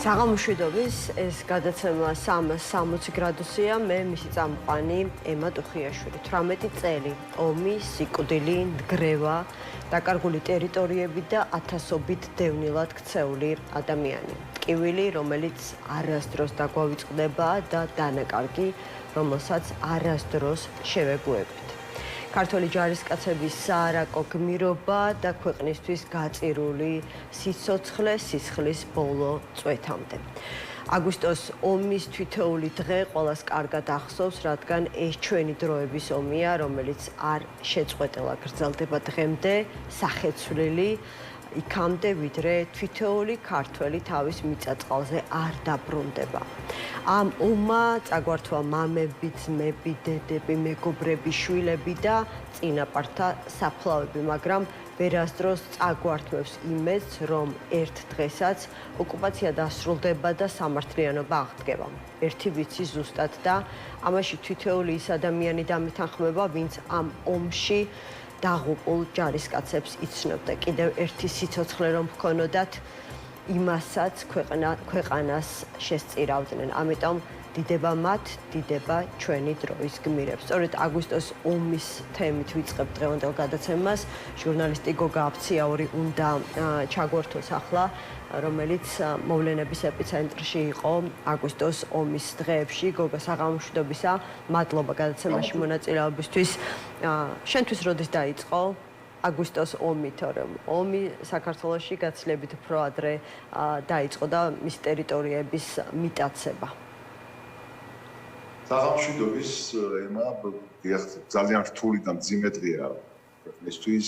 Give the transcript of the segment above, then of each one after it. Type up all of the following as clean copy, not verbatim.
საღამოშვიდობის ეს გადაცემა 360 გრადუსია, მე მისი წამყვანი ემა ტუხიაშვილი. 18 წელი ომი, სიკვდილი, ნგრევა, დაკარგული ტერიტორიები და ათასობით დევნილად ქცეული ადამიანი. ტკივილი, რომელიც არასდროს დაგვავიწყდება და დანაკარგი, რომელსაც არასდროს შევეგუებით. ქართული ჯარისკაცების საარაკო გმირობა და ქვეყნისთვის გაწირული სიცოცხლე სისხლის ბოლო წვეთამდე. აგვისტოს ომის თითოეული დღე ყველას კარგად ახსოვს, რადგან ეს ჩვენი დროების ომია, რომელიც არ შეწყვეტილა გრძელდება დღემდე, სახეცვლილი იქამდე, ვიდრე თითოეული ქართველი თავის მიწა-წყალზე არ დაბრუნდება. ამ ომმა წაგვართვა მამები, ძმები, დედები, მეგობრები, შვილები და წინაპართა საფლავები, მაგრამ ვერასდროს წაგვართმევს იმედს, რომ ერთ დღესაც ოკუპაცია დასრულდება და სამართლიანობა აღდგება. ერთი ვიცი ზუსტად და ამაში თითოეული ის ადამიანი დამეთანხმება, ვინც ამ ომში დაღუპულ ჯარისკაცებს იცნობდა. კიდევ ერთი სიცოცხლე რომ ჰქონოდათ, იმასაც ქვეყანას შესწირავდნენ. ამიტომ დიდება მათ, დიდება ჩვენი დროის გმირებს. სწორედ აგვისტოს ომის თემით ვიწყებ დღევანდელ გადაცემას. ჟურნალისტი გოგა აფციაური უნდა ჩაგვერთოს ახლა, რომელიც მოვლენების ეპიცენტრში იყო აგვისტოს ომის დღეებში. გოგა, საღამოშვიდობისა, მადლობა გადაცემაში მონაწილეობისთვის. შენთვის როდის დაიწყო აგვისტოს ომი, თორემ ომი საქართველოში გაცილებით უფრო ადრე დაიწყო და მის ტერიტორიების მიტაცება. საღამოშვიდობის ემა, ძალიან რთული და მძიმე დღეა ქვეყნისთვის.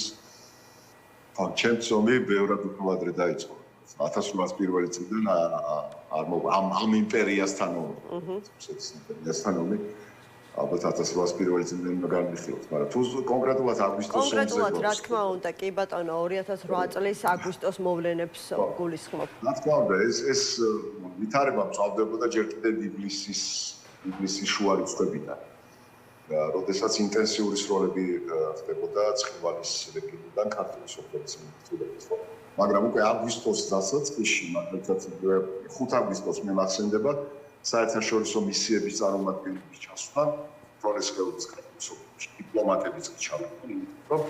ჩემს ომი ბევრად უფრო ადრე დაიწყო. 1801 წლიდან ამ იმპერიასთან ომი. ალბათ 1801 წლიდან გამიხილოთ, მაგრამ თუ კონკრეტულად აგვისტოს ომზე კონკრეტულად რა თქმა უნდა, კი ბატონო, 2008 წლის აგვისტოს მოვლენებს გულისხმობ. რა თქმა უნდა, ეს ვითარება მწვავდებოდა ჯერ კიდევ ივლისის შუა რიცხვებიდან. როდესაც ინტენსიური სროლები ხდებოდა ცხინვალის რეგიონიდან ქართლის ოფლების მიმართულებით, ხო? მაგრამ უკვე აგვისტოს დასაწყისში, მაგალითად 5 აგვისტოს მე მახსენდება საერთაშორისო მისიების წარმომადგენლების ჩასვლა, პროლესკეულის ქართლის ოფლებში, დიპლომატებიც ჩავიდნენ, რომ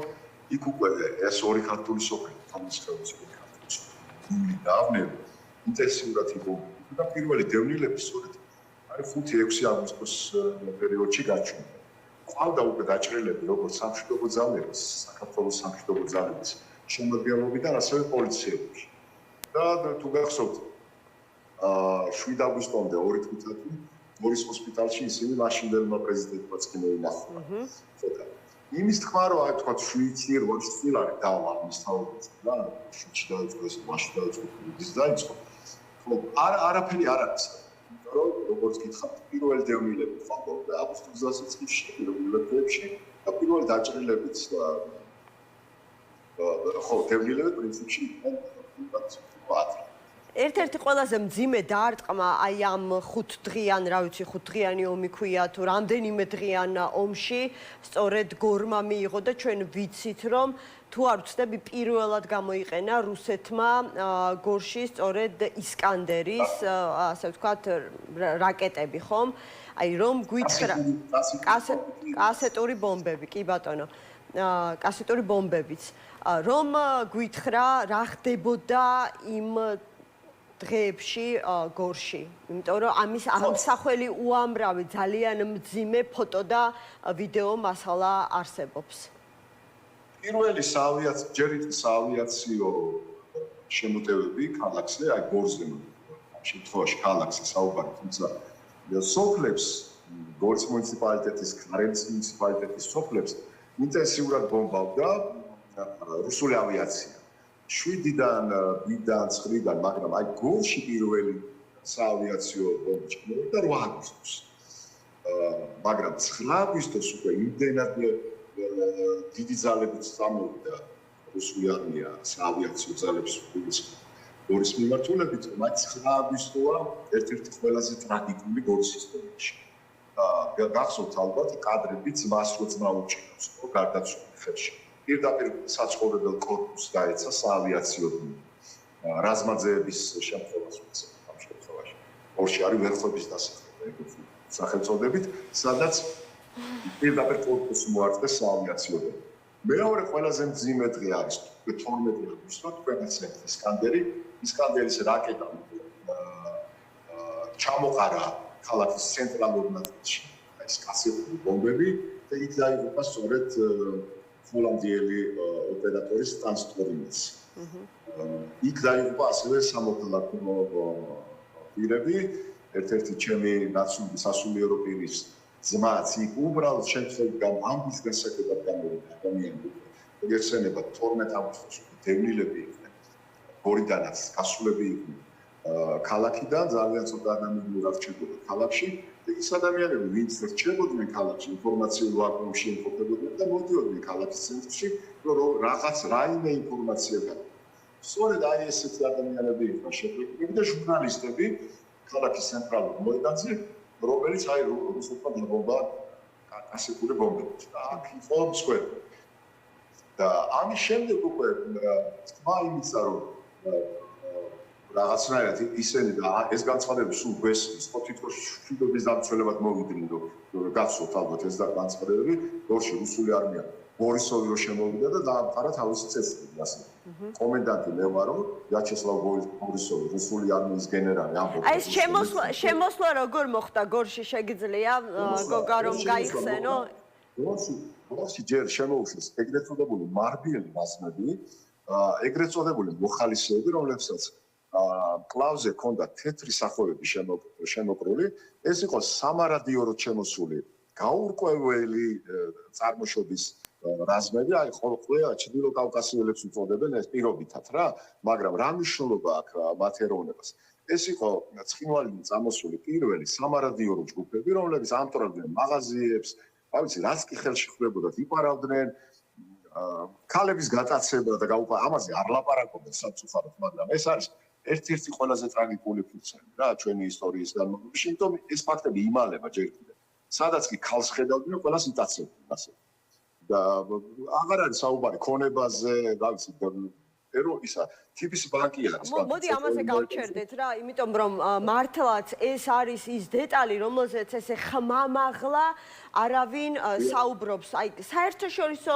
იქ უკვე ეს ორი ქართული ოფლი, პროლესკეულის ქართლის ოფლი და ავნები ინტენსიურად იბომბებოდა და პირველი დევნილები სწორედ 5-6 აგვისტოს პერიოდში გაჩნდა. ყავდა უკვე დაჭრილები, როგორც სამშვიდობო ძალების, საქართველოს სამშვიდობო ძალების შემადგენლობიდან, ასევე პოლიციელებში. და თუ გახსოვთ, 7 აგვისტომდე 2 თვით გორის ჰოსპიტალში ისინი მაშინდელმა პრეზიდენტმაც კი მოინახულა. იმის თქმა, რომ აი თქვა 7-8 წელი არის დავა ამის თავად და 7-ში დაიწყო ეს, მაშინ დაიწყო ის დაიწყო. ხო, არაფერი არ არის. რომ როგორც გითხართ, პირველი დევნილები ხვალობდა აგვისტოს დასაწყისში, პირველებში და პირველი დაჭრილებიც ხო, დევნილები პრინციპში იყვნენ ადრე. ერთ-ერთი ყველაზე მძიმე დაარტყმა აი ამ 5 დღიან, რა ვიცი, 5 დღიანი ომი ქვია თუ რამდენიმე დღიან ომში, სწორედ გორმა მიიღო და ჩვენ ვიცით, რომ თუ არ ვცდები, პირველად გამოიყენა რუსეთმა გორში სწორედ ისკანდერის, ასე ვთქვათ, რაკეტები, ხომ? აი რომ გვითხრა კასეტური ბომბები, კი ბატონო. კასეტური ბომბებიც. რომ გვითხრა, რა ხდებოდა იმ დღეებში გორში, იმიტომ რომ ამის ამსახველი უამრავი ძალიან მძიმე ფოტო და ვიდეო მასალა არსებობს. პირველი საავიაციო შემოტევები ქალაქზე, აი გორზე, ამ შემთხვევაში ქალაქზე საუბარი, თუმცა სოფლებს, გორის მუნიციპალიტეტის, ქარელის მუნიციპალიტეტის სოფლებს ინტენსიურად ბომბავდა რუსული ავიაცია. 7-დან, 9-დან, მაგრამ აი გორში პირველი საავიაციო ბომბი ჩამოვიდა 8 აგვისტოს. მაგრამ 9 აგვისტოს უკვე იმდენად დიდი ძალებით წამოვიდა რუსული არმია საავიაციო ძალების გორის მიმართულებით, რომ 9 აგვისტოა ერთ-ერთი ყველაზე ტრაგიკული გორის ისტორიაში. გახსოვთ ალბათ კადრები ძმას რო ძმა უჭირავს, ხო, გარდაცვლილი ხელში. პირდაპირ საცხოვრებელ კორპუსს დაეცა საავიაციო რაზმაძეების შემთხვევას ვეცებ ამ შემთხვევაში. გორში არის ვერხვების დასახლება სახელწოდებით, სადაც პირდაპირ კორპუსი მოარტყეს საავიაციოდან. მეორე ყველაზე მძიმე დღე არის 12 აგვისტო თქვენაც ისკანდერის რაკეტა ჩამოყარა ქალაქის ცენტრალურ ნაწილში, ეს კასეტური ბომბები და იქ დაიღუპა სწორედ ჰოლანდიელი ოპერატორის ტრანსპორტის. იქ დაიღუპა ასევე სამოქალაქო პირები, ერთ-ერთი ჩემი სასულიერო პირის ძმაც იქ უბრალოდ შემთხვევით ამბის გასაგებად გამოვიდა ადამიანები. ეგეცენება 12 აგვისტოს დევნილები იყვნენ. გორიდანაც გასულები იყვნენ ქალაქიდან, ძალიან ცოტა ადამიანები რჩებოდა ქალაქში და ის ადამიანები, ვინც რჩებოდნენ ქალაქში, ინფორმაციულ ვაკუუმში იმყოფებოდნენ და მოდიოდნენ ქალაქის ცენტრში, რომ რაღაც რაიმე ინფორმაცია გაქვთ. სწორედ აი ესეთი ადამიანები იყვნენ შეფერილები და ჟურნალისტები ქალაქის ცენტრალურ მოედანზე, რომელიც აი რუსულმა დაბომბა კასეტური ბომბებით და აქ იყო მსხვერპლი. და ამის შემდეგ უკვე თქმა იმისა, რომ რაღაცნაირად ისინი და ეს განცხადები სულ გვესმის, ხო თვითონ მშვიდობის დამცველებად მოვიდნენ, რომ გახსოვთ ალბათ ეს განცხადებები, გორში რუსული არმია ბორისოვი რო შემოვიდა და დაამყარა თავისი წესრიგი, ასე. კომენდანტი ლევარო, ვიაჩესლავ ბორისოვი, რუსული არმიის გენერალი ამბობს. აი ეს შემოსვლა როგორ მოხდა გორში შეგიძლია გოგა რომ გაიხსენო? გორში ჯერ შემოუშვეს ეგრეთ წოდებული მარბიელი რაზმები, ეგრეთ წოდებული მოხალისეები, რომლებსაც კლავზე ჰქონდა თეთრი სახურავები შემოკრული, ეს იყო სამარადიოროდ შემოსული გაურკვეველი წარმოშობის რაზმები, აი ყველა ჩრდილო კავკასიელებს უწოდებენ ეს პირობითად რა, მაგრამ რა მნიშვნელობა აქვს მათ ეროვნებას? ეს იყო ცხინვალიდან წამოსული პირველი სამარადიორო ჯგუფები, რომლებიც ამტვრევდნენ მაღაზიებს, რა ვიცი, რაც კი ხელში ხვდებოდათ, იპარავდნენ ქალების გატაცება და ამაზე არ ლაპარაკობენ სამწუხაროდ, მაგრამ ეს არის ერთ-ერთი ყველაზე ტრაგიკული ფურცელი რა ჩვენი ისტორიის განმავლობაში, იმიტომ ეს ფაქტები იმალება ჯერ კიდევ. სადაც კი ქალს ხედავდნენ, ყველას იტაცებდნენ ასე. და აღარ არის საუბარი ქონებაზე, რა ვიცი, ისა ტიპის ბანკია ეს. მოდი ამაზე გავჩერდეთ რა, იმიტომ რომ მართლაც ეს არის ის დეტალი, რომელზეც ესე ხმამაღლა არავინ საუბრობს. აი საერთაშორისო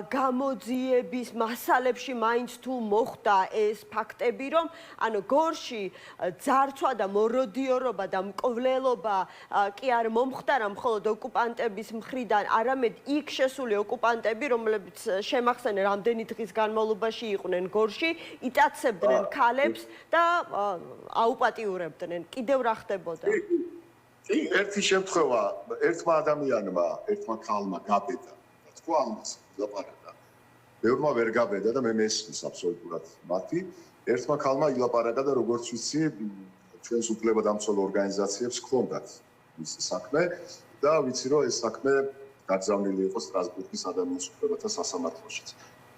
გამოძიების მასალებში მაინც თუ მოხდა ეს ფაქტები, რომ ანუ გორში ძარცვა და მოროდიორობა და მკვლელობა კი არ მომხდარა მხოლოდ ოკუპანტების მხრიდან, არამედ იქ შესული ოკუპანტები, რომლებიც შემახსენე რამდენი დღის განმავლობაში იყვნენ გორში, იტაცებდნენ ქალებს და აუპატიურებდნენ. კიდევ რა ხდებოდა? ერთი შემთხვევა, ერთმა ადამიანმა, ერთმა ქალმა გაბედა. თქვა ამას, ლაპარაკა. ბევრმა ვერ გაბედა და მე მესმის აბსოლუტურად მათი. ერთმა ქალმა ილაპარაკა და როგორც ვიცი, ჩვენს უფლებადამცველ ორგანიზაციებს ჰქონდათ მისი საქმე და ვიცი რომ ეს საქმე გაგზავნილი იყო სტრასბურგის ადამიანის უფლებათა სასამართლოშიც.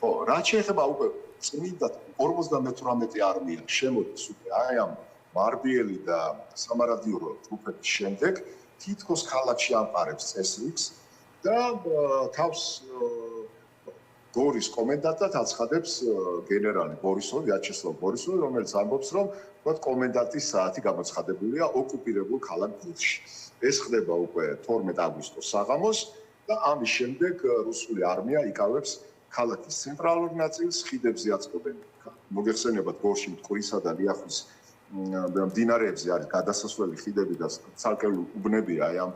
ხო, რაც შეეხება უკვე წმინდა 58 არმია შემოდის უკვე აი ამ მარბიელი და სამარადიორო ჯგუფების შემდეგ თითქოს ქალაქში ამყარებს წესრიგს და თავს გორის კომენდანტად აცხადებს გენერალი ბორისოვი, ვიაჩესლავ ბორისოვი, რომელიც ამბობს, რომ კომენდანტის საათი გამოცხადებულია ოკუპირებულ ქალაქ გორში. ეს ხდება უკვე 12 აგვისტოს საღამოს და ამის შემდეგ რუსული არმია იკავებს ქალაქის ცენტრალურ ნაწილს, ხიდებზე აწყობენ. მოგეხსენებათ გორში მტკვრისა და ლიახვის მდინარეებზე არის გადასასვლელი ხიდები და ცალკეული უბნებია აი ამ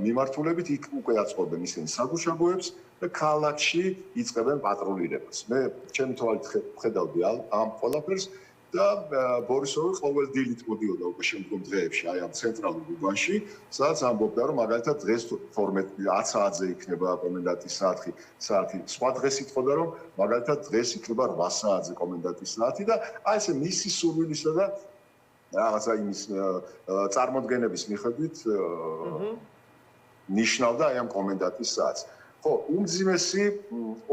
მიმართულებით იქ უკვე აწყობენ ისინი საგუშაგოებს და ქალაქში იწყებენ პატრულირებას. მე ჩემი თვალით ხედავდი ამ ყველაფერს და ბორისოვი ყოველ დილით მოდიოდა უკვე შემდგომ დღეებში აი ამ ცენტრალურ უბანში, სადაც ამბობდა რომ მაგალითად დღეს 10 საათზე იქნება კომენდანტის საათი, სხვა დღეს იტყოდა რომ მაგალითად დღეს იქნება 8 საათზე კომენდანტის საათი და აი ესე მისი სურვილისა და რაღაცა იმის წარმოდგენების მიხედვით ნიშნავდა აი ამ კომენდანტის საათს. ხო, უმძიმესი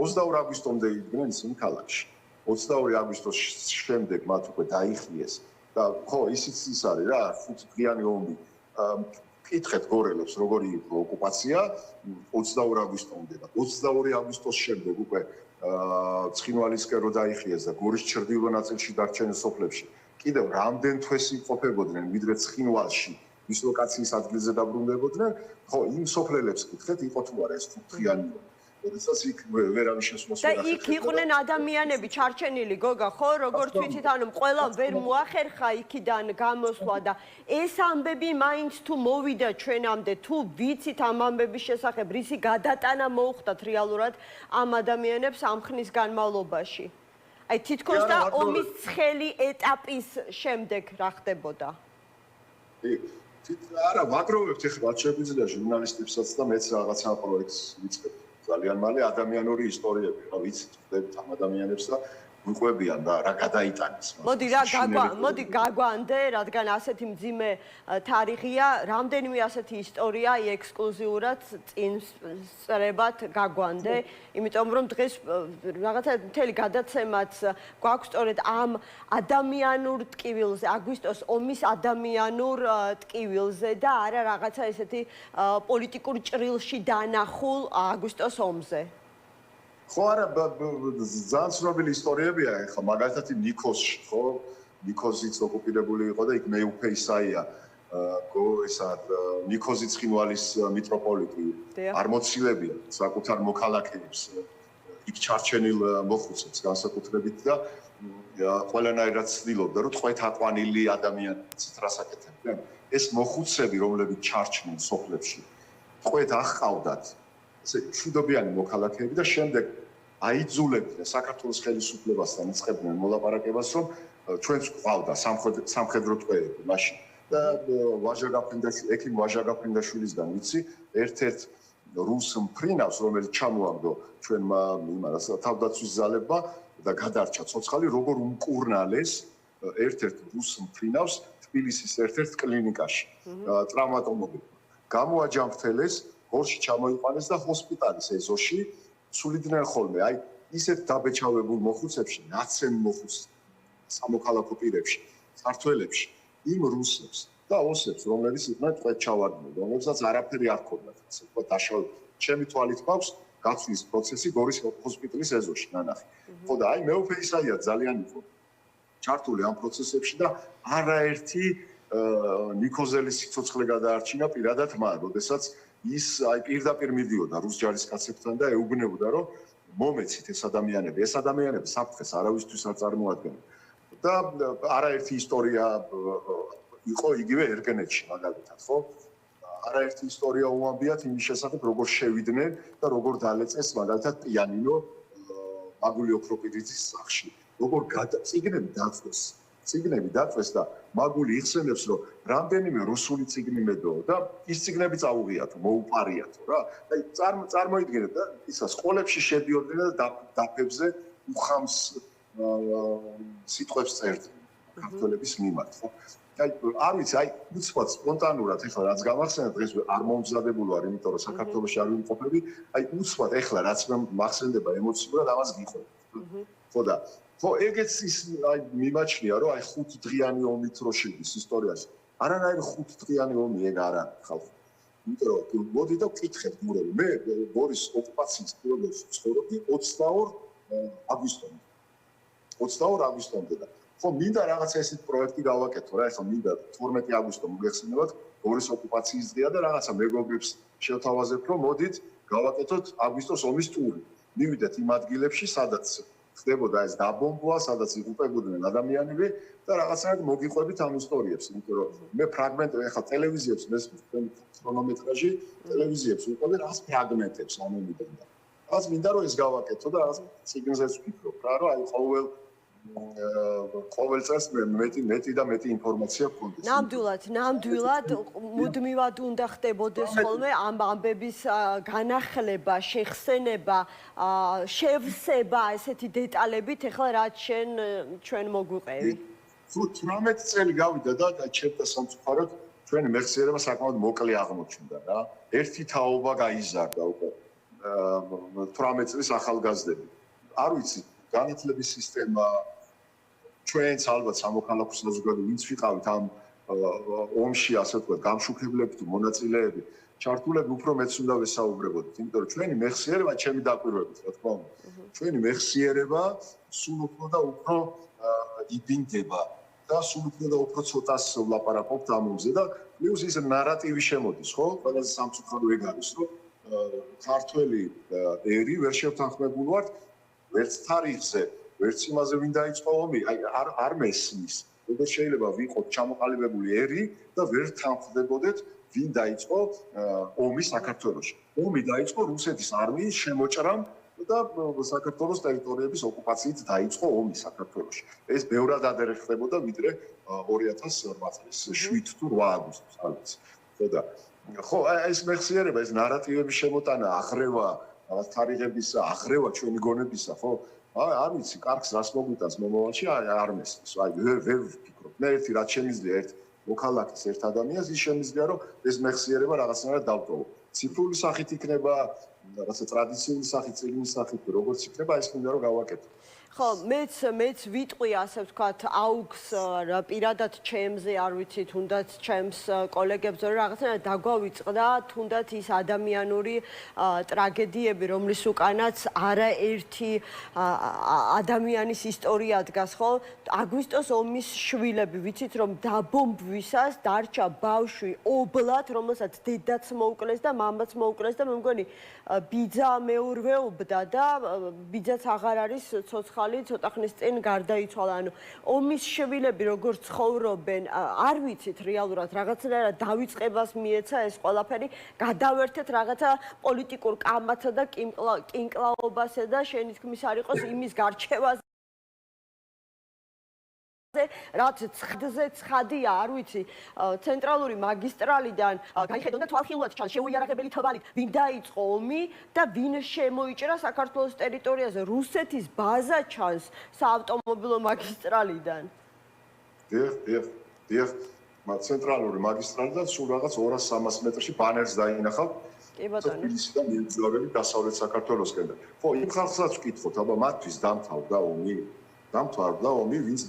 22 აგვისტომდე იდგნენ ისინი ქალაქში. 22 აგვისტოს შემდეგ მათ უკვე დაიხიეს და ხო, ისიც ის არის რა, 5 დღიანი ომი. კითხეთ გორელებს, როგორი იყო ოკუპაცია 22 აგვისტომდე და 22 აგვისტოს შემდეგ უკვე ცხინვალისკენ რო დაიხიეს და გორის ჩრდილო ნაწილში დარჩენილ სოფლებში კიდევ რამდენ თვეს იმყოფებოდნენ ვიდრე ცხინვალში ის ლოკაციის ადგილზე დაბრუნდებოდნენ ხო იმ სოფლელებს გითხეთ იყო თუ არა ეს ხუთხიანი როდესაც იქ ვერავის შესვლას და იქ იყვნენ ადამიანები ჩარჩენილი გოგა ხო როგორც ვიცით ანუ ყველამ ვერ მოახერხა იქიდან გამოსვლა და ეს ამბები მაინც თუ მოვიდა ჩვენამდე თუ ვიცით ამ ამბების შესახებ რისი გადატანა მოუხდათ რეალურად ამ ადამიანებს ამ ხნის განმავლობაში აი თითქოს და ომის ცხელი ეტაპის შემდეგ რა ხდებოდა არა ვაგროვებთ ახლა შეგვიძლია ჟურნალისტებსაც და მეც რაღაცა პროექტს ვიწყებ ძალიან მალე ადამიანური ისტორიები რა ვიცით ვხვდებით ამ ადამიანებს და ვიყვებიან რა გადაიტანეს მოდი გაგვანდე რადგან ასეთი მძიმე თარიღია რამდენიმე ასეთი ისტორია აი ექსკლუზიურად წინსწრებად გაგვანდე იმიტომ რომ დღეს რაღაცა მთელი გადაცემაც გვაქვს სწორედ ამ ადამიანურ ტკივილზე აგვისტოს ომის ადამიანურ ტკივილზე და არა რაღაცა ესეთი პოლიტიკურ ჭრილში დანახულ აგვისტოს ომზე ხო არა ძალიან ცნობილი ისტორიებია ახლა მაგალითად ნიქოსში ხო ნიქოზიც ოკუპირებული იყო და იქ მეუფე ისაია ესა ნიქოზი ცხინვალის მიტროპოლიტი არ მოცილებია საკუთარ მოქალაქეებს იქ ჩარჩენილ მოხუცებს განსაკუთრებით და ყველანაირად ცდილობდა რომ ტყვეთ აყვანილი ადამიანიც რას აკეთებდნენ ეს მოხუცები რომლებიც ჩარჩნენ სოფლებში ტყვეთ აღყავდათ ესე მშვიდობიანი მოქალაქეები და შემდეგ აიძულებდნენ საქართველოს ხელისუფლებასთან იწყებდნენ მოლაპარაკებას რომ ჩვენც გვყავდა სამხედრო ტყვეები მაშინ და ექიმ ვაჟა გაფრინდაშვილისგან ვიცი ერთ-ერთ რუს მფრინავს რომელიც ჩამოაგდო ჩვენმა იმას თავდაცვის ძალებმა და გადარჩა ცოცხალი როგორ უმკურნალეს ერთ-ერთ რუს მფრინავს თბილისის ერთ-ერთ კლინიკაში ტრავმატოლოგებმა გამოაჯამრთელეს გორში ჩამოიყვანეს და ჰოსპიტალის ეზოში სულიდნენ ხოლმე აი ისეთ დაბეჭავებულ მოხუცებში ნაცემ მოხუც სამოქალაქო პირებში საქართველოში იმ რუსებს და ოსებს რომლებიც იყვნენ ტყვეთ ჩავარდნილი რომლებსაც არაფერი არ ჰქონდათ ასე ვთქვათ დაშავებული ჩემი თვალით მაქვს გაცვლის პროცესი გორის ჰოსპიტალის ეზოში ნანახი ხო და აი მეუფე ისაია ძალიან იყო ჩართული ამ პროცესებში და არაერთი ნიქოზელის სიცოცხლე გადაარჩინა პირადად მან როდესაც ის აი პირდაპირ მიდიოდა რუს ჯარისკაცებთან და ეუბნებოდა რომ მომეცით ეს ადამიანები საფრთხეს არავისთვის არ წარმოადგენენ და არაერთი ისტორია იყო იგივე ერგენეთში მაგალითად ხო არაერთი ისტორია უამბიათ იმის შესახებ როგორ შევიდნენ და როგორ დალეწეს მაგალითად პიანინო მაგული ოქროპირიძის სახლში როგორ წიგნები დაწვეს და მაგული იხსენებს რომ რამდენიმე რუსული წიგნი მედო და ის წიგნები წაუღიათო მოუპარიათო რა აი წარმოიდგინეთ და ისა სკოლებში შედიოდნენ და დაფებზე უხამს სიტყვებს წერდნენ ქართველების მიმართ ხო აი არ ვიცი აი უცბად სპონტანურად ეხლა რაც გამახსენდა დღეს არ მომზადებულ ვარ იმიტომ რომ საქართველოში არ ვიმყოფები აი უცბად ეხლა რაც მახსენდება ემოციურად ამას გიყვებით ხო და ხო ეგეც ის აი მიმაჩნია რომ აი 5 დღიანი ომით რო შედის ისტორიაში არანაირი 5 დღიანი ომი ეგ არ არის ხალხო იმიტომ რომ მოდი და ვკითხებ გურები მე ბორის ოკუპაციის პერიოდში ცხოვრობდი 22 აგვისტომდე და ხო მინდა რაღაცა ესეთ პროექტი გავაკეთო რა ეხლა მინდა 12 აგვისტო მოგეხსენებათ ბორის ოკუპაციის დღეა და რაღაცა მეგობრებს შევთავაზებ რომ მოდით გავაკეთოთ აგვისტოს ომის ტური მივიდეთ იმ ადგილებში სადაც ხდებოდა ეს დაბომბვა, სადაც იღუპებოდნენ ადამიანები და რაღაცნაირად მოგიყვებით ამ ისტორიებს, იმიტომ რომ მე ფრაგმენტები ახლა ტელევიზიებს მესმის ქრონომეტრაჟი, ტელევიზიებს ვიყვები რაღაც ფრაგმენტებს ამომიდან და რაღაც მინდა რომ ეს გავაკეთო და რაღაც ციგნზეც ვფიქრობ რა, რომ აი ყოველ წელს მეტი და მეტი ინფორმაცია გქონდეს. ნამდვილად მუდმივად უნდა ხდებოდეს ხოლმე ამ ამბების განახლება, შეხსენება, შევსება ესეთი დეტალებით, ეხლა რაც ჩვენ მოგვიყევი. თუ 18 წელი გავიდა და ჩემთა სამწუხაროდ ჩვენი მეხსიერება საკმაოდ მოკლე აღმოჩნდა რა. ერთი თაობა გაიზარდა უკვე 18 წლის ახალგაზრდები. არ ვიცი, განათლების სისტემა ჩვენც ალბათ სამოქალაქო საზოგადოება ვინც ვიყავით ამ ომში ასე ვთქვათ გამშუქებლები თუ მონაწილეები ჩართულები უფრო მეც უნდა ვესაუბრებოდით იმიტომ რომ ჩვენი მეხსიერება ჩემი დაკვირვებით რა თქმა უნდა ჩვენი მეხსიერება სულ უფრო და უფრო იბინდება და სულ უფრო და უფრო ცოტას ვლაპარაკობთ ამ მომზე და პლუს ის ნარატივი შემოდის, ხო? ყველაზე სამწუხარო ეგ არის, რომ ქართველი ერი ვერ შევთანხმებული ვართ ვერც თარიღზე, ვერც იმაზე ვინ დაიწყო ომი, აი არ მესმის. როგორ შეიძლება ვიყოთ ჩამოყალიბებული ერი და ვერ თანხმდებოდეთ ვინ დაიწყო ომი საქართველოში. ომი დაიწყო რუსეთის არმიის შემოჭრამ და საქართველოს ტერიტორიების ოკუპაციით დაიწყო ომი საქართველოში. ეს ბევრად ადრე ხდებოდა ვიდრე 2008 წლის 7 თუ 8 აგვისტოს, ალბათ. ხო და ხო ეს მეხსიერება, ეს ნარატივების შემოტანა, აღრევა, რაღაც თარიღების აღრევა ჩვენი გონებისა, ხო? არ ვიცი, კარგს რას მოგვიტანს მომავალში, არ მესმის. აი ვერ ვფიქრობ. მე ერთი რაც შემიძლია ერთ მოქალაქის ერთ ადამიანს ის შემიძლია რომ ეს მეხსიერება რაღაცნაირად დავტოვო. ციფრული სახით იქნება, რაღაცა ტრადიციული სახით, წიგნის სახით, როგორც იქნება, ეს მინდა რომ გავაკეთო. ხო, მეც ვიტყვი ასე ვთქვათ, აუგს პირადად ჩემზე, არ ვიცი, თუნდაც ჩემს კოლეგებზე, რომ რაღაცნაირად დაგვავიწყდა, თუნდაც ის ადამიანური ტრაგედიები, რომლის უკანაც არაერთი ადამიანის ისტორია დგას, ხო? აგვისტოს ომის შვილები, ვიცით, რომ დაბომბვისას დარჩა ბავშვი ობლად, რომელსაც დედაც მოუკლეს და მამაც მოუკლეს და მე მგონი ბიძა მეურვეობდა და ბიძაც აღარ არის ცოცხალი ცოტა ხნის წინ გარდაიცვალა. ანუ ომის შვილები როგორ ცხოვრობენ, არ ვიცით რეალურად რაღაცნაირად დავიწყებას მიეცა ეს ყველაფერი, გადავერთეთ რაღაცა პოლიტიკურ კამათსა და კინკლაობასა და შენი თქმის არ იყოს იმის გარჩევაზე რაც ცხადზე ცხადია, არ ვიცი, ცენტრალური მაგისტრალიდან გაიხედონ და თვალხილულად ჩანს შეუიარაღებელი თვალით, ვინ დაიწყო ომი და ვინ შემოიჭრა საქართველოს ტერიტორიაზე. რუსეთის ბაზა ჩანს საავტომობილო მაგისტრალიდან. დიახ, ცენტრალური მაგისტრალიდან სულ რაღაც 200-300 მეტრში ბანერს დაინახავ. კი ბატონო. თბილისიდან მიემგზავრები დასავლეთ საქართველოსკენ. ხო, იმ ხალხსაც ვკითხოთ, აბა მათთვის დამთავრდა ომი? დამთავრდა ომი, ვინც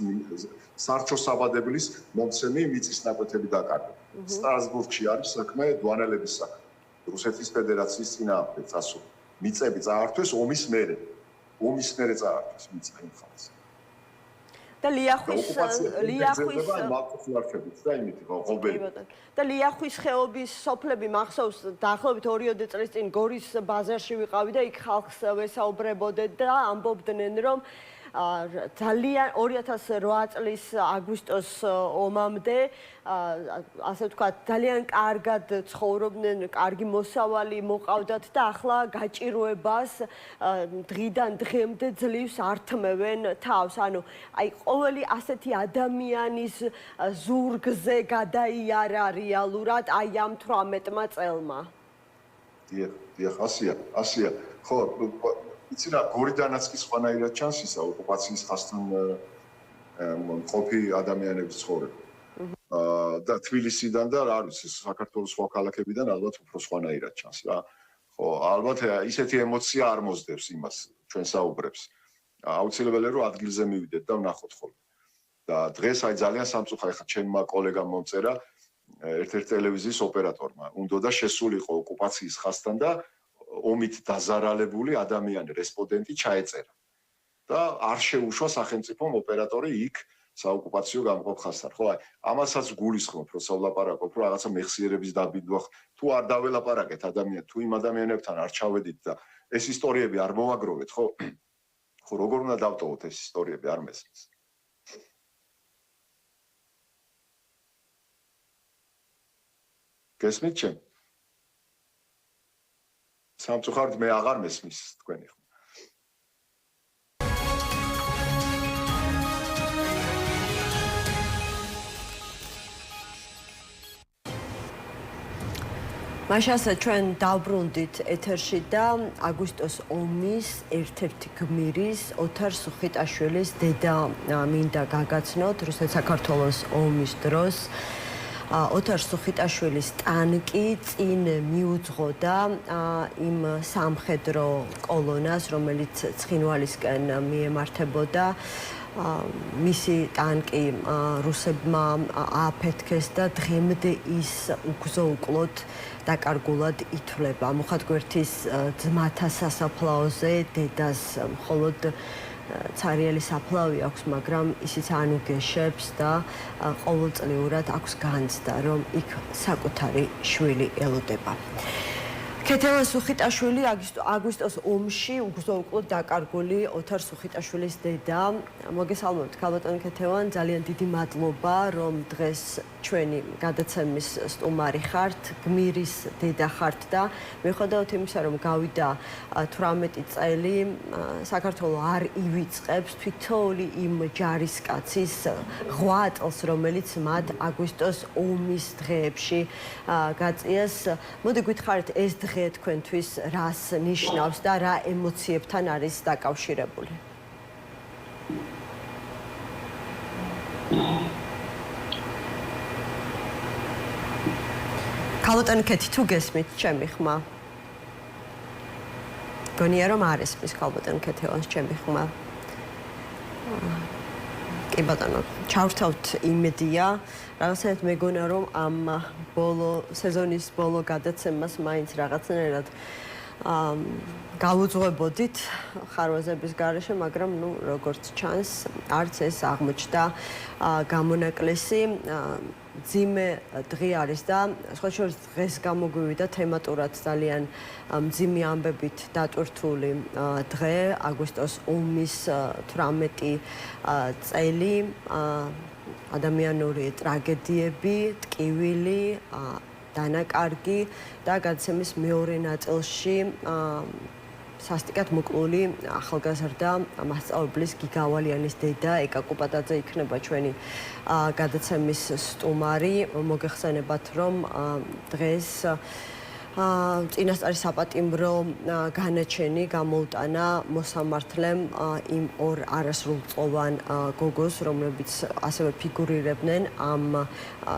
სარჩო საბადებლის მომცემი მიწის ნაკვეთები დაკარგა. სტრასბურგში არის საქმე დვანელების საქმე. რუსეთის ფედერაციის წინააღმდეგ წასული. მიწები წაართვეს ომის მერე. ომის მერე წაართვეს მიწა იმ ხალხს. და ლიახვის და ლიახვის ხეობის სოფლები მახსოვს დაახლოებით 2 წლის წინ გორის ბაზარში ვიყავი და იქ ხალხს ვესაუბრებოდეთ და ამბობდნენ რომ ძალიან 2008 წლის აგვისტოს ომამდე ასე ვთქვათ ძალიან კარგად ცხოვრობდნენ, კარგი მოსავალი მოყავდათ და ახლა გაჭიროებას დღიდან დღემდე ძლივს ართმევენ თავს. ანუ აი ყოველი ასეთი ადამიანის ზურგზე გადაიარა რეალურად აი ამ 18 წელმა. დიახ, ასია. ხო, იცი რა, გორიდანაც კი სხვანაირად ჩანს ისა ოკუპაციის ხასთან მყოფი ადამიანების ცხოვრება. და თბილისიდან და რა ვიცი, საქართველოს სხვა ქალაქებიდან ალბათ უფრო სხვანაირად ჩანს რა. ხო, ალბათ ისეთი ემოცია არ მოსდევს იმას ჩვენ საუბრებს. აუცილებელია რომ ადგილზე მივიდეთ და ვნახოთ ხოლმე. და დღეს აი ძალიან სამწუხაროდ ხა ჩემმა კოლეგამ მომწერა ერთ-ერთ ტელევიზიის ოპერატორმა. უნდა შესულიყო ოკუპაციის ხასთან და ომით დაზარალებული ადამიანი, რესპონდენტი ჩაეწერა. და არ შეუშვა სახელმწიფომ ოპერატორი იქ საოკუპაციო გამყოფ ხასთან. ხო, აი, ამასაც გულისხმობ, რომ სავლაპარაკობ, რომ რაღაცა მეხსიერების დაბიდვა, თუ არ დაველაპარაკეთ ადამიანს, თუ იმ ადამიანებთან არ ჩავედით და ეს ისტორიები არ მოვაგროვეთ, ხო? ხო, როგორ უნდა დავტოვოთ ეს ისტორიები, არ მესმის. გესმით ჩემ? სამწუხაროდ მე აღარ მესმის თქვენი ხმა. მაშას ჩვენ დავბრუნდით ეთერში და აგვისტოს ომის ერთ-ერთი გმირის ოთარ სუხიტაშვილის დედა მინდა გაგაცნოთ რუსეთ საქართველოს ომის დროს. ოთარ სუხიტაშვილის ტანკი წინ მიუძღოდა იმ სამხედრო კოლონას, რომელიც ცხინვალისკენ მიემართებოდა. მისი ტანკი რუსებმა ააფეთქეს და დღემდე ის უგზო-უკლოდ დაკარგულად ითვლება. მუხათგვერდის ძმათა სასაფლაოზე დედას მხოლოდ ცარიელი საფლავი აქვს, მაგრამ ისიც არ უგეშებს და ყოველწლიურად აქვს განცდა, რომ იქ საკუთარი შვილი ელოდება. ქეთევან სუხიტაშვილი აგვისტოს ომში უგზო-უკვლოდ დაკარგული ოთარ სუხიტაშვილის დედა. მოგესალმებით, ქალბატონო ქეთევან, ძალიან დიდი მადლობა, რომ დღეს ჩვენი გადაცემის სტუმარი ხართ, გმირის დედა ხართ და მიუხედავად იმისა, რომ გავიდა 18 წელი, საქართველოს არ ივიწყებს თითოეული იმ ჯარისკაცის 8 წელს, რომელიც მათ აგვისტოს ომის დღეებში გაწიეს. მოდი გითხარით ეს დღე თქვენთვის რას ნიშნავს და რა ემოციებთან არის დაკავშირებული? ქალბატონო ქეთი, თუ გესმით ჩემი ხმა? გონია რომ არ ესმის ქალბატონო ქეთევანს ჩემი ხმა. კი ბატონო, ჩავრთავთ იმედია. რაღაცნაირად მეგონა რომ ამ სეზონის ბოლო გადაცემას მაინც რაღაცნაირად გავუძღვებოდით ხარვაზების გარეშე, მაგრამ ნუ როგორც ჩანს, არც ეს აღმოჩნდა გამონაკლისი. მძიმე დღე არის და სხვა შორის დღეს გამოგვივიდა თემატურად ძალიან მძიმე ამბებით დატვირთული დღე, აგვისტოს ომის 18 წელი, ადამიანური ტრაგედიები, ტკივილი, დანაკარგი და გადაცემის მეორე ნაწილში სასტიკად მოკლული ახალგაზრდა მასწავლებლის გიგავალიანის დედა ეკა კუპატაძე იქნება ჩვენი გადაცემის სტუმარი. მოგეხსენებათ, რომ დღეს წინასწარი საპატიმრო განაჩენი გამოუტანა მოსამართლემ იმ ორ არასრულწლოვან გოგოს, რომლებიც ასევე ფიგურირებდნენ ამ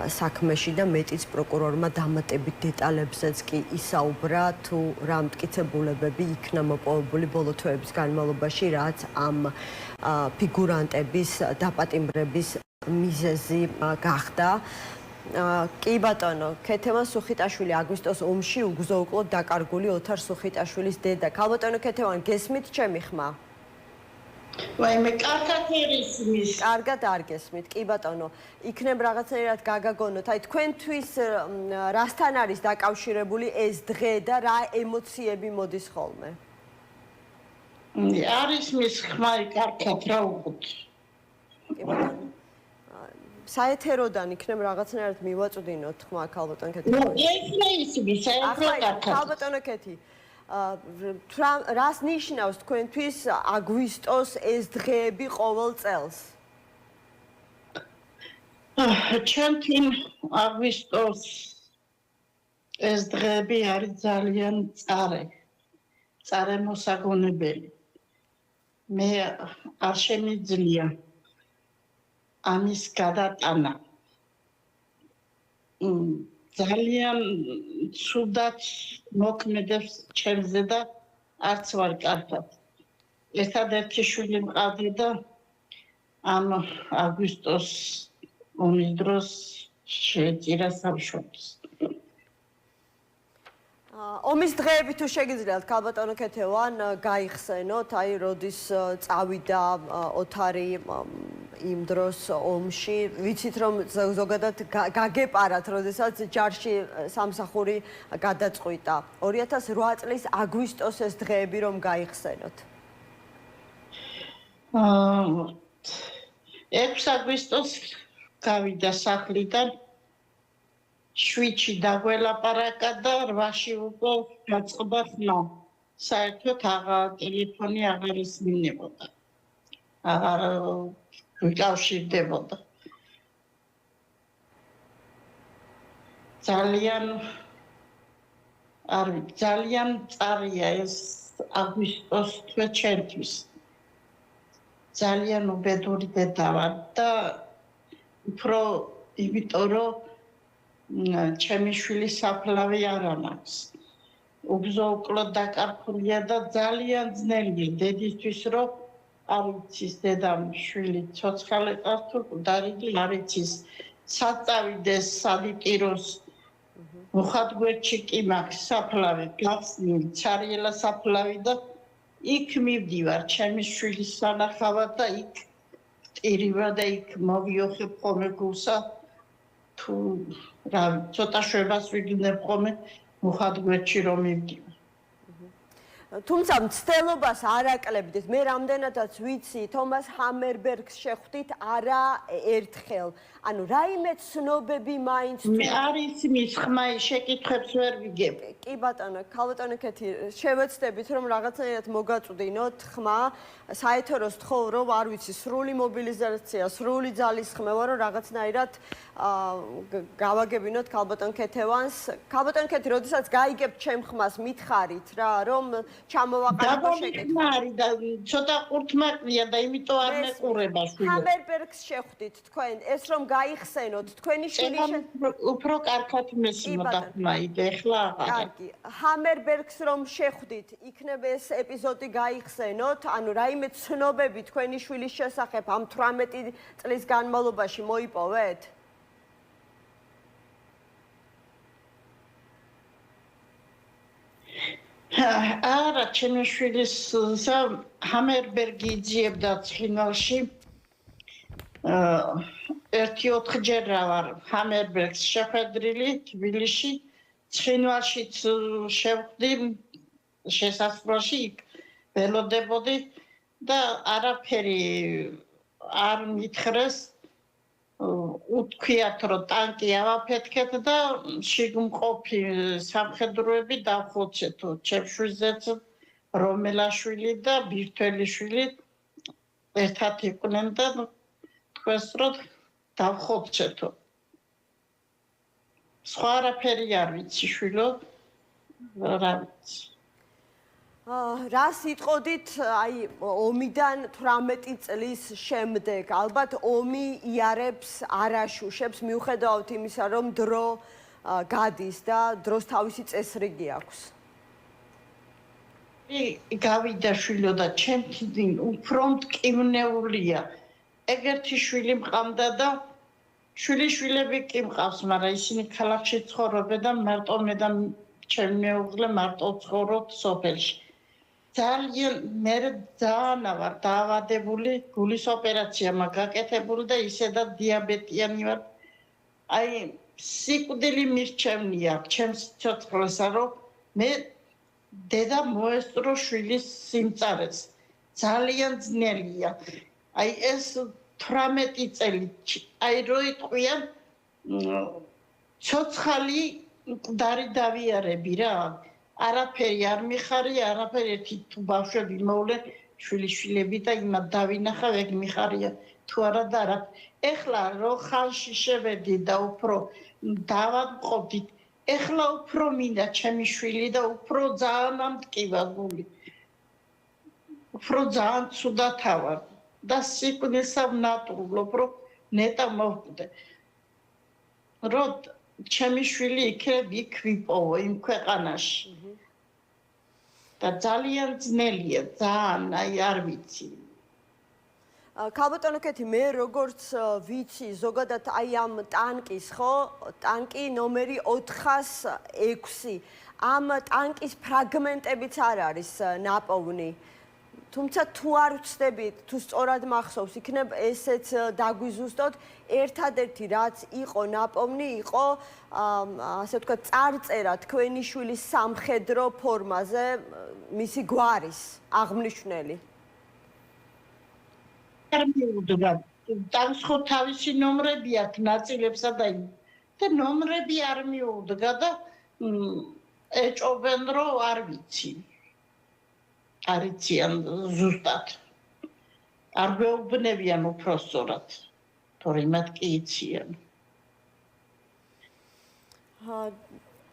საქმეში და მეტიც პროკურორმა დამატებით დეტალებზეც კი ისაუბრა, თუ რა მტკიცებულებები იქნა მოპოვებული ბოლო თვეების განმავლობაში, რაც ამ ფიგურანტების დაპატიმრების მიზეზი გახდა. კი ბატონო, ქეთევან სუხიტაშვილი აგვისტოს ომში უგზო-უკვლოდ დაკარგული ოთარ სუხიტაშვილის დედა. ქალბატონო ქეთევან, გესმით ჩემი ხმა? ვაიმე, კარგად ერისმის. კარგად არ გესმით. კი ბატონო, იქნებ რაღაცნაირად გაგაგონოთ. აი თქვენთვის რასთან არის დაკავშირებული ეს დღე და რა ემოციები მოდის ხოლმე? არის მის ხმა კარგად რა უყოთ. კი ბატონო. საეთეროდან იქნებ რაღაცნაირად მივაწვდინოთ ხმა ქალბატონო ქეთი. ქალბატონო ქეთი, რას ნიშნავს თქვენთვის აგვისტოს ეს დღეები ყოველ წელს? ჩვენთვის აგვისტოს ეს დღეები არის ძალიან წარმოსაგონებელი. მე არ შემიძლია ამის გადატანა. ძალიან ცუდად მოქმედებს ჩემზე და არც ვარ კარგად. ერთადერთი შვილი მყავდა და ამ აგვისტოს ომის დროს შეეწირა სამშობლოს. ომის დღეები თუ შეგიძლიათ ქალბატონო ქეთევან გაიხსენოთ, აი როდის წავიდა ოთარი იმ დროს ომში, ვიცით რომ ზოგადად გაგეპარათ, როდესაც ჯარში სამსახური გადაწყვიტა. 2008 წლის აგვისტოს ეს დღეები რომ გაიხსენოთ. 6 აგვისტოს გავიდა სახლიდან, 7-ში დაგველაპარაკა და 8-ში უკვე გაწყდა ხმა. საერთოდ ტელეფონი აღარ ისმინებოდა. აღარ ვიკავშირდებოდა. ძალიან წარია ეს აგვისტოს თვე ჩემთვის. ძალიან უბედური დედა ვარ და უფრო იმიტომ რომ ჩემი შვილი საფლავი არ ამაქვს. უგზო-უკვლოდ დაკარგულია და ძალიან ძნელია დედისთვის რომ არ იცის დედამ შვილი ცოცხალე ყავს თუ მკვდარი არ იცის საწავიდეს სადიტიროს მოხატგვერდში კი მაქვს საფლავი გახსნილი ცარიელა საფლავი და იქ მივდივარ ჩემი შვილის სანახავად და იქ ტირივა და იქ მოვიოხებ ხოლმე გულსა თუ რა ცოტა შვებას ვიგნებ ხოლმე მუხად გვერდში რომ მივდივარ. თუმცა მცდელობას არ აკლებდით. მე რამდენადაც ვიცი, თომას ჰამერბერგს შეხვდით არა ერთხელ. ანუ რაიმე ცნობები მაინც მე არის მის ხმა შეკითხვებს ვერ ვიგებ. კი ბატონო, ქალბატონო ქეთი, შევეცდებით რომ რაღაცნაირად მოგაწვდინოთ ხმა, საეთეროს თხოვრო, არ ვიცი, სრული მობილიზაცია, სრული ძალისხმევა, რომ რაღაცნაირად გავაგებინოთ ქალბატონ ქეთევანს. ქალბატონ ქეთი, როდესაც გაიგებთ ჩემ ხმას, მითხარით რა, რომ ჩამოვაყალიბო შეკითხვა. არის და ცოტა ყურთმაყრია და იმიტომ არ მეყურება შვილო. ჰამერბერგს შეხვდით თქვენ, ეს რომ გაიხსენოთ, თქვენი შვილი უფრო კარგად მესმოდა ხმა ide ახლა აღარ. კარგი. ჰამერბერგს რომ შეხვდით, იქნებ ეს ეპიზოდი გაიხსენოთ, ანუ რაიმე ცნობები თქვენი შვილის შესახებ ამ 18 წლის განმავლობაში მოიპოვეთ? არა, ჩემი შვილის ჰამერბერგი იძიებდა ცხინვალში. 1-4 ჯერ ვარ ჰამერბერგს შეხვედრილი თბილისში, ცხინვალშიც შევხვდი შესასვლელში ველოდებოდი და არაფერი არ მითხრეს. უთქვიათ რომ ტანკი ავაფეთქეთ და შიგმყოფი სამხედროები დავხოცეთო. ჩემშვილზეც რომელაშვილი და ბირთველიშვილი ერთად იყვნენ და თქვენს რომ დავხოცეთო. სხვა არაფერი არ ვიცი შვილო, რა ვიცი. რას იტყოდით აი ომიდან 18 წლის შემდეგ? ალბათ ომი იარებს არ აშუშებს მიუხედავად იმისა, რომ დრო გადის და დროს თავისი წესრიგი აქვს. გავიდა შვილო და ჩემთვის უფრო მტკივნეულია. ეგერთი შვილი მყავდა და შვილიშვილები კი მყავს, მაგრამ ისინი ქალაქში ცხოვრობენ და მარტო მე და ჩემი მეუღლე მარტო ცხოვრობთ სოფელში. ძალიან ვარ დაავადებული, გულის ოპერაცია მაქვს გაკეთებული და ისედაც დიაბეტიანი ვარ. აი, სიკვდილი მირჩევნია ჩემს სიცოცხლესა, რომ მე დედა მოესწრო შვილის სიმწარეს. ძალიან ძნელია. აი ეს 18 წელი, აი რო იტყვიან ცოცხალი მკვდარი დავიარები რა. არაფერი არ მიხარია, არაფერი ერთი თუ ბავშვები მოვლე შვილიშვილები და იმათ დავინახავ, ეგ მიხარია თუ არა და არა. ეხლა რო ხალში შევედი და უფრო დავამყოფდით, ეხლა უფრო მინდა ჩემი შვილი და უფრო ძალიან ამტკივა გული. უფრო ძალიან ცუდად ვარ და სიკვდილსა ვნატრულობ, რომ ნეტა მოვკვდე. რო ჩემი შვილი იქ ვიპოვო იმ ქვეყანაში. და ძალიან ძნელია, ძალიან, აი არ ვიცი. ქალბატონო ქეთი, მე როგორც ვიცი, ზოგადად აი ამ ტანკის, ხო? ტანკი ნომერი 406. ამ ტანკის ფრაგმენტებიც არ არის ნაპოვნი. თუმცა თუ არ ვცდებით, თუ სწორად მახსოვს, იქნებ ესეც დაგვიზუსტოთ. ერთადერთი რაც იყო ნაპოვნი, იყო ასე ვთქვათ, წარწერა თქვენი შვილის სამხედრო ფორმაზე, მისი გვარის აღმნიშნელი. არ მიუდგა. ტანკს ხო თავისი ნომრები აქვს ნაწილებსა და ნომრები არ მიუდგა და ეჭობენ რომ არ ვიცი. არ იციან ზუსტად. არ გვეუბნებიან უფრო სწორად. თორე მათ კი იციან.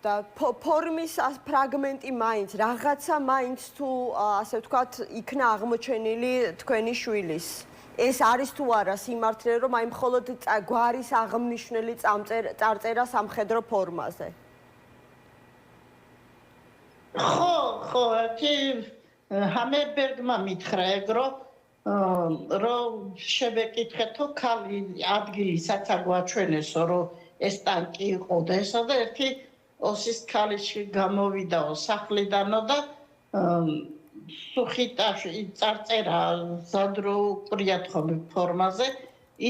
და ფორმის ფრაგმენტი მაინც, რაღაცა მაინც თუ ასე ვთქვათ, იქნა აღმოჩენილი თქვენი შვილის. ეს არის თუ არა სიმართლე, რომ აი მხოლოდ გვარის აღმნიშნელი წარწერა სამხედრო ფორმაზე? ხო, ჰამერბერგმა მითხრა ეგ რომ შევეკითხეთო ქალი ადგილი საცა გვაჩვენესო რომ ეს ტანკი იყო და ესა და ერთი ოსის ქალიში გამოვიდაო სახლიდანო და სუხიტაში წარწერა ზადრო ყრიათ ხოლმე ფორმაზე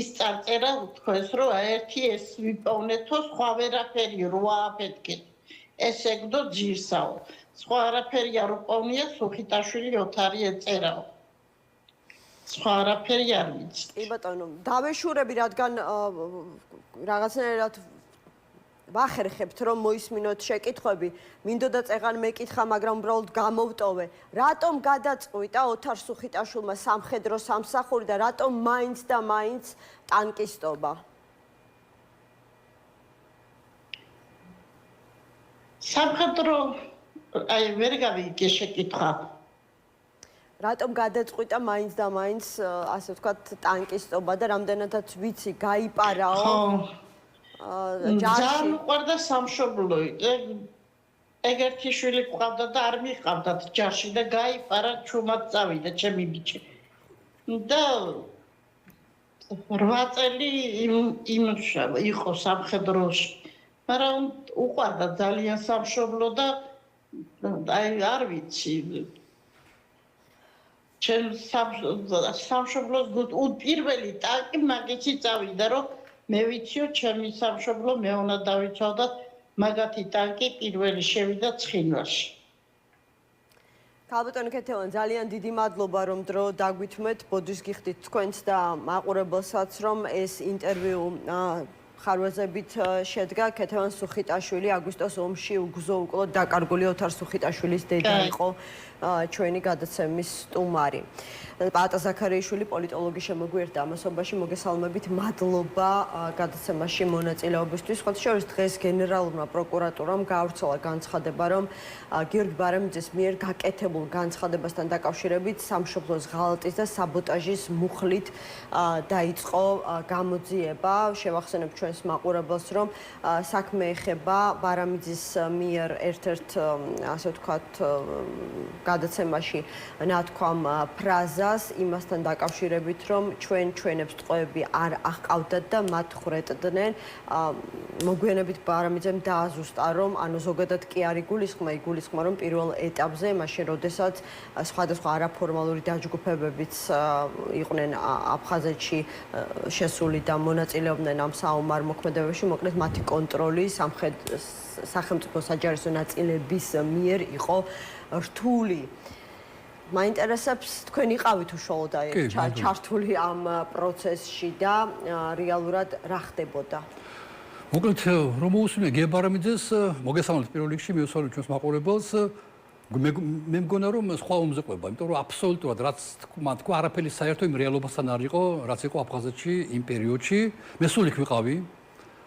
ის წარწერა თქვენს რომ ერთი ეს ვიპოვნეთო სხვა ვერაფერი რო ააფეთქეთ ეს ეგდო ძირსაო სხვა არაფერი არ უყოვნია სუხიტაშვილი ოთარი ეწერაო სხვა არაფერი არ ვიცი კი ბატონო დავეშურები რადგან რაღაცნაირად ვახერხებთ რომ მოისმინოთ შეკითხვები მინდოდა წეღან მეკითხა მაგრამ უბრალოდ გამოვტოვე რატომ გადაწყვიტა ოთარ სუხიტაშვილმა სამხედრო სამსახური და რატომ მაინც და მაინც ტანკისტობა სამხედრო აი ვერ გავიგე შეკითხვა რატომ გადაწყვიტა მაინც და მაინც ასე ვთქვათ ტანკისტობა და რამდენადაც ვიცი გაიპარაო ძალიან უყვარდა სამშობლო ეგერთი შვილი ყავდა და არ მიყავდათ ჯარში და გაიპარა ჩუმად წავიდა ჩემი ბიჭი და 8 წელი იყო სამხედროში მაგრამ უყვარდა ძალიან სამშობლო და აი არ ვიცი ჩემ სამშობლოს პირველი ტანკი მაგითი წავიდა რომ მე ვიციო ჩემი სამშობლო მე უნდა დავიცავდათ მაგათი ტანკი პირველი შევიდა ცხინვალში ქალბატონი ქეთევან ძალიან დიდი მადლობა რომ დრო დაგვითმეთ ბოდიშ გიხდით თქვენც და მაყურებელსაც რომ ეს ინტერვიუ ხარვეზებით შედგა ქეთევან სუხიტაშვილი აგვისტოს ომში უგზო უკლოდ დაკარგული ოთარ სუხიტაშვილის დედა იყო ჩვენი გადაცემის სტუმარი პაატა ზაქარიაშვილი პოლიტოლოგი შემოგვიერთდა ამასობაში მოგესალმებით მადლობა გადაცემაში მონაწილეობისთვის ხოთ შორის დღეს გენერალურმა პროკურატურამ გაავრცელა განცხადება რომ გიორგი ბარამიძის მიერ გაკეთებულ განცხადებასთან დაკავშირებით სამშობლოს ღალატის და საბოტაჟის მუხლით დაიწყო გამოძიება შევახსენებ ჩვენს მაყურებელს რომ საქმე ეხება ბარამიძის მიერ ერთ-ერთ ასე ვთქვათ გადაცემაში ნათქვამ ფრაზას იმასთან დაკავშირებით რომ ჩვენებს ტყვეები არ აჰყავდათ და მათ ხრეტდნენ მოგვიანებით ბარამიძემ დააზუსტა რომ ანუ ზოგადად კი არ იგულისხმა რომ პირველ ეტაპზე მაშინ როდესაც სხვადასხვა არაფორმალური დაჯგუფებებიც იყვნენ აფხაზეთში შესული და მონაწილეობდნენ ამ საომარ მოქმედებებში მოკლედ მათი კონტროლი სახელმწიფო საჯარისო ნაწილების მიერ იყო რთული მაინტერესებს თქვენ იყავით უშუალოდ ჩართული ამ პროცესში და რეალურად რა ხდებოდა მოკლედ რომ მოусმინე გიაბარამიძეს მოგესალმებით პირველ რიგში მივესალმებ ჩვენს მაყურებელს მე მგონა რომ სხვა უმზეყვება იმიტომ რომ აბსოლუტურად რაც თქვა არაფერი საერთო იმ რეალობასთან არ იყო რაც იყო აფხაზეთში იმ პერიოდში მე სულ იქ ვიყავი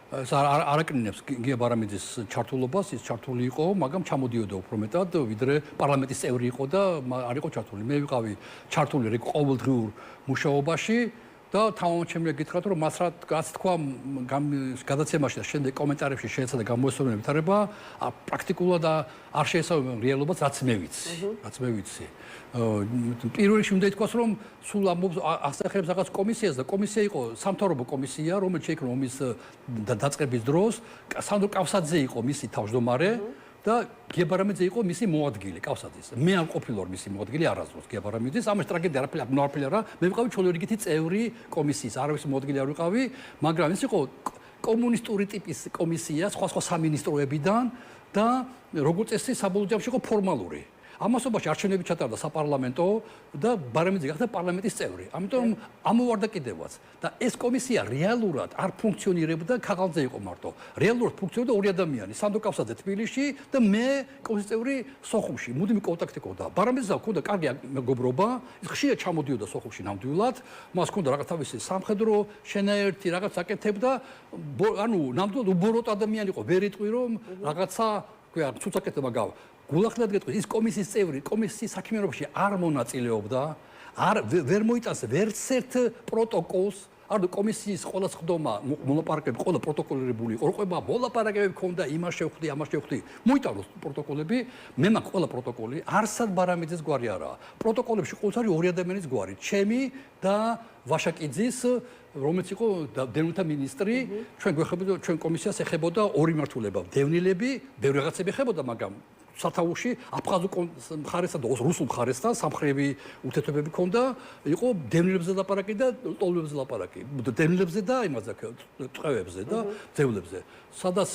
ეს არაკნინებს გიაბარამიძის ჩართულობას ის ჩართული იყო მაგრამ ჩამოდიოდა უფრო მეტად ვიდრე პარლამენტის წევრი იყო და არ იყო ჩართული მე ვიყავი ჩართული ყოველდღიურ მუშაობაში და თავმოჩემია გითხრათ რომ მას რაც თქვა გადაცემაში და შემდეგ კომენტარებში შეეცადა გამოესწორებინა ვითარება პრაქტიკულად არ შეესაბამება რეალობას რაც მე ვიცი პირველ რიგში უნდა ითქვას რომ სულ ასახელებს რაღაც კომისიას და კომისია იყო სამთავრობო კომისია რომელიც შეიქმნა ომის დაწყების დროს სანდრო კავსაძე იყო მისი თავმჯდომარე და გიაბარამიძე იყო მისი მოადგილე კავსაძის. მე არ ყოფილვარ მისი მოადგილე არასდროს გიაბარამიძის. ამას ტრაგედია არაფერი არა. მე ვიყავი ჩოლერიგითი წევრი კომისიის. არავის მოადგილე არ ვიყავი, მაგრამ ის იყო კომუნისტური ტიპის კომისია, სხვა სამინისტროებიდან და როგორც წესი საბოლოო ჯამში იყო ფორმალური. ამასობაში არჩევნები ჩატარდა საპარლამენტო და ბარამიძე გახდა პარლამენტის წევრი. ამიტომ ამოვარდა კიდევაც და ეს კომისია რეალურად არ ფუნქციონირებდა ქაღალდზე იყო მარტო. რეალურად ფუნქციონირდა ორი ადამიანი, სანდრო კავსაძე თბილისში და მე კომისიის წევრი სოხუმში. მუდმივი კონტაქტი ჰქონდა. ბარამიძეს ჰქონდა კარგი მეგობრობა, ის ხშირად ჩამოდიოდა სოხუმში ნამდვილად. მას ჰქონდა რაღაც თავისი სამხედრო შენაერთი რაღაც აკეთებდა. ანუ ნამდვილად უბოროტ ადამიანი იყო, ვერ იტყვი რომ რაღაცა ქვია ცუცაკეთება გავა. გულახდილად გეტყვით ის კომისიის წევრი კომისიის საქმიანობაში არ მონაწილეობდა ვერ მოიტანს ვერც ერთ პროტოკოლს არ კომისიის ყველა ხდომა მოლაპარაკებები ყველა პროტოკოლირებული იყო ყובה მოლაპარაკებები ქონდა იმას შევხვდი ამას შევხვდი მოიტანოს პროტოკოლები მე მაქვს ყველა პროტოკოლი არსად ბარამიძეს გვარი არაა პროტოკოლებში ყოველთვის არის ორი ადამიანის გვარი ჩემი და ვაშაკიძის რომელიც იყო დევნილთა მინისტრი ჩვენ გვეხებოდა ჩვენ კომისიას ეხებოდა ორი მართულება დევნილები ბევრი რაღაცები ეხებოდა მაგრამ სათავუში აფხაზურ მხარესთან და რუსულ მხარესთან სამხრები ურთიერთობები ჰქონდა, იყო დევნილებზე ლაპარაკი და ლტოლვილებზე ლაპარაკი. დევნილებზე და იმაზე ტყევებზე და ძევლებზე. სადაც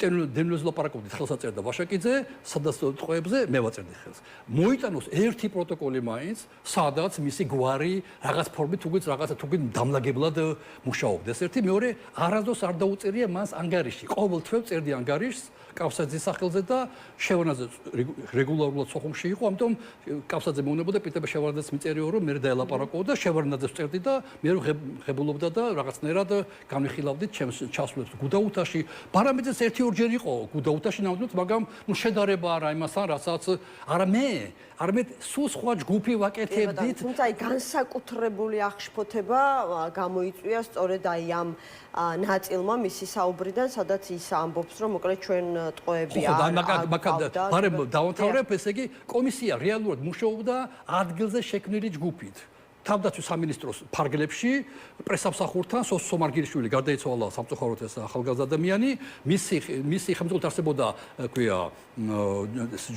დევნილებზე ლაპარაკობდით ხელსაწერდა ვაშაკიძე, სადაც ტყევებზე მე ვაწერდი ხელს. მოიტანოს ერთი პროტოკოლი მაინც, სადაც მისი გვარი რაღაც ფორმით თუგიც რაღაცა თუგით დამლაგებლად მუშაობდა. ერთი მეორე არასდროს არ დაუწერია მას ანგარიში. ყოველთვე წერდი ანგარიშს კავსაძის სახელზე და შევარდნაძე რეგულარულად სოხუმში იყო, ამიტომ კავსაძე მეუბნებოდა პიტერ შევარდნაძეს მიწერიო რომ მე დაელაპარაკო და შევარდნაძეს წერდი და მე ღებულობდა და რაღაცნაირად განვიხილავდით ჩემს ჩასვლებს გუდაუთაში. ბარამიძეს ერთი-ორჯერ იყო გუდაუთაში ნამდვილად, მაგრამ შედარება არა იმასთან, რასაც არამედ სულ სხვა ჯგუფი ვაკეთებდით. თუმცა აი განსაკუთრებული აღშფოთება გამოიწვია სწორედ აი ამ ნაწილმა მისი საუბრიდან, სადაც ის ამბობს, რომ მოკლედ ჩვენ ტყოები ბარემ დავამთავრებ, ესე იგი კომისია რეალურად მუშაობდა ადგილზე შექმნილი ჯგუფით. თავდაცვის სამინისტროს ფარგლებში პრესამსახურთან სომარგილიშვილი გარდაიცვალა სამწუხაროდ ეს ახალგაზრდა ადამიანი, მისი ხელმძღვანელობით არსებობდა, ქვია,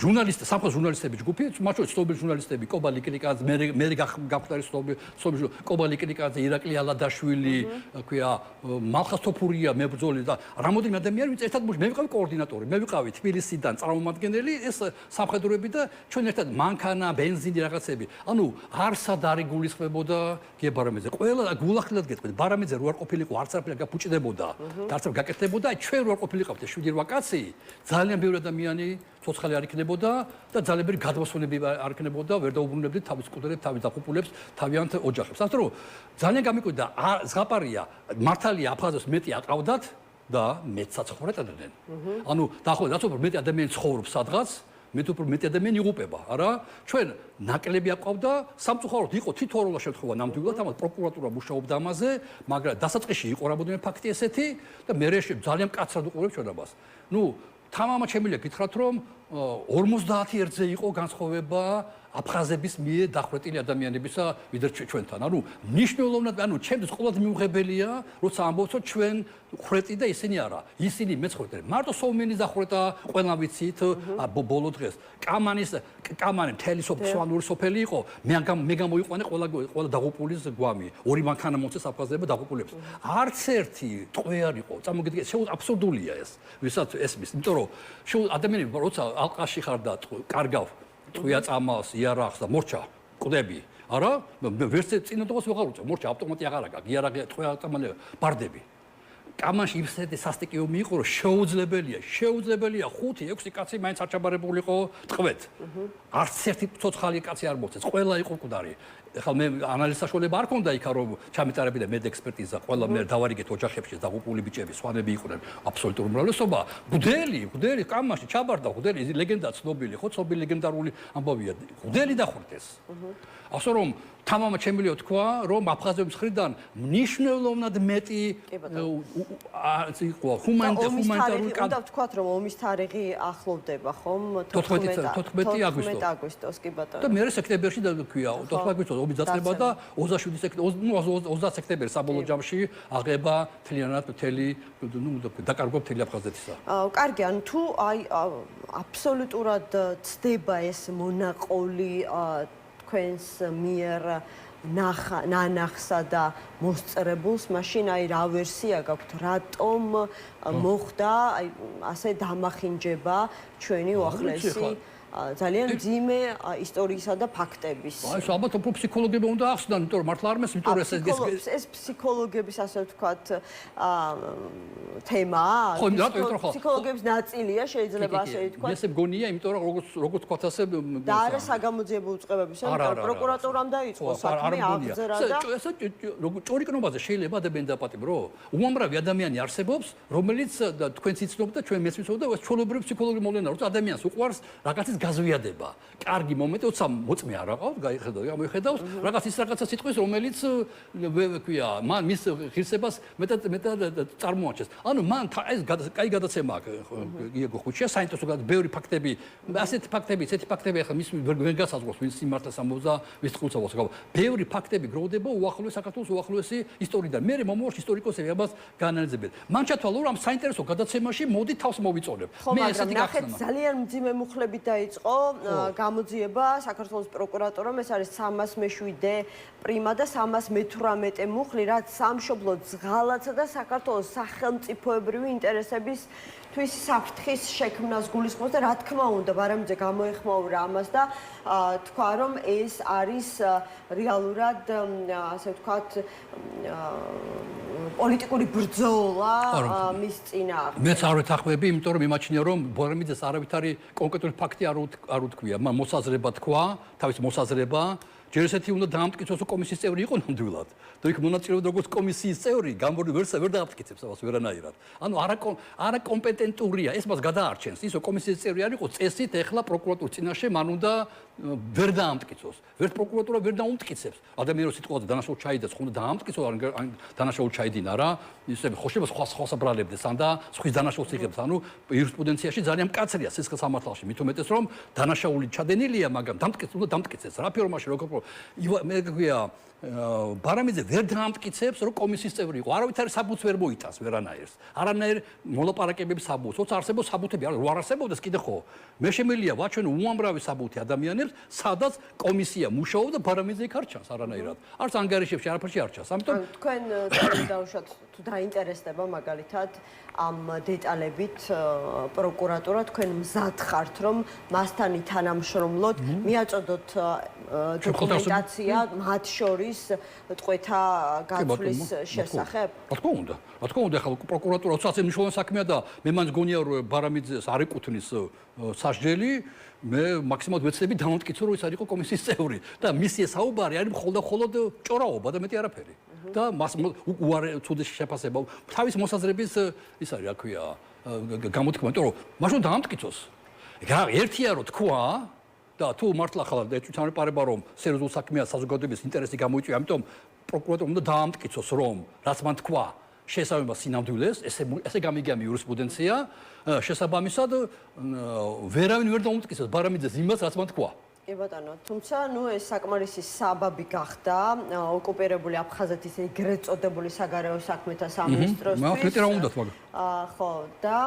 ჟურნალისტები, სამხატვრო ჟურნალისტების ჯგუფი, მათ შორის ცნობილი ჟურნალისტები, კობა ლიკრიკაძე, მე გამხდარი ცნობილი კობა ლიკრიკაძე, ირაკლი ალადაშვილი, ქვია, მალხას თოფურია მებრძოლი და რამოდენიმე ადამიანი, ვინც ერთად მე ვიყავი კოორდინატორი, მე ვიყავი თბილისიდან წარმომადგენელი, ეს სამხედროები და ჩვენ ერთად მანქანა, ბენზინი რაღაცები. ანუ არსად არის გულისხმებოდა გიებარამიძე. ყველა გულახდილად გეტყვით, ბარამიძე რო არ ყოფილიყო, არც არაფერი გაფუჭდებოდა, არც არ გაკეთდებოდა, ჩვენ რო არ ყოფილიყავთ 7-8 კაცი, ძალიან ბევრი ადამიანი ცოცხალი არ იქნებოდა და ძალიან ბევრი გადმოსვლები არ იქნებოდა, ვერ დაუბრუნებდით თავის კუდრებს, თავის დაღუპულებს, თავიანთ ოჯახებს. ასე რომ ძალიან გამიკვირდა, ზღაპარია, მართალია აფხაზებს მეტი აყავდათ და მეტ საცხოვრებდნენ. ანუ დაახლოებით რაც უფრო მეტი ადამიანი ცხოვრობს სადღაც, მეტ უფრო მეტი ადამიანი იღუპება, არა? ჩვენ ნაკლები აყავდა, სამწუხაროდ იყო თითოეულა შემთხვევა ნამდვილად, ამათ პროკურატურა მუშაობდა ამაზე, მაგრამ დასაწყისში იყო რამოდენიმე ფაქტი ესეთი და მე ძალიან მკაცრად უყურებ ჩვენ ამას. თამამად შემიძლია გითხრათ, რომ 51-ზე იყო განსხვავება აფხაზების მიერ დახვრეტილი ადამიანებისა ვიდრე ჩვენთან. ანუ მნიშვნელოვნად, ჩემთვის ყოველდღე მიუღებელია, როცა ამბობს, რომ ჩვენ ხრეტი და ისინი არა. ისინი მეცხრეტენ. მარტო სოუმენის დახვრეტა ყველა ვიცით ბოლო დღეს. კამანი მთელი სოფლური სოფელი იყო. მე გამოიყვანე ყველა დაღუპულის გვამი. ორი მანქანა მოწეს აფხაზებმა დაღუპულებს. არც ერთი ტყვე არ იყო. წარმოგიდგენთ, აბსურდულია ეს. ვისაც ესმის, იმიტომ რომ ადამიანები როცა ალყაში ხარ და კარგავ ტყვია წამალს, იარაღს და მორჩა, ყდები, არა? ვერც წინადობას ვეღარ უწევ, მორჩა ავტომატი აღარ აქვს, იარაღი, ტყვია წამალი, ბარდები. კამანში ისეთი სასტიკიუმი იყო, რომ შეუძლებელია 5-6 კაცი მაინც არ ჩაბარებულიყო ტყვეთ. არც ერთი ცოცხალი კაცი არ მოწეს, ყველა იყო მკვდარი. ეხლა მე ანალიზის საშუალება არ ქონდა იქა რომ ჩამეტარებინა მედექსპერტიზა, ყველა მე დავარიგეთ ოჯახებში დაღუპული ბიჭები, სვანები იყვნენ, აბსოლუტური უმრავლესობა. გუდელი კამანში ჩაბარდა, გუდელი ლეგენდა ცნობილი, ხო, ცნობილი ლეგენდარული ამბავია. გუდელი დახვრიტეს. ასე რომ თამამად შემიძლია თქვა, რომ აფხაზების მხრიდან მნიშვნელოვნად მეტი იყო ჰუმანიტარული უნდა ვთქვათ, რომ ომის თარიღი ახლოვდება, ხომ? 14 აგვისტოს, კი ბატონო. და მე სექტემბერში დაგვია 14 აგვისტოს ომის დაწყება და 20 სექტემბერს საბოლოო ჯამში აღება მთლიანად მთელი დაკარგვა მთელი აფხაზეთისა. კარგი, ანუ თუ აი აბსოლუტურად ცდება ეს მონაყოლი თქვენს მიერ ნანახსა და მოსწრებულს, მაშინ აი რა ვერსია გაქვთ, რატომ მოხდა აი ასე დამახინჯება ჩვენი უახლესი ძალიან ძიმე ისტორიისა და ფაქტების. აი, ალბათ უფრო ფსიქოლოგები უნდა ახსნან, იმიტომ რომ მართლა არ მესმის, იმიტომ რომ ეს ფსიქოლოგების ასე ვთქვათ თემაა. ხო, რატო იმიტომ ხო? ფსიქოლოგების ნაწილია, შეიძლება ასე ვთქვათ. ესე მგონია, იმიტომ რომ როგორც ვთქვათ ასე და არა საგამოძიებო უწყებების, პროკურატურამ დაიწყო საქმე აღძრა და ესე ჭორიკნობაზე შეიძლება ადამიანი დაპატიმრო? უამრავი ადამიანი არსებობს, რომელიც თქვენც იცნობთ და ჩვენ მეც ვიცნობ და ეს ჩვეულებრივი ფსიქოლოგიური მოვლენა, როცა ადამიანს უყვარს რაღაცის გაზვიადება, კარგი მომენტი, თორსა მოწმე არ აყავს, გამოიხედავს, რაღაც ის რაღაცა სიტყვის, რომელიც ქვია, მან მის ღირსებას მეტად წარმოაჩენს. ანუ მან ეს კაი გადაცემა აქვს იეგო ხუჩია, საინტერესო ბევრი ფაქტები, ასეთი ფაქტები ახლა მის ვერ გასაზღვროს, ვინც სიმართლეს ამბობს და ვის წყულწავას. ბევრი ფაქტები გროვდება უახლოეს საქართველოს უახლოესი ისტორიიდან. მე მომავალში ისტორიკოსები ამას გაანალიზებენ. მან ჩათვალა, რომ ამ საინტერესო გადაცემაში მოდი თავს მოვიწონებ. მე ესეთი გახსნა. ძალიან მძიმე მუხლებით დაიწყო გამოძიება საქართველოს პროკურატურამ, ეს არის 307 პრიმა და 318 მუხლი, რაც სამშობლო ძღალაცა და საქართველოს სახელმწიფოებრივი ინტერესების თვის საფრთხის შექმნას გულისხმობს და რა თქმა უნდა ბარამიძე გამოეხმაურა ამას და თქვა რომ ეს არის რეალურად ასე ვთქვათ პოლიტიკური ბრძოლა მის წინააღმდეგ. მეც არ ვეთანხმები, იმიტომ რომ იმაჩნია რომ ბარამიძეს არავითარი კონკრეტული ფაქტი არ უთქვია. მან მოსაზრება თქვა, თავის მოსაზრება ჯერ ესეთი უნდა დაამტკიცოს, რომ კომისიის წევრი იყო ნამდვილად. და იქ მონაწილეობდა როგორც კომისიის წევრი, ვერ დაამტკიცებს ამას ვერანაირად. ანუ არაკომპეტენტურია, ეს მას გადაარჩენს. ის რომ კომისიის წევრი არ იყო წესით, ეხლა პროკურატურის წინაშე მან უნდა ვერ დაამტკიცოს. ვერც პროკურატურა ვერ დაამტკიცებს. ადამიანს სიტყვაზე დანაშაული ჩაიდას, ხომ დაამტკიცო, ან დანაშაული ჩაიდინა რა. ისე ხოშება სხვას აბრალებს ან და სხვის დანაშაულს იღებს. ანუ იურისპრუდენციაში ძალიან მკაცრია სისხლის სამართალში. მით უმეტეს რომ დანაშაული ჩადენილია, მაგრამ უნდა დამტკიცდეს. რა ფორმაში როგორ მე გვია ბარამიძე ვერ დაამტკიცებს რომ კომისიის წევრი იყო. არავითარი საბუთს ვერ მოიტანს ვერანაირს. არანაირ მოლაპარაკებების საბუთს. თორსა არსებობს საბუთები, არ არსებობდეს კიდე ხო. მე შემიძლია ვაჩვენო უამრავი საბუთი ადამიანებს, სადაც კომისია მუშაობდა ბარამიძე იქ არ ჩანს არანაირად. არც ანგარიშებში არაფერში არ ჩანს. ამიტომ თქვენ დაუშვათ თუ დაინტერესდება მაგალითად ამ დეტალებით პროკურატურა თქვენ მზად ხართ რომ მასთან ითანამშრომლოთ, მიაწოდოთ დოკუმენტაცია მათ შორის ტყვეთა გაცვლის შესახებ? რა თქმა უნდა. რა თქმა უნდა, ახლა პროკურატურა უცბად მნიშვნელოვანი საქმეა და მე მან გონია რომ ბარამიძეს არ ეკუთვნის სასჯელი, მე მაქსიმალურად ვეცდები დამამტკიცო რომ ის არ იყო კომისიის წევრი და მისი საუბარი არის მხოლოდ ჭორაობა და მეტი არაფერი. და მას უარწუდეს შეფასება თავის მოსაზრების ის არის რა ქვია გამოთქმა, იმიტომ რომ მაშინ დაამტკიცოს. ერთია რომ თქვა და თუ მართლა ხალხ და თვითონ პარება რომ სერიოზულ საქმეა საზოგადოების ინტერესი გამოიწვია, ამიტომ პროკურატურა უნდა დაამტკიცოს რომ რაც მან თქვა შესაბამისად სინამდვილეს, ესე გამიგია იურისპრუდენცია, შესაბამისად ვერავინ ვერ დაამტკიცოს ბარამიძეს იმას რაც მან თქვა. კი ბატონო, თუმცა ნუ ეს საკმარისი საბაბი გახდა ოკუპირებული აფხაზეთის ეგრეთ წოდებული საგარეო საქმეთა სამინისტროსთვის. ხო, და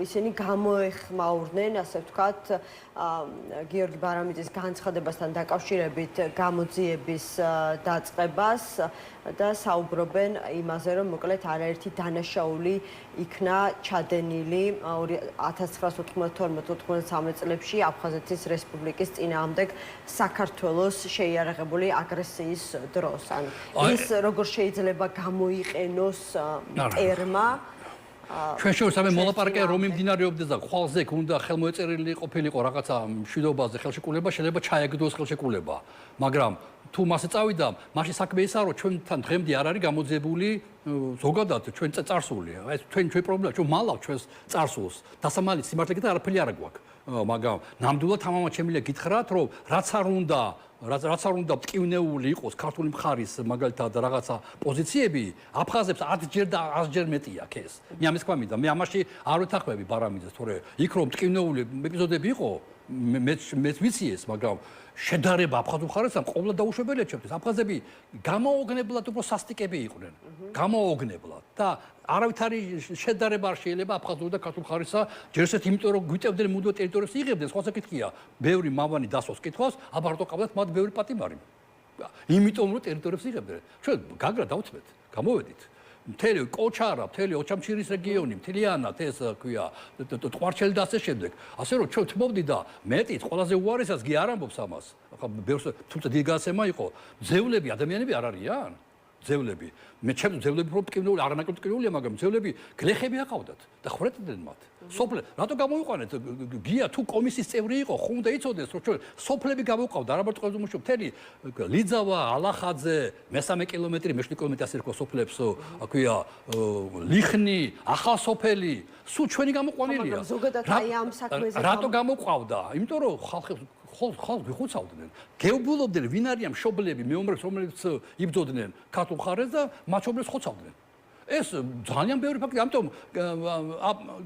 ისინი გამოეხმაურნენ, ასე ვთქვათ, გიორგი ბარამიძის განცხადებასთან დაკავშირებით გამოძიების დაწყებას და საუბრობენ იმაზე, რომ მოკლედ არაერთი დანაშაული იქნა ჩადენილი 1992-93 წლებში აფხაზეთის რესპუბლიკის წინააღმდეგ საქართველოს შეიარაღებული აგრესიის დროს. ან ის როგორ შეიძლება გამოიყენოს ტერმა ჩვენ შორის ამე მოლაპარაკება რომ მიმდინარეობდეს და ხვალზე უნდა ხელმოეწერილი ყოფილიყო რაღაცა მშვიდობაზე ხელშეკრულება, შეიძლება ჩაეგდოს ხელშეკრულება, მაგრამ თუ მასე წავიდა, მაშინ საქმე ისაა რომ ჩვენთან დღემდე არ არის გამოძიებული ზოგადად ჩვენ წარსული. ეს ჩვენი პრობლემა, ჩვენ მალავ ჩვენს წარსულს. დასამალით სიმართლე კიდე არაფერი არ გვაქვს. მაგრამ ნამდვილად თამამად შემიძლია გითხრათ, რომ რაც არ უნდა მტკივნეული იყოს ქართული მხარის მაგალითად რაღაცა პოზიციები, აფხაზებს 10ჯერ და 100ჯერ მეტი აქვს ეს. მე ამის თქვა მინდა, მე ამაში არ ვეთანხმები ბარამიძეს, თორე იქ რომ მტკივნეული ეპიზოდები იყო, მეც ვიცი ეს, მაგრამ შედარება აფხაზურ მხარესთან ყოველდღე დაუშვებელია ჩემთვის. აფხაზები გამოოგნებლად უფრო სასტიკები იყვნენ. გამოოგნებლად და არავითარი შედარება არ შეიძლება აფხაზურ და ქართულ მხარესა, ჯერ ესეთ იმიტომ რომ გვიტევდნენ მუდმივ ტერიტორიებს იღებდნენ, სხვა საკითხია. ბევრი მამანი დასვოს კითხვას, აბა რატო ყავდათ მათ ბევრი პატიმარი. იმიტომ რომ ტერიტორიებს იღებდნენ. ჩვენ გაგრა დავწმეთ, გამოვედით. მთელი კოჩარა, მთელი ოჩამჩირის რეგიონი, მთელი ანათ ეს ქვია, ტყვარჩელი და ასე შემდეგ. ასე რომ ჩვენ თმობდი და მეტიც ყველაზე უარესად კი არ ამბობს ამას. ახლა თუმცა დიდი გასცემა იყო, ძევლები ადამიანები არ არიან. ძევლები. მე ჩემს ძევლები უფრო მტკივნეული, არანაკლებ მტკივნეულია, მაგრამ ძევლები გლეხები აყავდათ და ხვრეთდნენ მათ. სოფლე, რატო გამოიყვანეთ? გია თუ კომისიის წევრი იყო, ხო უნდა იცოდეს, რომ ჩვენ სოფლები გამოვყავდა, არა მარტო ყველაზე მუშო, მთელი ლიძავა, ალახაძე, მესამე კილომეტრი, მეშვიდე კილომეტრი ასე რქვა სოფლებს, აქვია ლიხნი, ახალსოფელი, სულ ჩვენი გამოყვანილია. მაგრამ ზოგადად აი ამ საქმეზე რატო გამოყავდა? იმიტომ რომ ხალხებს ხალხი ხუცავდნენ. გეუბნებოდნენ ვინ არიან მშობლები, მეომრებს, რომლებიც იბრძოდნენ ქართულ მხარეს და მათ მშობლებს ხოცავდნენ. ეს ძალიან ბევრი ფაქტი, ამიტომ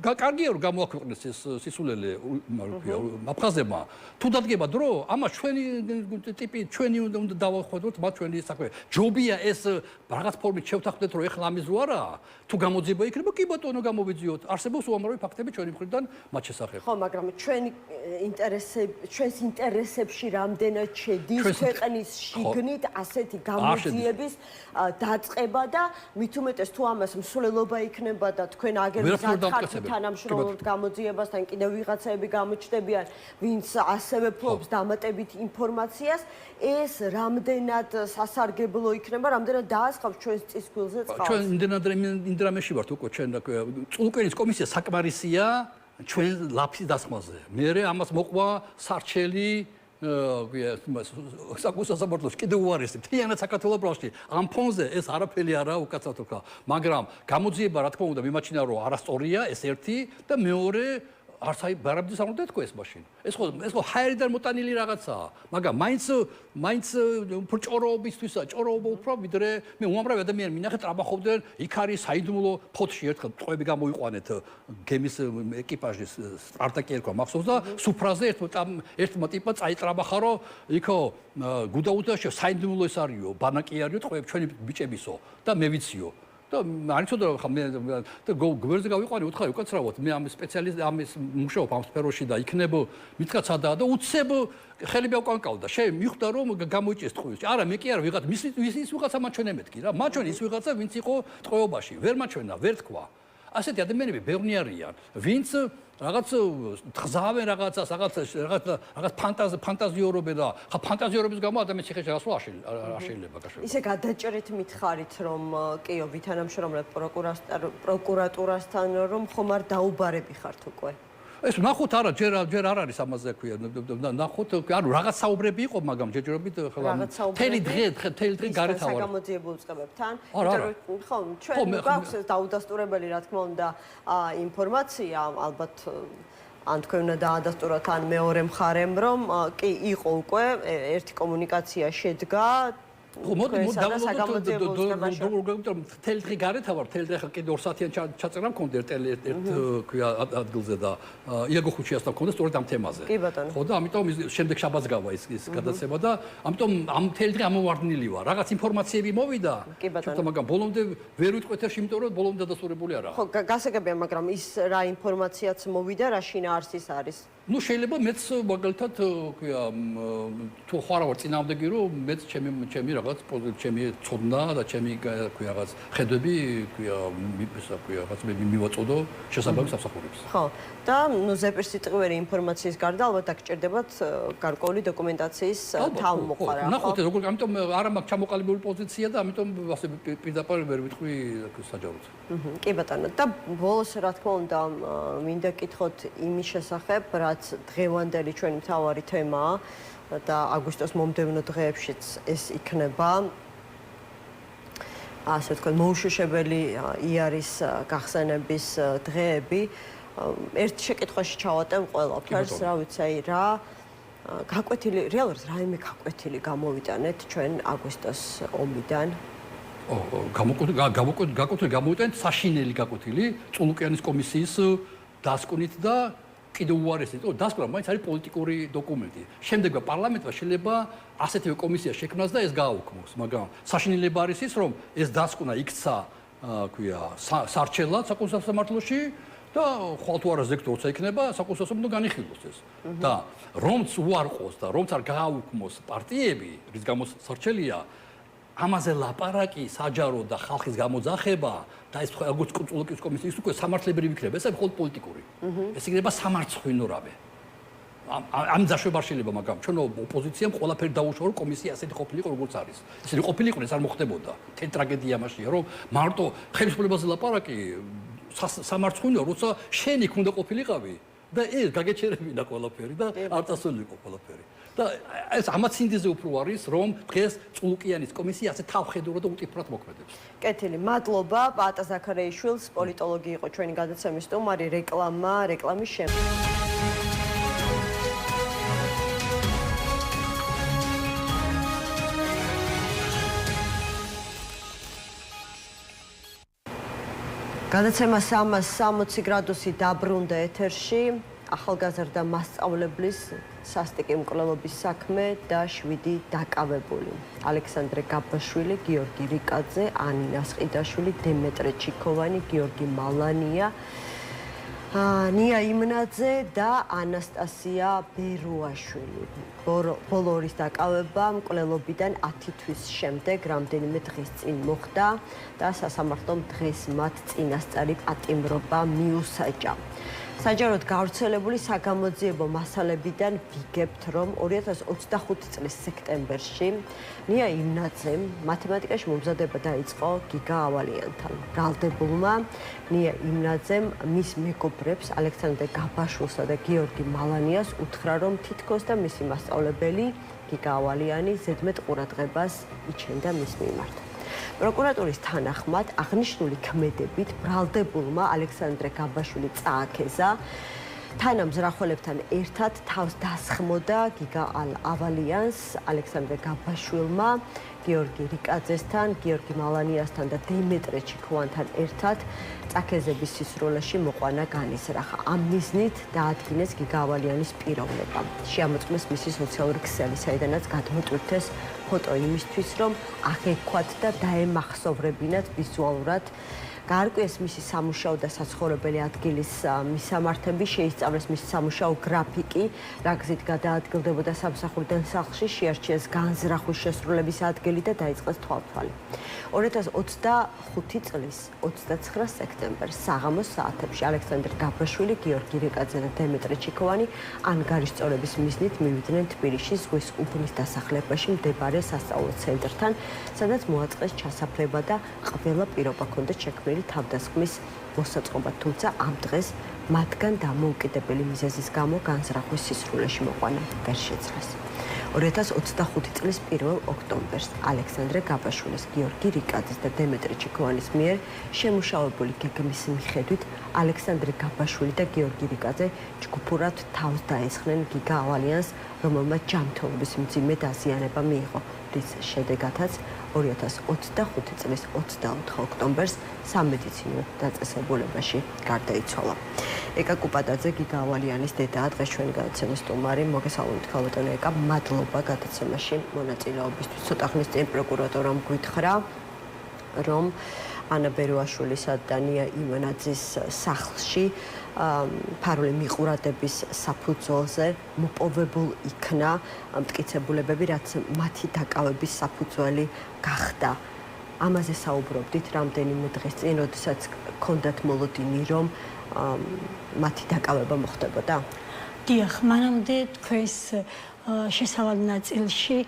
კარგია რომ გამოაქვეყნეს ეს სისულელე აფხაზებმა. თუ დადგება დრო, ამას ჩვენი ტიპი ჩვენი უნდა დავახვედროთ მათ ჩვენი საქმე. ჯობია ეს რაღაც ფორმით შევთანხმდეთ რომ ეხლა ამის რო არა, თუ გამოძიება იქნება, კი ბატონო გამოვიძიოთ. არსებობს უამრავი ფაქტები ჩვენი მხრიდან მათ შესახებ. ხო, მაგრამ ჩვენი ჩვენს ინტერესებში რამდენად შედის ქვეყნის შიგნით ასეთი გამოძიების დაწყება და მით უმეტეს თუ ამას მსვლელობა იქნება და თქვენ აგერ მზადხართ თანამშრომლობთ გამოძიებასთან, კიდევ ვიღაცები გამოჩნდებიან, ვინც ასევე ფლობს დამატებით ინფორმაციას, ეს რამდენად სასარგებლო იქნება, რამდენად დაასხავს ჩვენს წისქვილზე წყალს. ჩვენ იმდრამეში ვართ უკვე ჩვენ წულუკენის კომისია საკმარისია ჩვენ ლაფის დასხმაზე. მე ამას მოყვა სარჩელი საკუთასაბორტოს კიდევ უარესი მთლიანად საქართველოს პროსტი ამ ფონზე ეს არაფერი არა უკაცრავად ვქა მაგრამ გამოძიება რა თქმა უნდა მიმაჩნია რომ არასწორია ეს ერთი და მეორე არც აი ბარაბდის არ უნდა თქვა ეს მაშინ ეს ხო ჰაერიდან მოტანილი რაღაცაა მაგრამ მაინც უფრო ჭოროობისთვისა ჭოროობა უფრო ვიდრე მე უამრავი ადამიანი მინახეთ ტრაბახობდნენ იქ არის საიდუმლო ფოთში ერთხელ ტყვები გამოიყვანეთ გემის ეკიპაჟის სპარტაკი ერქვა მახსოვს და სუფრაზე ერთმა ტიპმა წაიტრაბახა რომ იქო გუდაუთაში საიდუმლო ეს არისო ბანაკი არისო ტყვები ჩვენი ბიჭებისო და მე ვიციო და არ იცოდა ხა მე და გვერდზე გავიყვანი უთხარი უკაცრავად მე ამ სპეციალისტ ამის მუშაობ ამ სფეროში და იქნებო მითქაც სადაა და უცებ ხელი მევკანკავდა მიხვდა რომ გამოიჭეს ტყუილში არა მე კი არა ვიღაც ის ვიღაცა მაჩვენე მეთქი რა მაჩვენე ის ვიღაცა ვინც იყო ტყვეობაში ვერ მაჩვენა ვერ თქვა ასეთი ადამიანები ბევრი არიან ვინც რაღაც თხზავენ რაღაცას რაღაც ფანტაზიორობენ და ხა ფანტაზიორობის გამო ადამიანის ციხეში რასვლა არ შეიძლება გაშვება ისე გადაჭრით მითხარით რომ კიო ვითანამშრომლებ პროკურატურასთან რომ ხომ არ დაუბარები ხართ უკვე ეს ნახოთ არა ჯერ არ არის ამაზე ქვია ნახოთ ანუ რაღაც საუბრები იყო მაგრამ ჯერჯერობით თელი დღე გარეთ ავარ საგამოძიებულ წყებებთან ხო ჩვენ გვაქვს დაუდასტურებელი რა თქმა უნდა ინფორმაცია ალბათ ან თქვენ უნდა დაადასტუროთ ან მეორე მხარემ რომ კი იყო უკვე ერთი კომუნიკაცია შედგა მოდი თელ დღე გარეთ ავარ თელ დღე კიდე 2 საათიან ჩაწერა მქონდა ერთ ქვია ადგილზე და იაგო ხუჩიასთან მქონდა სწორედ ამ თემაზე ხო და ამიტომ შემდეგ შაბათს გავა ის გადაცემა და ამიტომ ამ თელ დღე ამოვარდნილი ვარ რაღაც ინფორმაციები მოვიდა თუმცა მაგრამ ბოლომდე ვერ ვიტყვეთ იმიტომ რომ ბოლომდე დადასტურებული არა ხო გასაგებია მაგრამ ის რა ინფორმაციაც მოვიდა რა შინაარსის არის ну შეიძლება მეც მაგალითად ქვია თუ ხარ ვარ წინააღმდეგი რომ მეც ჩემი რაღაც ჩემი ცოდნა და ჩემი ქვია რაღაც ხედვები ქვია რაღაც მე მივაწოდო შესაბამის სამსახურებს ხო და ნუ ზეპირსიტყვიერი ინფორმაციის გარდა ალბათ დაგჭირდებათ გარკვეული დოკუმენტაციის თავმოყარა ხო ნახოთ როგორ ამიტომ არა მაქვს ჩამოყალიბებული პოზიცია და ამიტომ ასე პირდაპირ ვერ ვიტყვი საჯაროდ კი ბატონო და ბოლოს რა თქმა უნდა მინდა გკითხოთ იმის შესახებ რაც დღევანდელი ჩვენი მთავარი თემაა და აგვისტოს მომდევნო დღეებშიც ეს იქნება ასე ვთქვათ მოუშოშებელი იარის გახსენების დღეები ერთ შეკითხვაში ჩავატევ ყველაფერს რა ვიცი აი რა გაკვეთილი რეალურად რაიმე გაკვეთილი გამოვიტანეთ ჩვენ აგვისტოს ომიდან გაკვეთილი გამოვიტანეთ საშინელი გაკვეთილი წულუკიანის კომისიის დასკვნით და კიდევ უარესი იყო დასკვნა მაინც არის პოლიტიკური დოკუმენტი. შემდეგა პარლამენტმა შეიძლება ასეთივე კომისია შექმნას და ეს გააუქმოს, მაგრამ საშინელება არის ის, რომ ეს დასკვნა იქცა, ქვია, სარჩელად საკონსულტაციო სამართლოში და ხვალ თუ არა ზექტორ როცა იქნება, საკონსულტაციო უნდა განიხილოს ეს. და რომც უარყოს და რომც არ გააუქმოს პარტიები, რის გამოც სარჩელია ამაზე ლაპარაკი საჯარო და ხალხის გამოძახება და ეს როგორც წულუკის კომისიის უკვე სამართლებრივი იქნება, ეს არის მხოლოდ პოლიტიკური. ეს იქნება სამარცხვინო რამე. ამ ძაშვება შეიძლება, მაგრამ ჩვენ ოპოზიციამ ყველაფერი დაუშვა, რომ კომისია ასეთი ყოფილიყო, როგორც არის. ისინი ყოფილიყო, ეს არ მოხდებოდა. თენ ტრაგედია მაშია, რომ მარტო ხელისუფლებაზე ლაპარაკი სამარცხუნეო, როცა შენ იქ უნდა ყოფილიყავი და ეს გაგეჩერებინა ყველაფერი და არ წასულიყო ყველაფერი. და ეს ამაც ინდიზე უფრო არის, რომ დღეს წულუკიანის კომისია ასე თავხედურად და უტიფრად მოქმედებს. კეთილი, მადლობა პაატა ზაქარიაშვილს, პოლიტოლოგი იყო ჩვენი გადაცემის სტუმარი, რეკლამის შემდეგ. გადაცემა 360 გრადუსი დაბრუნდა ეთერში. ახალგაზრდა მასწავლებლის სასტიკი მკვლელობის საქმე და 7 დაკავებული. ალექსანდრე გაბაშვილი, გიორგი რიკაძე, ანინა სყიდაშვილი, დემეტრე ჩიქოვანი, გიორგი მალანია, ნია იმნაძე და ანასტასია ბერუაშვილი. ბოლო ორის დაკავება მკვლელობიდან 10 თვის შემდეგ რამდენიმე დღის წინ მოხდა და სასამართლომ დღეს მათ წინასწარი პატიმრობა მიუსაჯა. საჯაროდ გავრცელებული საგამოძიებო მასალებიდან ვიგებთ, რომ 2025 წლის სექტემბერში ნია იმნაძემ მათემატიკაში მომზადება დაიწყო გიგა ავალიანთან. ბრალდებულმა ნია იმნაძემ მის მეგობრებს ალექსანდრე გაბაშვილსა და გიორგი მალანიას უთხრა, რომ თითქოს და მისი მასწავლებელი გიგა ავალიანი ზედმეტ ყურადღებას იჩენდა მის მიმართ. პროკურატურის თანახმად აღნიშნული ქმედებით ბრალდებულმა ალექსანდრე გაბაშვილი წააქეზა თანამზრახველებთან ერთად თავს დასხმოდა გიგა ავალიანს ალექსანდრე გაბაშვილმა გიორგი რიკაძესთან, გიორგი მალანიასთან და დემეტრე ჩიქოვანთან ერთად წაქეზების სისრულეში მოყვანა განიზრახა. ამ მიზნით დაადგინეს გიგა ავალიანის პიროვნება. შეამოწმეს მისი სოციალური ქსელი, საიდანაც გადმოტვირთეს ფოტო იმისთვის, რომ აღექვათ და დაემახსოვრებინათ ვიზუალურად. გაარკვიეს მისი სამუშაო და საცხოვრებელი ადგილის მისამართები, შეისწავლეს მისი სამუშაო გრაფიკი, რა გზით გადაადგილდებოდა სამსახურიდან სახლში, შეარჩიეს განზრახვის შესრულების ადგილი და დაიწყეს თვალთვალი. 2025 წლის 29 სექტემბერს საღამოს საათებში ალექსანდრე გაბაშვილი, გიორგი რიკაძე და დემეტრე ჩიქოვანი ანგარიშწორების მიზნით მივიდნენ თბილისის ზღვის უბნის დასახლებაში მდებარე სასწავლო ცენტრთან, სადაც მოაწყეს ჩასაფრება და ყველა პირობა ჰქონდათ შექმნილი თავდასხმის მოსაწყობა, თუმცა ამ დღეს მათგან დამოუკიდებელი მიზეზის გამო განზრახვის სისრულეში მოყვანა ვერ შეძლეს. 2025 წლის 1 ოქტომბერს ალექსანდრე გაბაშვილის, გიორგი რიკაძის და დემეტრე ჩიქოვანის მიერ შემუშავებული გეგმის მიხედვით ალექსანდრე გაბაშვილი და გიორგი რიკაძე ჯგუფურად თავს დაესხნენ გიგა ავალიანს, რომელმაც ჯანმრთელობის მძიმე დაზიანება მიიღო, რის შედეგადაც 2025 წლის 24 ოქტომბერს სამედიცინო დაწესებულებაში გარდაიცვალა. ეკა კუპატაძე გიგა ავალიანის დედაა, დღეს ჩვენი გადაცემის სტუმარი. მოგესალმებით ქალბატონო ეკა, მადლობა გადაცემაში მონაწილეობისთვის. ცოტა ხნის წინ პროკურატურამ გვითხრა, რომ ანა ბერუაშვილისა და ნია იმნაძის სახლში ფარული მიყურადების საფუძველზე მოპოვებულ იქნა მტკიცებულებები, რაც მათი დაკავების საფუძველი გახდა. ამაზე საუბრობდით რამდენიმე დღის წინ, როდესაც ჰქონდათ მოლოდინი, რომ მათი დაკავება მოხდებოდა? დიახ, მანამდე თქვენს შესავალ ნაწილში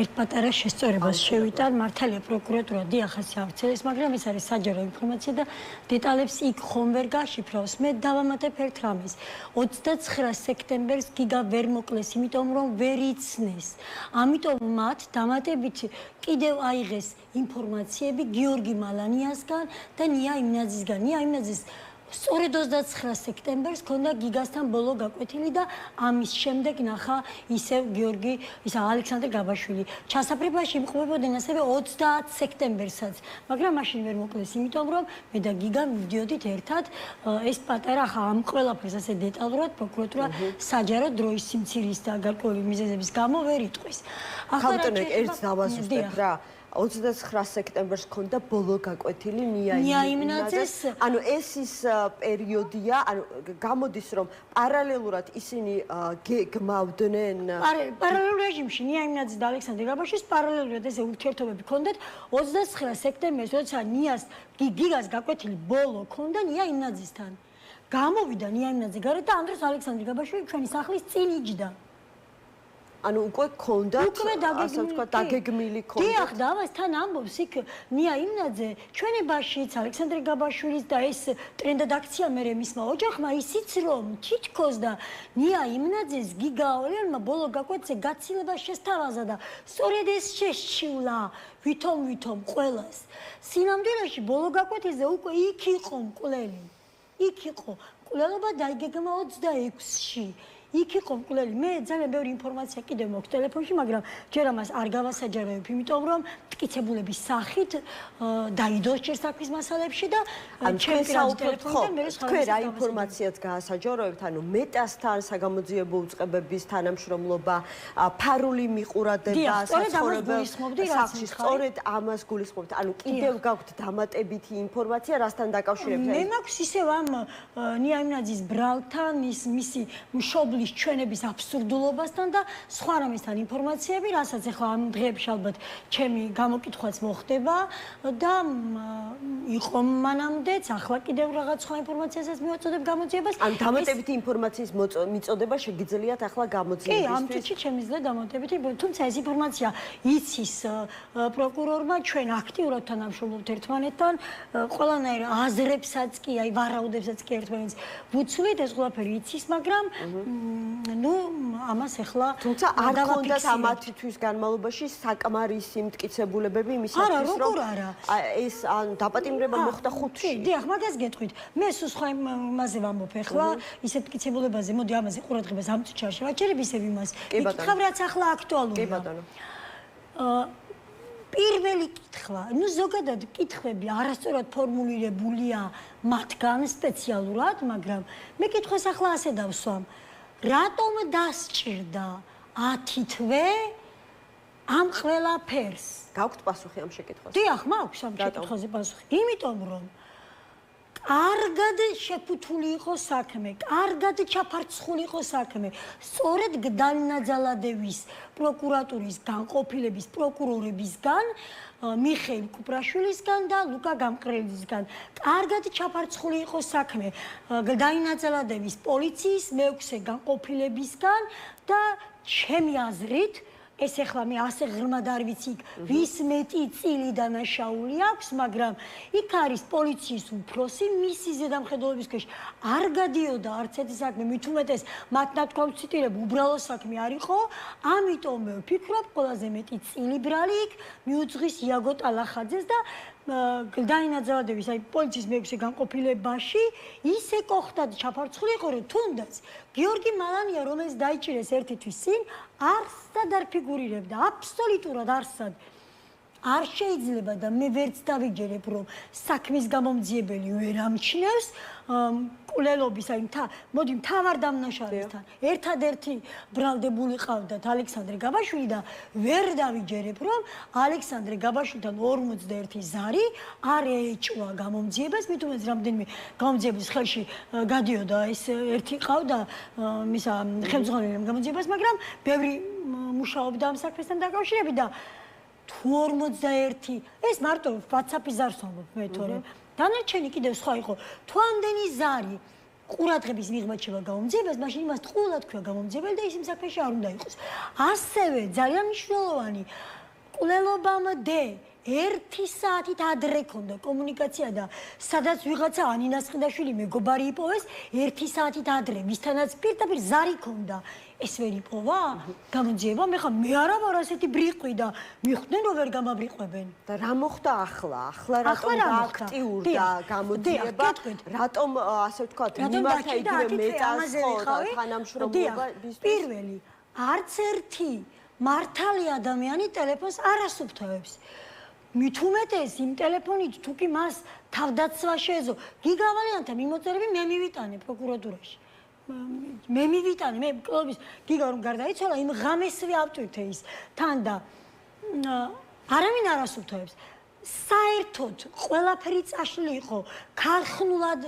ერთ პატარა შესწორებას შევიტან. მართალია პროკურატურა დიახას ავრცელებს, მაგრამ ეს არის საჯარო ინფორმაცია და დეტალებს იქ ხომ ვერ გაშიფრავს. მე დავამატებ ერთ რამეს. 29 სექტემბერს გიგა ვერ მოკლეს, იმიტომ რომ ვერ იცნეს. ამიტომ მათ დამატებით კიდევ აიღეს ინფორმაციები გიორგი მალანიასგან და ნია იმნაძისგან. ნია იმნაძის სწორედ 29 სექტემბერს ქონდა გიგასთან ბოლო გაკვეთილი და ამის შემდეგ ნახა ისევ გიორგი, ალექსანდრე გაბაშვილი. ჩასაფრებაში იმყოფებოდნენ ასევე 30 სექტემბერსაც, მაგრამ მაშინ ვერ მოკლეს, იმიტომ რომ მე და გიგა მივდიოდით ერთად. ეს პატარა ამ ყველაფერს ასე დეტალურად პროკურატურა საჯარო დროის სიმცირის და გარკვეული მიზეზების გამო ვერ იტყვის. ახლა ერთს დავაზუსტებ რა. 29 სექტემბერს ქონდა ბოლო გაკვეთილი ნია იმნაძეს. ანუ ეს ის პერიოდია, ანუ გამოდის რომ პარალელურად ისინი გეგმავდნენ პარალელურ რეჟიმში ნია იმნაძის და ალექსანდრე გაბაშვილის პარალელურად ესე ურთიერთობები ქონდათ. 29 სექტემბერს, როცა ნიას გიგას გაკვეთილი ბოლო ქონდა ნია იმნაძისთან. გამოვიდა ნიამინაძე გარეთ და ამ დროს ალექსანდრე გაბაშვილი ჩვენი სახლის წინ იჯდა. ანუ უკვე ქონდათ ასე ვთქვათ დაგეგმილი ქონდათ. დიახ და ამასთან ამბობს იქ ნია იმნაძე ჩვენებაშიც ალექსანდრე გაბაშვილის და ეს ტრენდადაქცია მერე მისმა ოჯახმა ისიც რომ თითქოს და ნია იმნაძეს გიგაოლიანმა ბოლო გაკვეთზე გაცილება შესთავაზა და სწორედ ეს შეშჩივლა ვითომ ყველას. სინამდვილეში ბოლო გაკვეთაზე უკვე იქ იყო მკვლელი. იქ იყო მკვლელობა დაიგეგმა 26-ში. იქ იყო მკვლელი. მე ძალიან ბევრი ინფორმაცია კიდევ მაქვს ტელეფონში, მაგრამ ჯერ ამას არ გავასაჯაროებ, იმიტომ რომ მტკიცებულების სახით დაიდოს ჯერ საქმის მასალებში და ჩემ ტელეფონიდან მე თქვენ რა ინფორმაციაც გაასაჯაროებთ, ანუ მეტასთან საგამოძიებო უწყებების თანამშრომლობა, ფარული მიყურადება, საცხოვრებელ სახლში, სწორედ ამას გულისხმობთ. ანუ კიდევ გაქვთ დამატებითი ინფორმაცია, რასთან დაკავშირებით? მე მაქვს ისევ ამ ნია იმნაძის ბრალთან, მისი მშობლის ჩვენების აბსურდულობასთან და სხვა რამესთან ინფორმაციები, რასაც ახლა ამ დღეებში ალბათ ჩემი გამოკითხვაც მოხდება და იყო მანამდეც, ახლა კიდევ რაღაც სხვა ინფორმაციასაც მივაწოდებ გამოძიებას. ან დამატებითი ინფორმაციის მიწოდება შეგიძლიათ ახლა გამოძიებისთვის? კი, ამ წუთში შემიძლია დამატებითი, თუმცა ეს ინფორმაცია იცის პროკურორმა, ჩვენ აქტიურად თანამშრომლობთ ერთმანეთთან, ყველანაირ აზრებსაც კი, აი ვარაუდებსაც კი ერთმანეთს ვუცვლით, ეს ყველაფერი იცის, მაგრამ ну, ამას ახლა თუმცა არ ქონდათ ამათი თვის განმავლობაში საკმარისი მტკიცებულებები იმისათვის, რომ ეს ან დაპატიმრება მოხდა 5-ში. დიახ, მაგას გეტყვით. მე სულ სხვა იმაზე ვამბობ ახლა, ისეთ მტკიცებულებაზე, მოდი ამაზე ყურადღებას ამ წუთში არ შევაჩერებ, ისევ იმას. ვიკითხავ, რაც ახლა აქტუალურია. კი ბატონო. პირველი კითხვა, ну ზოგადად კითხვები არასწორად ფორმულირებულია მათგან სპეციალურად, მაგრამ მე კითხვას ახლა ასე დავსვამ. რატომ დასჭირდა 10 თვე ამ ყველაფერს? გაქვთ პასუხი ამ შეკითხვაზე? დიახ, მაქვს ამ შეკითხვაზე პასუხი. იმიტომ რომ კარგად შეფუთული იყო საქმე, კარგად ჩაფარცხული იყო საქმე. სწორედ გდანაძალადევის პროკურატურის განყოფილების პროკურორებისგან, მიხეილ კუპრაშვილისგან და ლუკა გამყრელისგან. კარგად ჩაფარცხული იყო საქმე გდანაძალადევის პოლიციის მეექვსე განყოფილებისგან და ჩემი აზრით ეს ახლა მე ასე ღრმად არ ვიცი ვის მეტი წილი დანაშაული აქვს, მაგრამ იქ არის პოლიციის უფროსი, მისი ზედამხედველობის ქვეშ არ გადიოდა არც ერთი საქმე, მით უმეტეს მათ ნათქვამს ციტირებ, უბრალო საქმე არ იყო, ამიტომ ვფიქრობ, ყველაზე მეტი წილი ბრალი იქ მიუძღვის იაგო ტალახაძეს და გლდანაძალადევის, აი პოლიციის მეექვსე განყოფილებაში ისე კოხტად ჩაფარცხული იყო, რომ თუნდაც გიორგი მალანია, რომელიც დაიჭირეს ერთი თვის წინ, არსად არ ფიგურირებდა, აბსოლუტურად არსად. არ შეიძლება და მე ვერც დავიჯერებ, რომ საქმის გამომძიებელი ვერ ამჩნევს მკვლელობის, აი მოდი მთავარ დამნაშავესთან ერთადერთი ბრალდებული ყავდათ ალექსანდრე გაბაშვილი და ვერ დავიჯერებ, რომ ალექსანდრე გაბაშვილთან 51 ზარი არ ეჭვა გამომძიებას, მით უმეტეს რამდენიმე გამომძიების ხელში გადიოდა ეს ერთი ყავდა მისა ხელმძღვანელობამ გამომძიებას, მაგრამ ბევრი მუშაობდა ამ საქმესთან დაკავშირებით და თუ 41 ეს მარტო WhatsApp-ის ზარს ვამბობ მე თორე დანარჩენი კიდევ სხვა იყო თუ ამდენი ზარი ყურადღების მიღმა შევა გამომძიებას მაშინ იმას ტყუილად თქვა გამომძიებელი და ის იმ საქმეში არ უნდა იყოს ასევე ძალიან მნიშვნელოვანი კვლელობამდე 1 საათით ადრე ქონდა კომუნიკაცია და სადაც ვიღაცა ანინა სხიდაშვილი მეგობარი იპოვეს 1 საათით ადრე ვისთანაც პირდაპირ ზარი ქონდა ეს ვერ იპოვა გამოძიება მე ხა მე არა ვარ ასეთი ბრიყვი და მიხვდნენ რომ ვერ გამაბრიყვებენ და რა მოხდა ახლა რატომ გააქტიურდა გამოძიება რატომ ასე ვთქვათ მიმართა იგივე მეტალს ხო თანამშრომლობისთვის პირველი არც ერთი მართალი ადამიანი ტელეფონს არ ასუფთავებს მით უმეტეს იმ ტელეფონით თუ კი მას თავდაცვა შეეძლო გიგავალიანთა მიმოწერები მე მივიტანე პროკურატურაში მე მივიტანე მე კლუბის გიგა რომ გარდაიცვალა იმ ღამესვე ავტვირთე ის თან და არავინ არ ასუფთავებს საერთოდ ყველაფერი წაშლილი იყო, ქარხნულად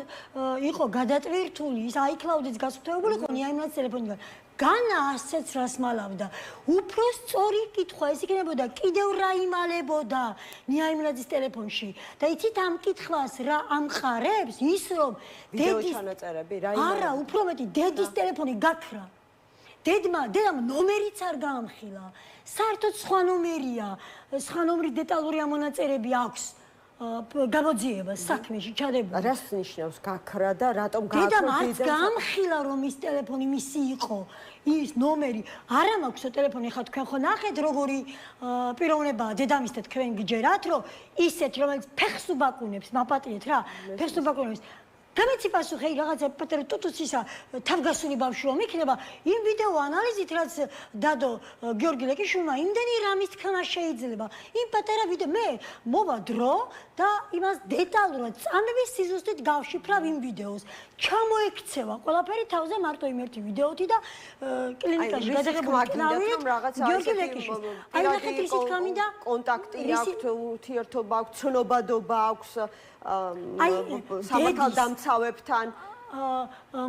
იყო გადატვირთული, ის აიკლაუდიც გასუფთავებული იყო ნიაიმლაძის ტელეფონიდან. განა ასეც რას მალავდა. უფრო სწორი კითხვა ეს იქნებოდა, კიდევ რა იმალებოდა ნიაიმლაძის ტელეფონში. და იცით ამ კითხვას რა ამყარებს? ის რომ ვიდეო ჩანაწერები რა არა, უფრო მეტი დედის ტელეფონი გაქრა. დედამ ნომერიც არ გაამხილა. საერთოდ სხვა ნომერია, სხვა ნომრის დეტალური ამონაწერები აქვს გამოძიება საქმეში ჩადებული. რას ნიშნავს გაქრა და რატომ დედამ არც გაამხილა რომ ის ტელეფონი მისი იყო, ის ნომერი. არა მაქვს ტელეფონი, ხა თქვენ ხო ნახეთ როგორი პიროვნებაა დედამის და თქვენ გჯერათ რომ ისეთ რომელიც ფეხს უბაკუნებს, მაპატიეთ რა, ფეხს უბაკუნებს. გამეცი პასუხი რაღაცა პატარა ტუტუსისა თავგასული ბავშვი რომ იქნება იმ ვიდეო ანალიზით რაც დადო გიორგი ლეკიშვილმა იმდენი რამის თქმა შეიძლება იმ პატარა ვიდეო მე მოვა დრო და იმას დეტალურად წამების სიზუსტით გავშიფრავ იმ ვიდეოს ჩამოექცევა ყველაფერი თავზე მარტო იმ ერთი ვიდეოთი და კლინიკაში გადაღებული გიორგი ლეკიშვილს აი ნახეთ ისეთ გამინდა კონტაქტი აქვს ურთიერთობა აქვს ცნობადობა აქვს სამართალდამცავებთან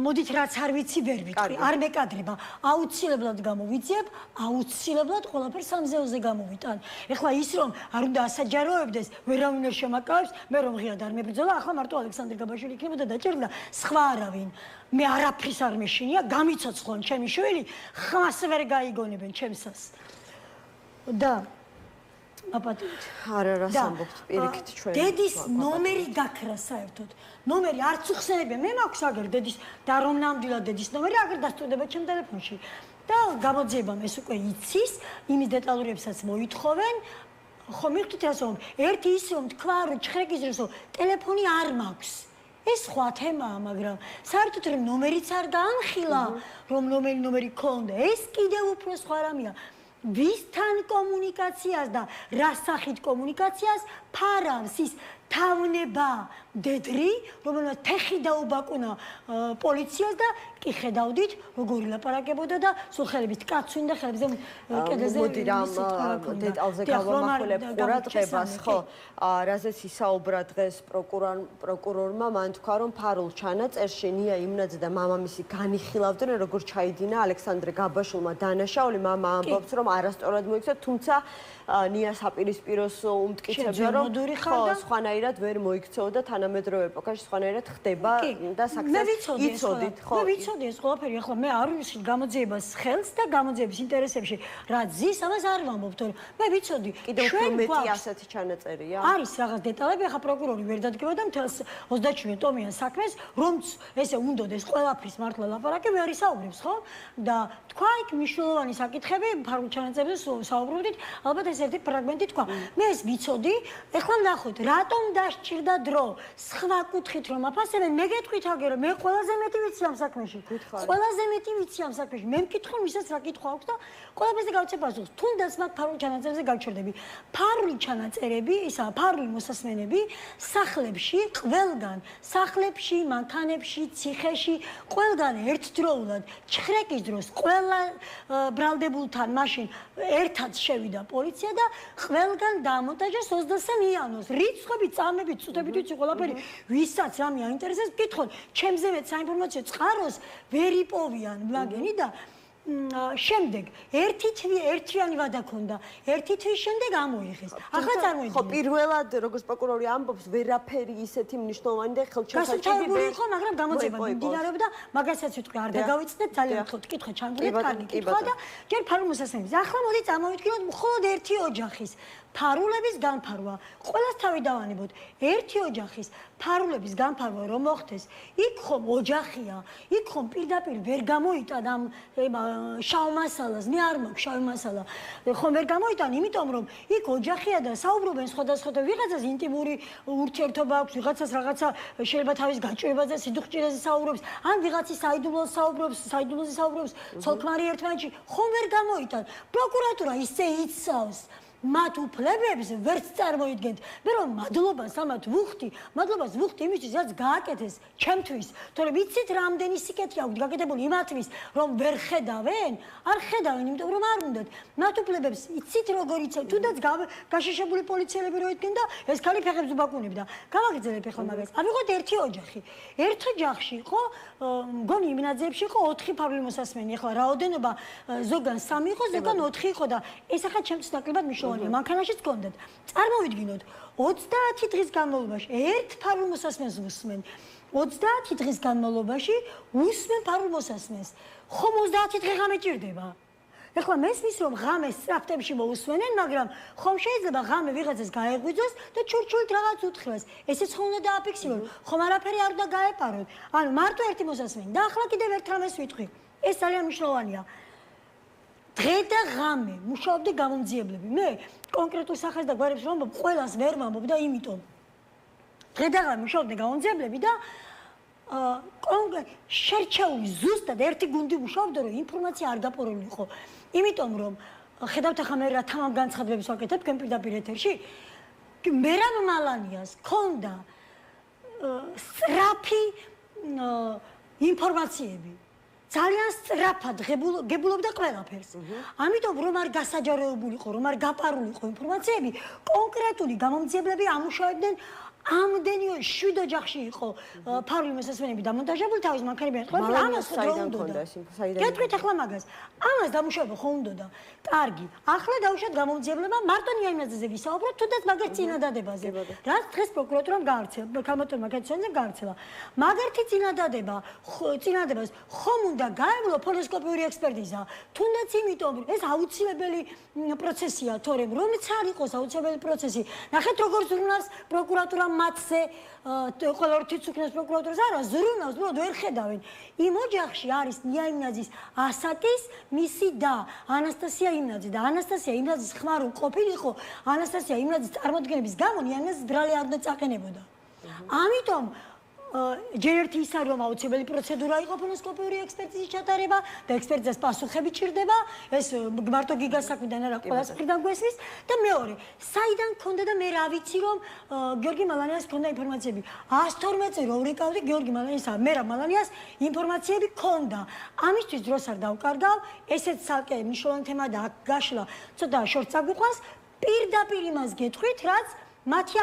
მოდით რაც არ ვიცი ვერ ვიტყვი არ მეკადრება აუცილებლად გამოვიძიებ აუცილებლად ყველაფერს სამზეოზე გამოვიტან ეხლა ის რომ არ უნდა ასაჯაროებდეს ვერავინ არ შემაკავებს მე რომ ღიად არ მებრძოლა ახლა მარტო ალექსანდრე გაბაშვილი იქნებოდა დაჭერდა სხვა არავინ მე არაფრის არ მეშინია გამიცოცხლონ ჩემი შვილი ხმას ვერ გაიგონებენ ჩემსას და აპატიეთ. არა რას ამბობთ პირიქით ჩვენ. დედის ნომერი გაქრა საერთოდ. ნომერი არც უხსენებია. მე მაქვს აგერ დედის და რომ ნამდვილად დედის ნომერი აგერ დასტურდება ჩემ ტელეფონში. და გამოძიებამ ეს უკვე იცის, იმის დეტალურებსაც მოითხოვენ. ხო მივხვდით ასე რომ ერთი ის რომ თქვა რომ ჩხრეკის დროს ტელეფონი არ მაქვს. ეს სხვა თემაა, მაგრამ საერთოდ რომ ნომერიც არ გაამხილა, რომ ნომერი ქონდა. ეს კიდევ უფრო სხვა რამეა. ვისთან კომუნიკაციას და რა სახით კომუნიკაციას ფარავს ის თავნება დედრი, რომელმაც ფეხი დაუბაკუნა პოლიციას და კი ხედავდით, როგორ ილაპარაკებოდა და სულ ხელებით კაცვინ და ხელებზე კედელზე მოდი რამ დეტალზე გავამახვილებ ყურადღებას, ხო? რაზეც ისაუბრა დღეს პროკურორმა, მან თქვა, რომ ფარულ ჩანაწერში ნია იმნაძე და მამამისი განიხილავდნენ, როგორ ჩაიდინა ალექსანდრე გაბაშვილმა დანაშაული, მამა ამბობს, რომ არასწორად მოიქცა, თუმცა ნია საპირისპიროს უმტკიცებდა, რომ სხვანაირად ვერ მოიქცეოდა თანამედროვე ეპოქაში სხვანაირად ხდება და საქმეს იცოდით, ხო? მე ვიცოდი ეს ყველაფერი, ახლა მე არ ვიცი გამოძიებას ხელს და გამოძიების ინტერესებში რა ზის, ამას არ ვამბობ, თორემ მე ვიცოდი. კიდევ უფრო მეტი ასეთი ჩანაწერია. არის რაღაც დეტალები, ახლა პროკურორი ვერ დადგება და მთელს 37 ტომიან საქმეს, რომც ესე უნდოდეს ყველაფრის მართლა ლაპარაკი ვერ ისაუბრებს, ხო? და თქვა იქ მნიშვნელოვანი საკითხები, ფარულ ჩანაწერებზე საუბრობდით, ალბათ ეს ერთი ფრაგმენტი თქვა. მე ეს ვიცოდი, ეხლა ნახოთ, რატომ დასჭირდა დრო? სხვა კუთხით რომ აფასებენ, მე გეტყვით აგერ, მე ყველაზე მეტი ვიცი ამ საქმეში. ყველაზე მეტი ვიცი ამ საქმეში. მე მკითხო, ვისაც რა კითხვა აქვს და ყველაფერზე გავცე პასუხს. თუნდაც მაგ ფარულ ჩანაწერებზე გავჩერდები. ფარული ჩანაწერები, ისა ფარული მოსასმენები სახლებში, ყველგან, სახლებში, მანქანებში, ციხეში, ყველგან ერთდროულად ჩხრეკის დროს ყველა ბრალდებულთან მაშინ ერთად შევიდა პოლიცია და ყველგან დამონტაჟეს 23 იანვარს. რიცხვებით, წამებით, წუთებით ვიცი ყველაფერი, ვისაც რამე აინტერესებს, მკითხონ, ჩემზე მეც საინფორმაციო წყაროს ვერ იპოვიან მლაგენი და შემდეგ ერთიანი ვადა ქონდა. ერთი თვის შემდეგ ამოიღეს. ახლა წარმოიდგინე. ხო, პირველად როგორც პროკურორი ამბობს, ვერაფერი ისეთი მნიშვნელოვანი და ხელჩასაჭირი გასაჩაებული იყო, მაგრამ გამოძიება მიმდინარეობდა, მაგასაც ვიტყვი, არ დაგავიწყდეთ, ძალიან გთხოვთ, კითხვა ჩანგრეთ, კარგი კითხვა და ჯერ ფარულ მოსასმენებს. ახლა მოდი წამოვიდგინოთ მხოლოდ ერთი ოჯახის ფარულების განფარვა. ყველას თავი დავანებოთ. ერთი ოჯახის ფარულების განფარვა რომ მოხდეს, იქ ხომ ოჯახია, იქ ხომ პირდაპირ ვერ გამოიტან ამ შავ მასალას, მე არ მაქვს შავ მასალა. ხომ ვერ გამოიტან, იმიტომ რომ იქ ოჯახია და საუბრობენ სხვადასხვა და ვიღაცას ინტიმური ურთიერთობა აქვს, ვიღაცას რაღაცა შეიძლება თავის გაჭირებაზე, სიდუხჭირეზე საუბრობს, ან ვიღაცის საიდუმლოზე საუბრობს, ცოლ-ქმარი ერთმანეთში, ხომ ვერ გამოიტან. პროკურატურა ისე იცავს მათ უფლებებს ვერც წარმოიდგენთ. მე რომ მადლობას ამათ ვუხდი, მადლობას ვუხდი იმისთვის, რაც გააკეთეს ჩემთვის, თორემ იცით რამდენი სიკეთე აქვს გაკეთებული იმათთვის, რომ ვერ ხედავენ? არ ხედავენ, იმიტომ რომ არ უნდათ. მათ უფლებებს იცით როგორ იცით? თუნდაც გაშიშებული პოლიციელები რო იდგენ და ეს ქალი ფეხებს უბაკუნებდა. გავაგრძელებ ახლა მაგას. ავიღოთ ერთი ოჯახი. ერთ ოჯახში იყო, მგონი იმ ნაძიებში იყო 4 ფარული-მოსასმენი. ახლა რაოდენობა ზოგან 3 იყო, ზოგან 4 იყო და ეს ახლა ჩემთვის ნაკლებად მნიშვნელოვანია. მანქანაშიც გქონდათ. წარმოვიდგინოთ, 30 დღის განმავლობაში ერთ ფარულ-მოსასმენს უსმენ. 30 დღის განმავლობაში უსმენ ფარულ-მოსასმენს. ხომ 30 დღე ღამე ჭირდება? ეხლა მესმის რომ ღამეს სტრაფტებში მოусვენენ, მაგრამ ხომ შეიძლება ღამე ვიღაცას გაეღვიძოს და ჩურჩულით რაღაც უთხრას. ესეც ხომ უნდა დააფიქსირონ, ხომ არაფერი არ უნდა გაეპაროთ. ანუ მარტო ერთი მოსასმენი და ახლა კიდევ ერთ რამეს ვიტყვი. ეს ძალიან მნიშვნელოვანია. დღე და ღამე მუშაობდი გამომძიებლები. მე კონკრეტულ სახეს და გვარებს რომ ყველას ვერ ვამბობ და იმიტომ. დღე და ღამე მუშაობდი გამომძიებლები და შერჩეული ზუსტად ერთი გუნდი მუშაობდა, რომ ინფორმაცია არ დაპორულიყო. იმიტომ რომ ხედავთ ახლა მე რა თამამ განცხადებას ვაკეთებ თქვენ პირდაპირ ეთერში, მერაბ მალანიას ქონდა სწრაფი ინფორმაციები. ძალიან სწრაფად გებულობდა ყველაფერს. ამიტომ რომ არ გასაჯაროებულიყო, რომ არ გაპარულიყო ინფორმაციები, კონკრეტული გამომძიებლები ამუშავებდნენ ამდენი 7 ოჯახში იყო ფარული მოსასმენები დამონტაჟებული თავის მანქანებიდან. ამას საიდან ქონდა ეს საიდან? გეტყვით ახლა მაგას. ამას დამუშავება ხო უნდოდა? კარგი. ახლა დავუშვათ გამომძიებლებმა მარტო ნიაიმნაძეზე ვისაუბროთ, თუნდაც მაგას წინადადებაზე. რაც დღეს პროკურატურამ გაარჩევა, ქალბატონმა კაციანზე გაარჩევა. მაგერთი წინადადებას ხომ უნდა გაევლო ფონოსკოპიური ექსპერტიზა? თუნდაც იმიტომ, ეს აუცილებელი პროცესია, თორემ რომც არ იყოს აუცილებელი პროცესი. ნახეთ როგორ ზრუნავს პროკურატურა მათზე ყველა რთიც უქნეს პროკურატურას არა ზრუნავს უბრალოდ ვერ ხედავენ. იმ ოჯახში არის ნიაიმნაძის ასაკის მისი და ანასტასია იმნაძე და ანასტასია იმნაძის ხმარულ ყოფილიყო ანასტასია იმნაძის წარმოდგენების გამო ნიაიმნაძის ბრალი არ უნდა წაყენებოდა. ამიტომ ჯერ ერთი ის არის რომ აუცილებელი პროცედურა იყო ფონოსკოპიური ექსპერტიზის ჩატარება და ექსპერტიზას პასუხები ჭირდება. ეს მარტო გიგას საქმიდან არა ყველას მხრიდან გვესმის და მეორე საიდან ქონდა და მე რა ვიცი რომ გიორგი მალანიას ქონდა ინფორმაციები 112 რო ვრეკავდი გიორგი მალანიასა მერაბ მალანიას ინფორმაციები ქონდა. ამისთვის დროს არ დავკარგავ, ესეც ცალკე მნიშვნელოვანი თემა და აქ გაშლა ცოტა შორს წაგვიყვანს. პირდაპირ იმას გეტყვით, რაც მათი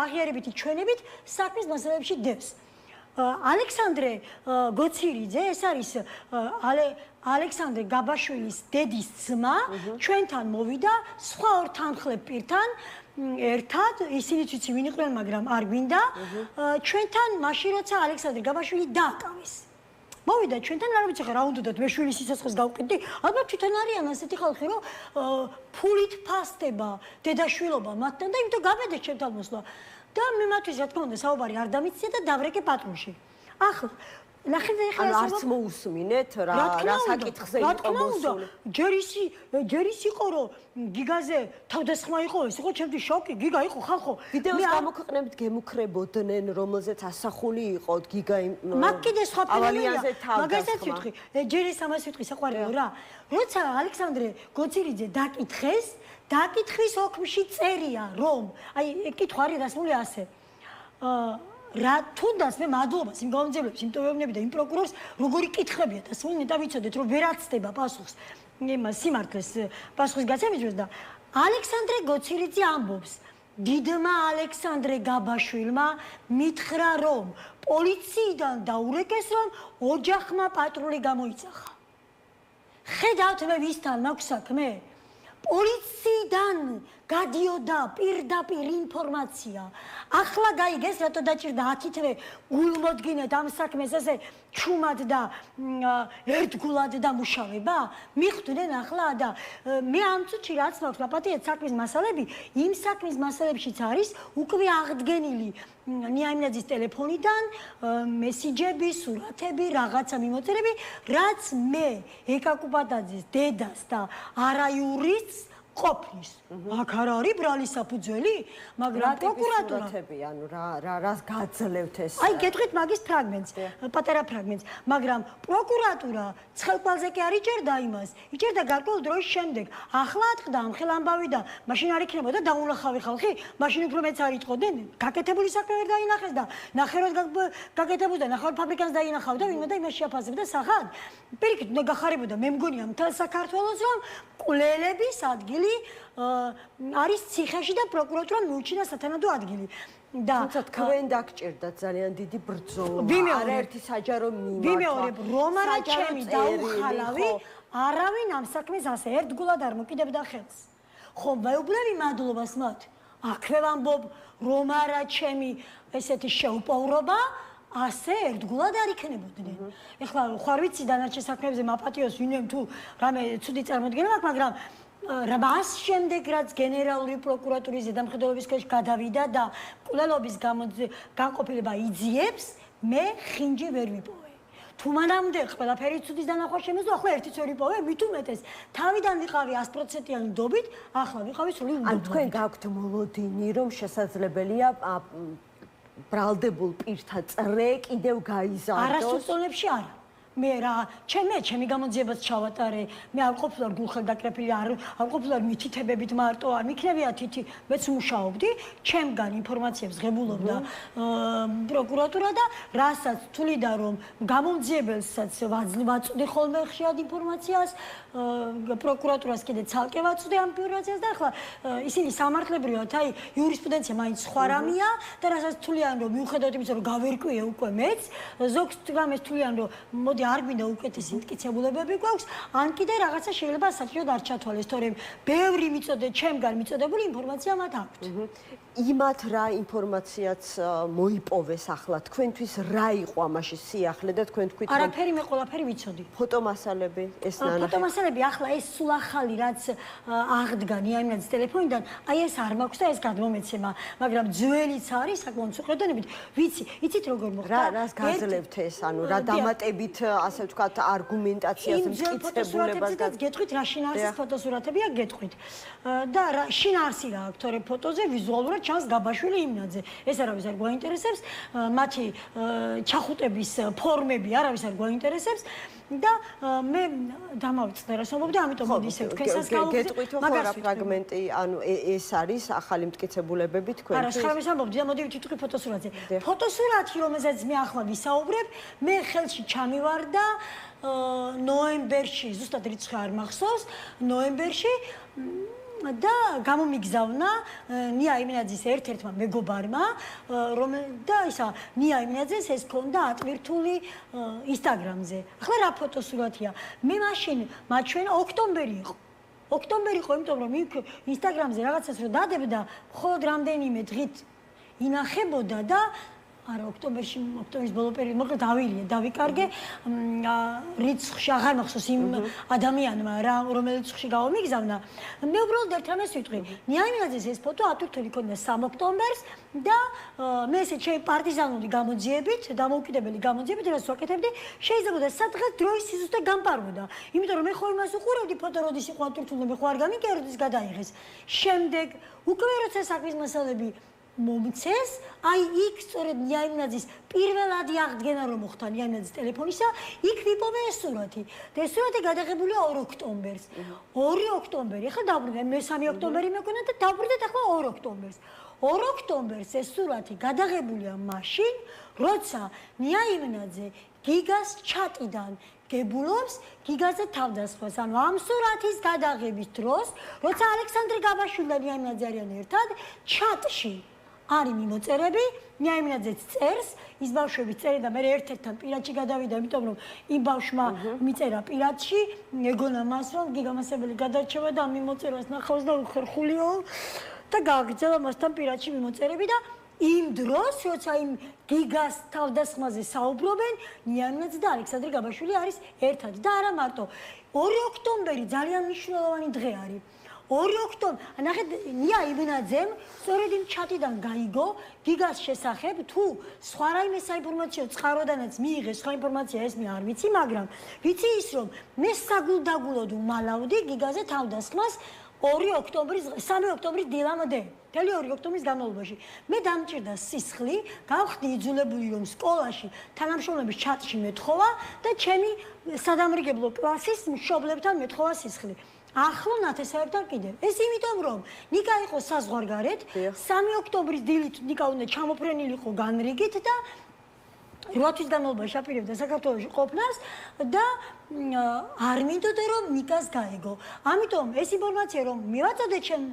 აღიარებითი ჩვენებით საქმის მასალებში დევს. ალექსანდრე გოცირიძე, ეს არის ალექსანდრე გაბაშვილის დედის ძმა, ჩვენთან მოვიდა სხვა ორ თანხლებ პირთან ერთად, ისინიც ვიცი ვინ იყვნენ, მაგრამ არ გვინდა. ჩვენთან მაშინ როცა ალექსანდრე გაბაშვილი დააკავეს. მოვიდა ჩვენთან, არ ვიცი ხა რა უნდათ, მე შვილის სიცოცხლეს გავყიდდი. ალბათ თვითონ არიან ასეთი ხალხი, რომ ფულით ფასდება დედაშვილობა მათთან და იმიტომ გაბედეს ჩემთან მოსვლა. და მე მათთვის რა თქმა უნდა საუბარი არ დამიცია და დავრეკე პატრონში. ახლა ნახეთ ახლა არც მოусმინეთ რა საკითხზე იყო მოსული. ჯერ ის იყო რომ გიგაზე თავდასხმა იყო, ეს იყო ჩემთვის შოკი. გიგა იყო ხალხო. ვიდეოს გამოქვეყნებით გემუქრებოდნენ, რომელზეც ასახული იყო გიგა მაგ კიდე სხვა ფენომენია. მაგასაც ვიტყვი. ჯერ ის ამას ვიტყვი საყვარელო რა. როცა ალექსანდრე გოცირიძე დაკითხვის ოქმში წერია რომ აი კითხვა არის დასმული ასე. რა თუნდაც მე მადლობას იმ გამომძიებლებს, იმ ტოვებნები და იმ პროკურორს როგორი კითხებია და სულ ნეტა ვიცოდეთ რომ ვერ აცდება პასუხს იმას სიმართლეს პასუხის გაცემისთვის და ალექსანდრე გოცირიძე ამბობს დიდმა ალექსანდრე გაბაშვილმა მითხრა რომ პოლიციიდან დაურეკეს რომ ოჯახმა პატრული გამოიძახა. ხედავთ მე ვისთან მაქვს საქმე? პოლიციიდან გადიოდა პირდაპირ ინფორმაცია. ახლა გაიგეს რატო დაჭირდა 10 თვე გულმოდგინეთ ამ საქმეს ესე ჩუმად და ერთგულად დამუშავება? მიხვდნენ ახლა და მე ამ წუთში რაც მაქვს ვაპატიეთ საქმის მასალები, იმ საქმის მასალებშიც არის უკვე აღდგენილი ნიაიმნაძის ტელეფონიდან მესიჯები, სურათები, რაღაცა მიმოწერები, რაც მე ეკა კუპატაძის დედას და არაიურიც ყოფნის. აქ არ არის ბრალი საფუძველი, მაგრამ პროკურატურა ანუ რას გაძლევთ ეს? აი, გეტყვით მაგის ფრაგმენტს, პატარა ფრაგმენტს, მაგრამ პროკურატურა ცხელყვალზე კი არ იჭერდა იმას, იჭერდა გარკვეულ დროის შემდეგ. ახლა ატყდა ამხელ ამბავი და მაშინ არ იქნებოდა დაუნახავი ხალხი, მაშინ უფრო მეც არ იტყოდნენ, გაკეთებული საქმე ვერ დაინახეს და ნახევრად გაკეთებოდა, ნახევარ ფაბრიკას დაინახავდა, ვინმე და იმას შეაფასებდა სახად. პირიქით, უნდა გახარებოდა, მე მგონია მთელ საქართველოს, რომ კვლელების ადგილი არის ციხეში და პროკურატურამ მიუჩინა სათანადო ადგილი. თუმცა თქვენ დაგჭირდათ ძალიან დიდი ბრძოლა. არაერთი საჯარო მიმართა. ვიმეორებ, რომ არა ჩემი დაუხალავი, არავინ ამ საქმეს ასე ერთგულად არ მოკიდებდა ხელს. ხო, ვეუბნები მადლობას მათ. აქვე ვამბობ, რომ არა ჩემი ესეთი შეუპოვრობა, ასე ერთგულად არ იქნებოდნენ. ეხლა ხარ ვიცი დანარჩენ საქმეებზე მაპატიოს ვინმე თუ რამე ცუდი წარმოდგენა მაქვს, მაგრამ მას შემდეგ რაც გენერალური პროკურატურის ზედამხედველობის ქვეშ გადავიდა და კვლელობის განყოფილება იძიებს, მე ხინჯი ვერ ვიპოვე. თუ მანამდე ყველაფერი ცუდის დანახვა შემეძლო, ახლა ერთიც ვერ ვიპოვე, მით უმეტეს. თავიდან ვიყავი 100%-იანი დობით, ახლა ვიყავი სრული უდობობით. ან თქვენ გაქვთ მოლოდინი, რომ შესაძლებელია ბრალდებულ პირთა წრე კიდევ გაიზარდოს? არასწორებში არა. მე რა, ჩემი გამოძიებას ჩავატარე, მე არ ყოფილვარ გულხელდაკრეფილი, არ ყოფილვარ მითითებებით მარტო, არ მიქნებია თითი, მეც მუშაობდი, ჩემგან ინფორმაციებს ღებულობდა პროკურატურა და რასაც თვლიდა რომ გამომძიებელსაც ვაწვდი ხოლმე ხშირად ინფორმაციას, პროკურატურას კიდე ცალკე ვაწვდი ამ ინფორმაციას და ახლა ისინი სამართლებრივად, აი იურისპრუდენცია მაინც სხვა რამეა და რასაც თვლიან რომ მიუხედავად იმისა რომ გავერკვიე უკვე მეც, ზოგს რამეს თვლიან რომ მოდი არ გვინდა უკეთესი მტკიცებულებები გვაქვს, ან კიდე რაღაცა შეიძლება საჭიროდ არ ჩათვალეს, თორემ ბევრი ჩემგან მიწოდებული ინფორმაცია მათ აქვთ. იმათ რა ინფორმაციაც მოიპოვეს ახლა თქვენთვის რა იყო ამაში სიახლე და თქვენ თქვით არაფერი მე ყველაფერი ვიცოდი. ფოტომასალები ეს ნანახი. ფოტომასალები ახლა ეს სულ ახალი რაც აღდგა ნიაიმნაძის ტელეფონიდან, აი ეს არ მაქვს და ეს გადმომეცემა, მაგრამ ძველიც არის საკმაოდ უყედონებით. იცით როგორ მოხდა? რას გაძლევთ ეს, ანუ რა დამატებით ასე ვთქვათ არგუმენტაციას მტკიცებულებას გეტყვით რა შინაარსის ფოტოსურათებია გეტყვით და შინაარსი რა აქვს თორე ფოტოზე ვიზუალურად ჩანს გაბაშვილი იმნაძე ეს არავის არ გვაინტერესებს მათი ჩახუტების ფორმები არავის არ გვაინტერესებს და მე დამავიწყდა რა ვსაუბრობდი ამიტომ მოდი ისე თქვენსაც გავუგზავნე გეტყვით ხო რა ფრაგმენტი ანუ ეს არის ახალი მტკიცებულებები თქვენთვის არა შეხამის ამბობდი და მოდი ვიტყვი ფოტოსურათზე ფოტოსურათი რომელზეც მე ახლა ვისაუბრებ მე ხელში ჩამივარ და ნოემბერში ზუსტად რიცხვი არ მახსოვს ნოემბერში და გამომიგზავნა ნია იმენაძის ერთ-ერთმა მეგობარმა და ისა ნია იმენაძეს ეს ქონდა ატვირთული ინსტაგრამზე. ახლა რა ფოტოსურათია? მე მაშინ მაჩვენა ოქტომბერი იყო. ოქტომბერი იყო, იმიტომ რომ იქ ინსტაგრამზე რაღაცას რო დადებდა, მხოლოდ რამდენიმე დღით ინახებოდა და არა ოქტომბრის ბოლო პერიოდი მოკლედ დავიკარგე რიცხვში აღარ მახსოვს იმ ადამიანმა რომელიც რიცხვში გავამიგზავნა მე უბრალოდ ერთ რამეს ვიტყვი ნიაიმნაძეს ეს ფოტო ატვირთული ქონდა 3 ოქტომბერს და მე ესე ჩემი პარტიზანული გამოძიებით დამოუკიდებელი გამოძიებით რაც ვაკეთებდი შეიძლებოდა სადღაც დროის სიზუსტე გამპარვოდა იმიტომ რომ მე ხო იმას უყურავდი ფოტო როდის იყო ატვირთული მე ხო არ გამიგეროდეს გადაიღეს შემდეგ უკვე როცა საქმის მასალები მომცეს, აი იქ სწორედ ნიაიმნაძის პირველადი აღდგენა რომ მოხდა ნიაიმნაძის ტელეფონისა, იქ ვიპოვე ეს სურათი. და ეს სურათი გადაღებულია 2 ოქტომბერს. 2 ოქტომბერი, ახლა დაბრუნდა, მე 3 ოქტომბერი მეკონა და დაბრუნდეთ ახლა 2 ოქტომბერს. 2 ოქტომბერს ეს სურათი გადაღებულია მაშინ, როცა ნიაიმნაძე გიგას ჩატიდან გებულობს გიგაზე თავდასხმას. ანუ ამ სურათის გადაღების დროს, როცა ალექსანდრე გაბაშვილი და ნიაიმნაძე არიან ერთად, ჩატში არის მიმოწერები, ნიაიმნაძეც წერს, ის ბავშვები წერენ და მე ერთ-ერთთან პირადში გადავიდა, იმიტომ რომ იმ ბავშვმა მიწერა პირადში, ეგონა მას რომ გიგამასებელი გადარჩება და ამ მიმოწერას ნახავს და უხერხულიო და გააგრძელა მასთან პირადში მიმოწერები და იმ დროს, როცა იმ გიგას თავდასხმაზე საუბრობენ, ნიაიმნაძე და ალექსანდრე გაბაშვილი არის ერთად და არა მარტო. 2 ოქტომბერი ძალიან მნიშვნელოვანი დღე არის. 2 ოქტომბერი, ნახეთ, ნიაიმნაძემ სწორედ იმ ჩატიდან გაიგო გიგას შესახებ, თუ სხვა რაიმე საინფორმაციო წყაროდანაც მიიღეს სხვა ინფორმაცია ეს მე არ ვიცი, მაგრამ ვიცი ის რომ მე საგულდაგულოდ უმალავდი გიგაზე თავდასხმას 2 ოქტომბრის 3 ოქტომბრის დილამდე. მთელი 2 ოქტომბრის განმავლობაში. მე დამჭირდა სისხლი, გავხდი იძულებული რომ სკოლაში თანამშრომლების ჩატში მეთხოვა და ჩემი სადამრიგებლო კლასის მშობლებთან მეთხოვა სისხლი. ახლო ნათესავებთან კიდევ. ეს იმიტომ რომ ნიკა იყო საზღვარგარეთ, 3 ოქტომბრის დილით ნიკა უნდა ჩამოფრენილი იყო განრიგით და 8 თვის განმავლობაში აპირებდა საქართველოში ყოფნას და არ მინდოდა რომ ნიკას გაეგო. ამიტომ ეს ინფორმაცია რომ მივაწოდე ჩემ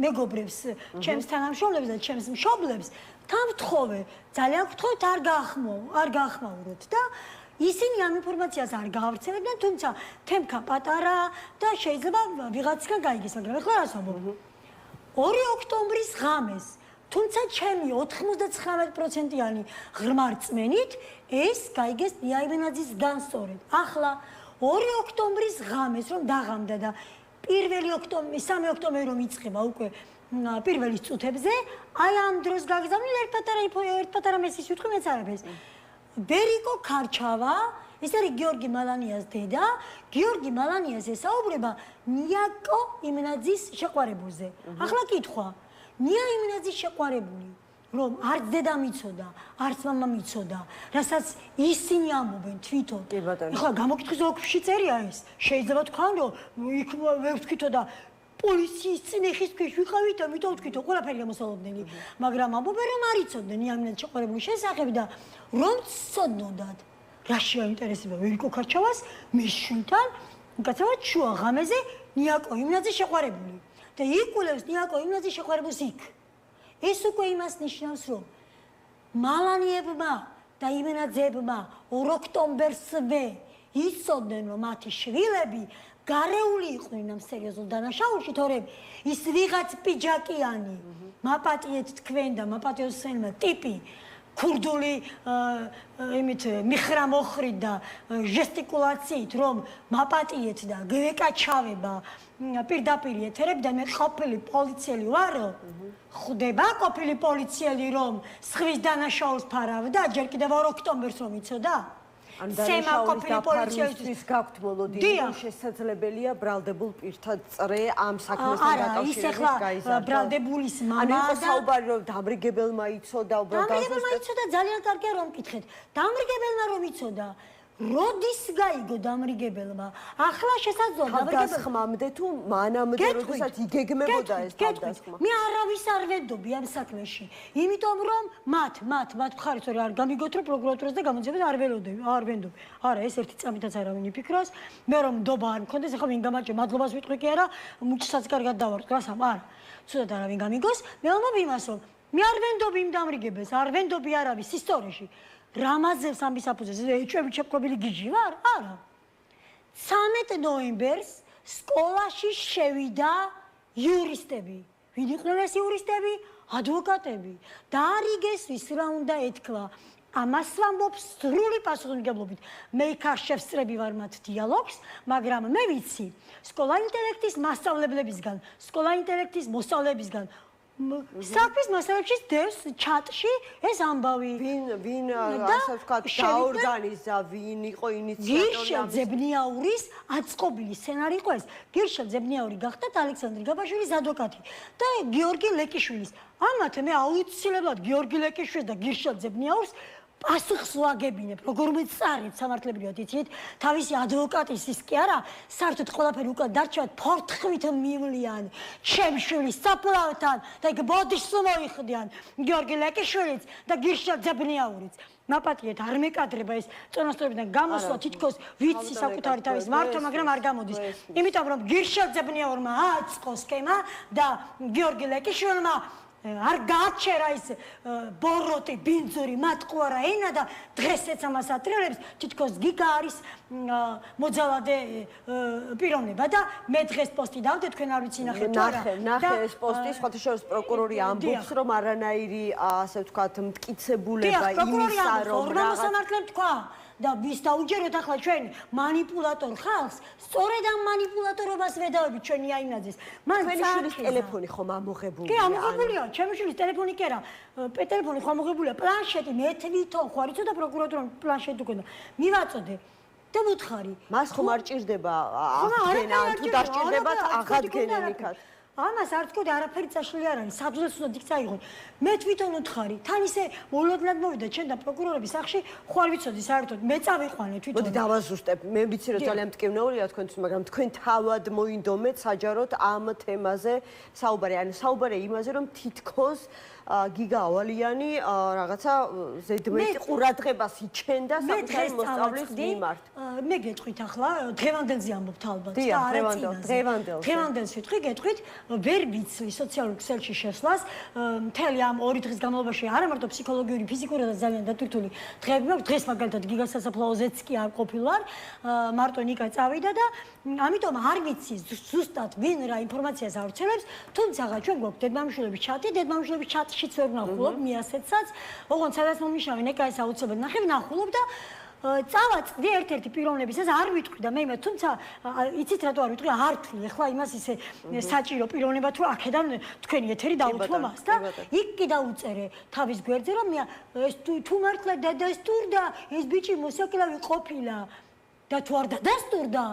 მეგობრებს, ჩემს თანამშრომლებს და ჩემს მშობლებს, თან ვთხოვე, ძალიან ვთხოვეთ არ გაახმაუროთ და ისინი ამ ინფორმაციას არ გაავრცელებდნენ, თუმცა თემქა პატარა და შეიძლება ვიღაცისგან გაიგეს, მაგრამ ეხლა რას ვამბობ? 2 ოქტომბრის ღამეს თუმცა ჩემი 99%-იანი ღრმა რწმენით ეს გაიგეს ნიაიმენაძის განსწორედ. ახლა 2 ოქტომბრის ღამეს რომ დაღამდა და 1 ოქტომბრი 3 ოქტომბერი რომ იწყება უკვე პირველი წუთებზე, აი ამ დროს გაგზავნილ ერთ პატარა მესის ვიტყვი მეც არაფერს. ბერიკო ქარჩავა, ეს არის გიორგი მალანიას დედა, გიორგი მალანიას ესაუბრება ნიაკო იმენაძის შეყვარებულზე. ახლა კითხვა ნია იმენაძის შეყვარებული, რომ არც დედა მიცოდა, არც მამა მიცოდა, რასაც ისინი ამბობენ თვითონ. ეხლა გამოკითხვის ოკში წერია ეს. შეიძლება თქვან, რომ იქ ვერ ვთქვითო და პოლიციის წინეხის ქვეშ ვიყავით, ამიტომ ვთქვითო ყველაფერი გამოსალოდნელი. მაგრამ ამბობენ, რომ არ იცოდნენ ნია იმენაძის შეყვარებული შესახებ და რომ ცოდნოდათ, რა შეაინტერესება ვერიკო ქარჩავას მის შვილთან, უკაცრავად შუა ღამეზე ნიაკო იმენაძის შეყვარებული. და იკულევს ნიაკო იმენაძის შეყვარებულს იქ. ეს უკვე იმას ნიშნავს, რომ მალანიებმა და იმენაძეებმა 2 ოქტომბერსვე იცოდნენ, რომ მათი შვილები გარეული იყვნენ ამ სერიოზულ დანაშაულში, თორემ ის ვიღაც პიჯაკიანი მაპატიეთ თქვენ და მაპატიოსენმა ტიპი ქურდული იმით მიხრამოხრით და ჟესტიკულაციით რომ მაპატიეთ და გვეკაჩავება პირდაპირ ეთერებიდან მე ყოფილი პოლიციელი ვარო ხვდება ყოფილი პოლიციელი რომ სხვის დანაშაულს ფარავდა ჯერ კიდევ 2 ოქტომბერს რომ იცოდა ან დანაშაულის დაფარვისთვის გაქვთ მოლოდინი რომ შესაძლებელია ბრალდებულ პირთა წრე ამ საქმესთან დაკავშირებით გაიზარდოს. არა, ბრალდებულის მამა და ანუ საუბარი რომ დამრიგებელმა იცოდა უბრალოდ დამრიგებელმა იცოდა ძალიან კარგია რომ მკითხეთ. დამრიგებელმა რომ იცოდა როდის გაიგო დამრიგებელმა? ახლა შესაძლოა დამრიგებელმა თუ მანამდე როდესაც იგეგმებოდა ეს თავდასხმა. მე არავის არ ვენდობი ამ საქმეში. იმიტომ რომ მათ მხარით არ გამიგოთ რომ პროკურატურას და გამოძიებას არ ვენდობი. არა, ეს ერთი წამითაც არავინ იფიქროს. მე რომ ნდობა არ მქონდეს, ახლა ვინ გამარჯვე, მადლობას ვიტყვი კი არა, მუჩსაც კარგად დავარდ, გასამ, არა. ცუდად არავინ გამიგოს. მე ვამბობ იმას რომ მე არ ვენდობი იმ დამრიგებელს, არ ვენდობი არავის ისტორიაში. რამაზევს ამის აფუძეს, ეჭვები ჩეპყრობილი გიჟი ვარ? არა. 13 ნოემბერს სკოლაში შევიდა იურისტები. ვინ იყვნენ ეს იურისტები? ადვოკატები. დაარიგეს ვის რა უნდა ეთქვა. ამას ვამბობს სრული პასუხისმგებლობით. მე იქ არ შევსწრები ვარ მათ დიალოგს, მაგრამ მე ვიცი, სკოლა ინტელექტის მასწავლებლებისგან, სკოლა ინტელექტის მოსწავლეებისგან საქმის მასალებში დევს ჩატში ეს ამბავი. ვინ ასე ვთქვათ დაორგანიზა, ვინ იყო ინიციატორი ამის? გირშა ძებნიაურის აწყობილი სცენარი იყო ეს. გირშა ძებნიაური გახდათ ალექსანდრე გაბაშვილის ადვოკატი და გიორგი ლეკიშვილის. ამათ მე აუცილებლად გიორგი ლეკიშვილს და გირშა ძებნიაურს პასუხს ვაგებინებ, როგორ მეწარეთ სამართლებრივად იცით, თავისი ადვოკატის ის კი არა, საერთოდ ყველაფერი უკვე დარჩათ ფორთხმით მივლიან, ჩემ შვილის საფლავთან და იქ ბოდიშს მოიხდიან, გიორგი ლეკიშვილიც და გირშა ძებნიაურიც. მაპატიეთ არ მეკადრება ეს წონასწორობიდან გამოსვლა თითქოს ვიცი საკუთარი თავის მართვა, მაგრამ არ გამოდის. იმიტომ რომ გირშა ძებნიაურმა აწყო სქემა და გიორგი ლეკიშვილმა არ გააჩერა ის ბოროტი, ბინძური, მატყუარა ენა და დღესაც ამას ატრიალებს, თითქოს გიგა არის მოძალადე პიროვნება და მე დღეს პოსტი დავდე, თქვენ არ ვიცი ნახეთ თუ არა. ნახე ეს პოსტი, სხვათა შორის პროკურორი ამბობს, რომ არანაირი ასე ვთქვათ მტკიცებულება იმისა, რომ რაღაც სამართლემ თქვა და ვის დაუჯეროთ ახლა ჩვენ манипуляტორ ხალხს, სწორედ ამ манипуляტორობას ვედავებით ჩვენი აინაძეს. მან ჩვენის ტელეფონი ხომ ამოღებულია? კი, ამოღებულია. ჩემი შვილის ტელეფონი კი არა. ტელეფონი ხომ ამოღებულია, პლანშეტი მე თვითონ ხო არ იცოდა პროკურატურამ პლანშეტი უკვე და მივაწოდე. და მოთხარი. მას ხომ არ ჭირდება აღდგენა, თუ დასჭირდებათ აღადგენენ იქაც. ამას არ თქვი არაფერი წაშლილი არ არის, სადღაც უნდა იქ წაიღონ. მე თვითონ უთხარი, თან ისე მოულოდნელად მოვიდა ჩვენ და პროკურორების სახში, ხო არ ვიცოდი საერთოდ, მე წავიყვანე თვითონ. მოდი დავაზუსტებ. მე ვიცი რომ ძალიან მტკივნეულია თქვენთვის, მაგრამ თქვენ თავად მოინდომეთ საჯაროდ ამ თემაზე საუბარი. ანუ საუბარია იმაზე, რომ თითქოს გიგა ავალიანი რაღაცა ზედმეტი ყურადღებას იჩენდა საკუთარი მოსწავლის მიმართ. მე გეტყვით ახლა დღევანდელზე ამბობთ ალბათ და არა წინაზე. დღევანდელს ვიტყვი, გეტყვით, ვერ ვიცი სოციალურ ქსელში შესვლას. მთელი ამ 2 დღის განმავლობაში არა მარტო ფსიქოლოგიური, ფიზიკური და ძალიან დატვირთული დღეები მაქვს. დღეს მაგალითად გიგას სასაფლაოზეც კი არ ყოფილვარ. მარტო ნიკა წავიდა და ამიტომ არ ვიცი ზუსტად ვინ რა ინფორმაციას ავრცელებს, თუმცა ჩვენ გვაქვს დედმამიშვილების ჩატი, დედმამიშვილების ჩატშიც ვერ ვნახულობ მიასეცაც, ოღონდ სადაც მომიშავე ნეკა ეს აუცილებლად ნახე, ვნახულობ და წავაწყდი ერთ-ერთი პიროვნებისას არ ვიტყვი და მე იმე, თუმცა იცით რატო არ ვიტყვი, არ თქვი, ახლა იმას ისე საჭირო პიროვნება თუ აქედან თქვენი ეთერი დაუთმო მას და იქ კი დაუწერე თავის გვერდზე რომ ეს თუ მართლა დადასტურდა ეს ბიჭი მოსაკლავი ყოფილა და თუ არ დადასტურდა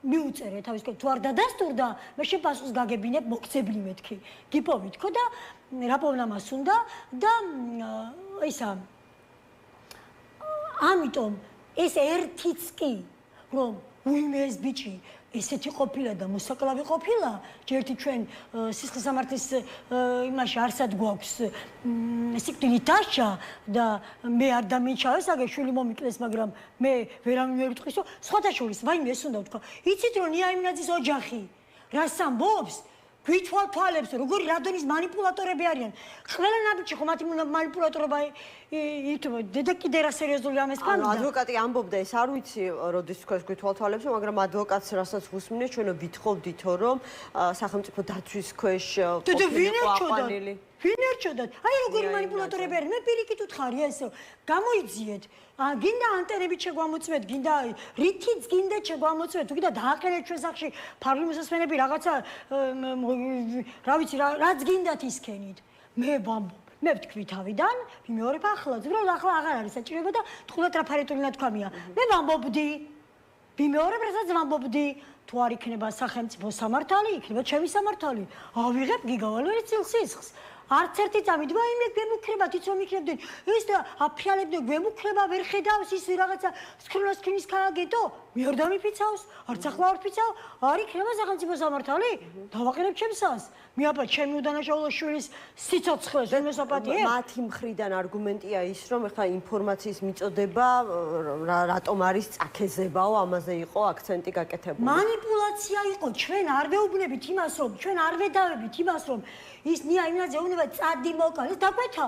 მიუწერე თავის თუ არ დადასტურდა მე შეპასუხს გაგებინებ მოგცემლი მეთქი გიპოვითქო და რა პოვნა მას უნდა და ისა ამიტომ ეს ერთიც კი რომ უიმე ეს ბიჭი ესეთი ყოფილა და მოსაკლავი ყოფილა ჯერთი ჩვენ სისხლის სამართლის იმაში არსად გვაქვს სიკვდილით დასჯა და მე არ დამენჩავე შვილი მომიკლეს მაგრამ მე ვერავინ ვერ ვიტყვისო სხვათა შორის ვაიმე ეს უნდა ვთქვა იცით რომ ნია იმნაძის ოჯახი რას ამბობს გვითვალთვალებს როგორი რადონის манипуляტორები არიან ყველა ნაბიჯი ხომ მათი манипуляტორობა დედა კიდე რა სერიოზული ამას ფანდა ადვოკატი ამბობდა ეს არ ვიცი როდის თქვენს გვითვალთვალებს მაგრამ ადვოკატს რასაც ვუსმინე ჩვენო ვითხოვდითო რომ სახელმწიფო დაცვის ქვეშ ყოფილი ვინ ერჩოდათ? აი როგორი манипуляტორები არიან. მე პირიქით უთხარი ესე. გამოიძიეთ. გინდა ანტენებით შეგვამოწმეთ, გინდა რითიც გინდა შეგვამოწმეთ. თუ გინდა დააყენეთ ჩვენ სახში ფარული მოსასმენები რაღაცა რა ვიცი რაც გინდათ ისქენით. მე ვამბობ. მე ვთქვი თავიდან, ვიმეორებ ახლაც, რომ ახლა აღარ არის საჭიროება და თქვათ რა ფარიტული ნათქვამია. მე ვამბობდი. ვიმეორებ, რასაც ვამბობდი. თუ არ იქნება სახელმწიფო სამართალი, იქნება ჩემი სამართალი. ავიღებ გიგავალერის წილსისხლს. არც ერთი წამით ვაიმე გვემუქრებათ იცი რომ იქნებდნენ ეს და აფრიალებდნენ გვემუქრება ვერ ხედავს ის რაღაცა სქრინოს ქალაგეთო მე არ დამიფიცავს არც ახლა არ ფიცავ არ იქნება სახელმწიფო სამართალი დავაყენებ ჩემსას მე აბა ჩემი უდანაშაულო შვილის სიცოცხლეს ვერ მესაპატიებ მათი მხრიდან არგუმენტია ის რომ ეხლა ინფორმაციის მიწოდება რატომ არის წაქეზებაო ამაზე იყო აქცენტი გაკეთებული манипуляция იყო ჩვენ არ ვეუბნებით იმას რომ ჩვენ არ ვედავებით იმას რომ ის ნია იმაზე უნდა წადი მოკალეს დაგვეთა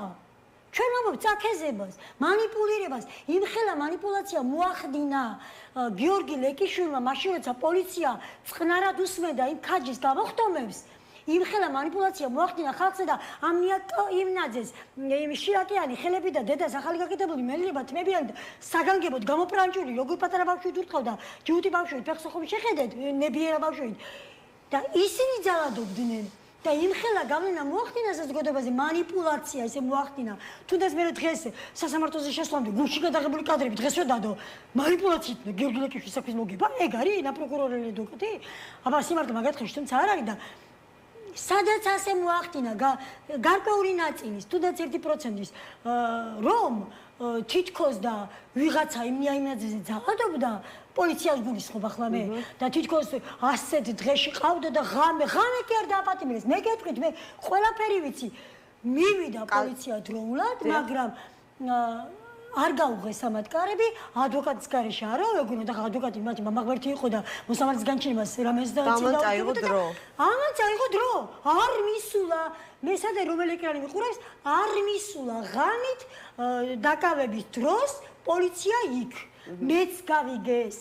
ჩვენ ამბობთ წაქეზებას манипуლირებას იმხელა манипуляция მოახდინა გიორგი ლეკიშვილმა მაშინ როცა პოლიცია წყნარად უსმენდა იმ ქაჯის გამოხდომებს იმხელა манипуляция მოახდინა ხალხზე და ამნიაკ იმნაძეს შიაკიანი ხელები და დედას ახალი გაკეთებული მელილება თმებიანი და საგანგებოდ გამოპრანჭული როგორ პატარა ბავშვი უთხოვდა ჯიუტი ბავშვი ფეხსოხუმი შეხედეთ ნებიერა ბავშვი და ისინი ძალადობდნენ და იმხელა გავლენა მოახდინა საზოგადოებაზე манипуляция ესე მოახდინა თუნდაც მე დღეს სასამართლოზე შესვლამდე გულში გადაღებული კადრები დღეს რა დადო манипуляციით გიორგი ლეკიშვილის საქმის მოგება ეგ არის ენა პროკურორი ადვოკატი აბა სიმართლე მაგათხეში თუმცა არ არის და სადაც ასე მოახდინა გარკვეული ნაწილის თუნდაც 1%-ის რომ თითქოს და ვიღაცა იმნაძეზე ძალადობდა პოლიციას გულისხმობ ახლა მე და თითქოს ასეთ დღეში ყავდა და ღამე კი არ დააპატიმრეს მე გეტყვით მე ყველაფერი ვიცი მივიდა პოლიცია დროულად მაგრამ არ გაუღეს ამატკარები ადვოკატის გარეშე არა როგორ და ადვოკატი მათი მამაგვერთი იყო და მოსამართლის განჩენებას რამეს და წაიღო დრო ამან წაიღო დრო არ მისულა მე სადა რომელი ეკრანი მიყურებს არ მისულა ღამით დაკავების დროს პოლიცია იქ მეც გავიგე ეს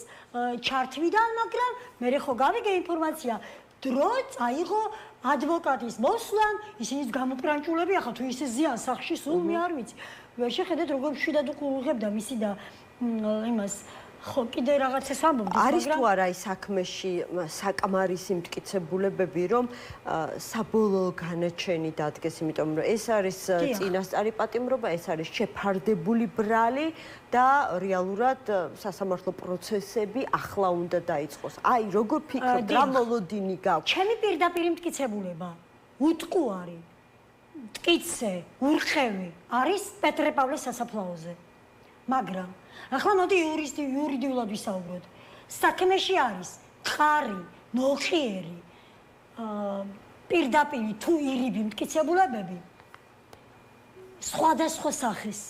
ჩართვიდან მაგრამ მე ხო გავიგე ინფორმაცია დრო წაიღო ადვოკატის მოსვლამ ისინიც გამოპრანჭულები ახლა თუ ისე ზიან სახში სულ მე არ ვიცი ვერ შეხედეთ როგორ შვიდად უყურებდა მისი და იმას ხო, კიდე რაღაცას ვამბობდი, არის თუ არა ის საქმეში საკამარისი მტკიცებულებები, რომ საბოლოო განაჩენი დადგეს, იმიტომ რომ ეს არის წინასწარი პატიმრობა, ეს არის შეფარდებული ბრალი და რეალურად სასამართლო პროცესები ახლა უნდა დაიწყოს. აი, როგორ ფიქრობ, რა მოლოდინი გაქვს? ჩემი პირდაპირი მტკიცებულება, უტყუარი, მტკიცე, ურხევი არის პეტრე პავლეს სასაფლაოზე. მაგრამ ახლა მოდი იურიდიულად ვისაუბროთ. საქმეში არის თხარი, ნოხიერი, პირდაპირი თუ ირიბი მტკიცებულებები სხვადასხვა სახის,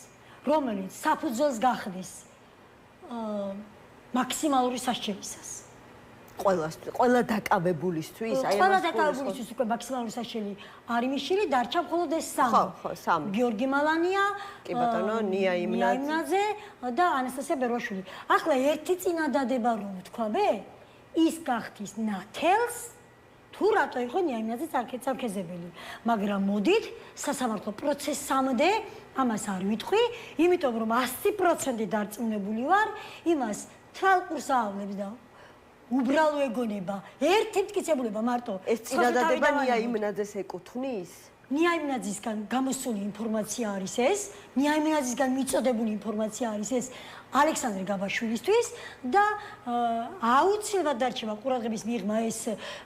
რომელიც საფუძველს გახდის მაქსიმალური სასჯელისას. ყველა დაკავებულისთვის, ყველა დაკავებულისთვის უკვე მაქსიმალური სასჯელი არის მიშილი, დარჩა მხოლოდ ეს სამი. გიორგი მალანია, კი ბატონო, ნია იმნაძე და ანასტასია ბერვაშვილი. ახლა ერთი წინადადება რომ ვთქვამე, ის გახდის ნათელს თუ რატო იყო ნია იმნაძე წარქეზებელი. მაგრამ მოდით სასამართლო პროცესამდე ამას არ ვიტყვი, იმიტომ რომ 100% დარწმუნებული ვარ იმას თვალყურს აავლებს და უბრალო ეგონება, ერთი მტკიცებულება მარტო. ეს წინადადება ნია იმნაძეს ეკუთვნის? ნია იმნაძისგან გამოსული ინფორმაცია არის ეს, ნია იმნაძისგან მიწოდებული ინფორმაცია არის ეს ალექსანდრე გაბაშვილისთვის და აუცილებლად დარჩება ყურადღების მიღმა ეს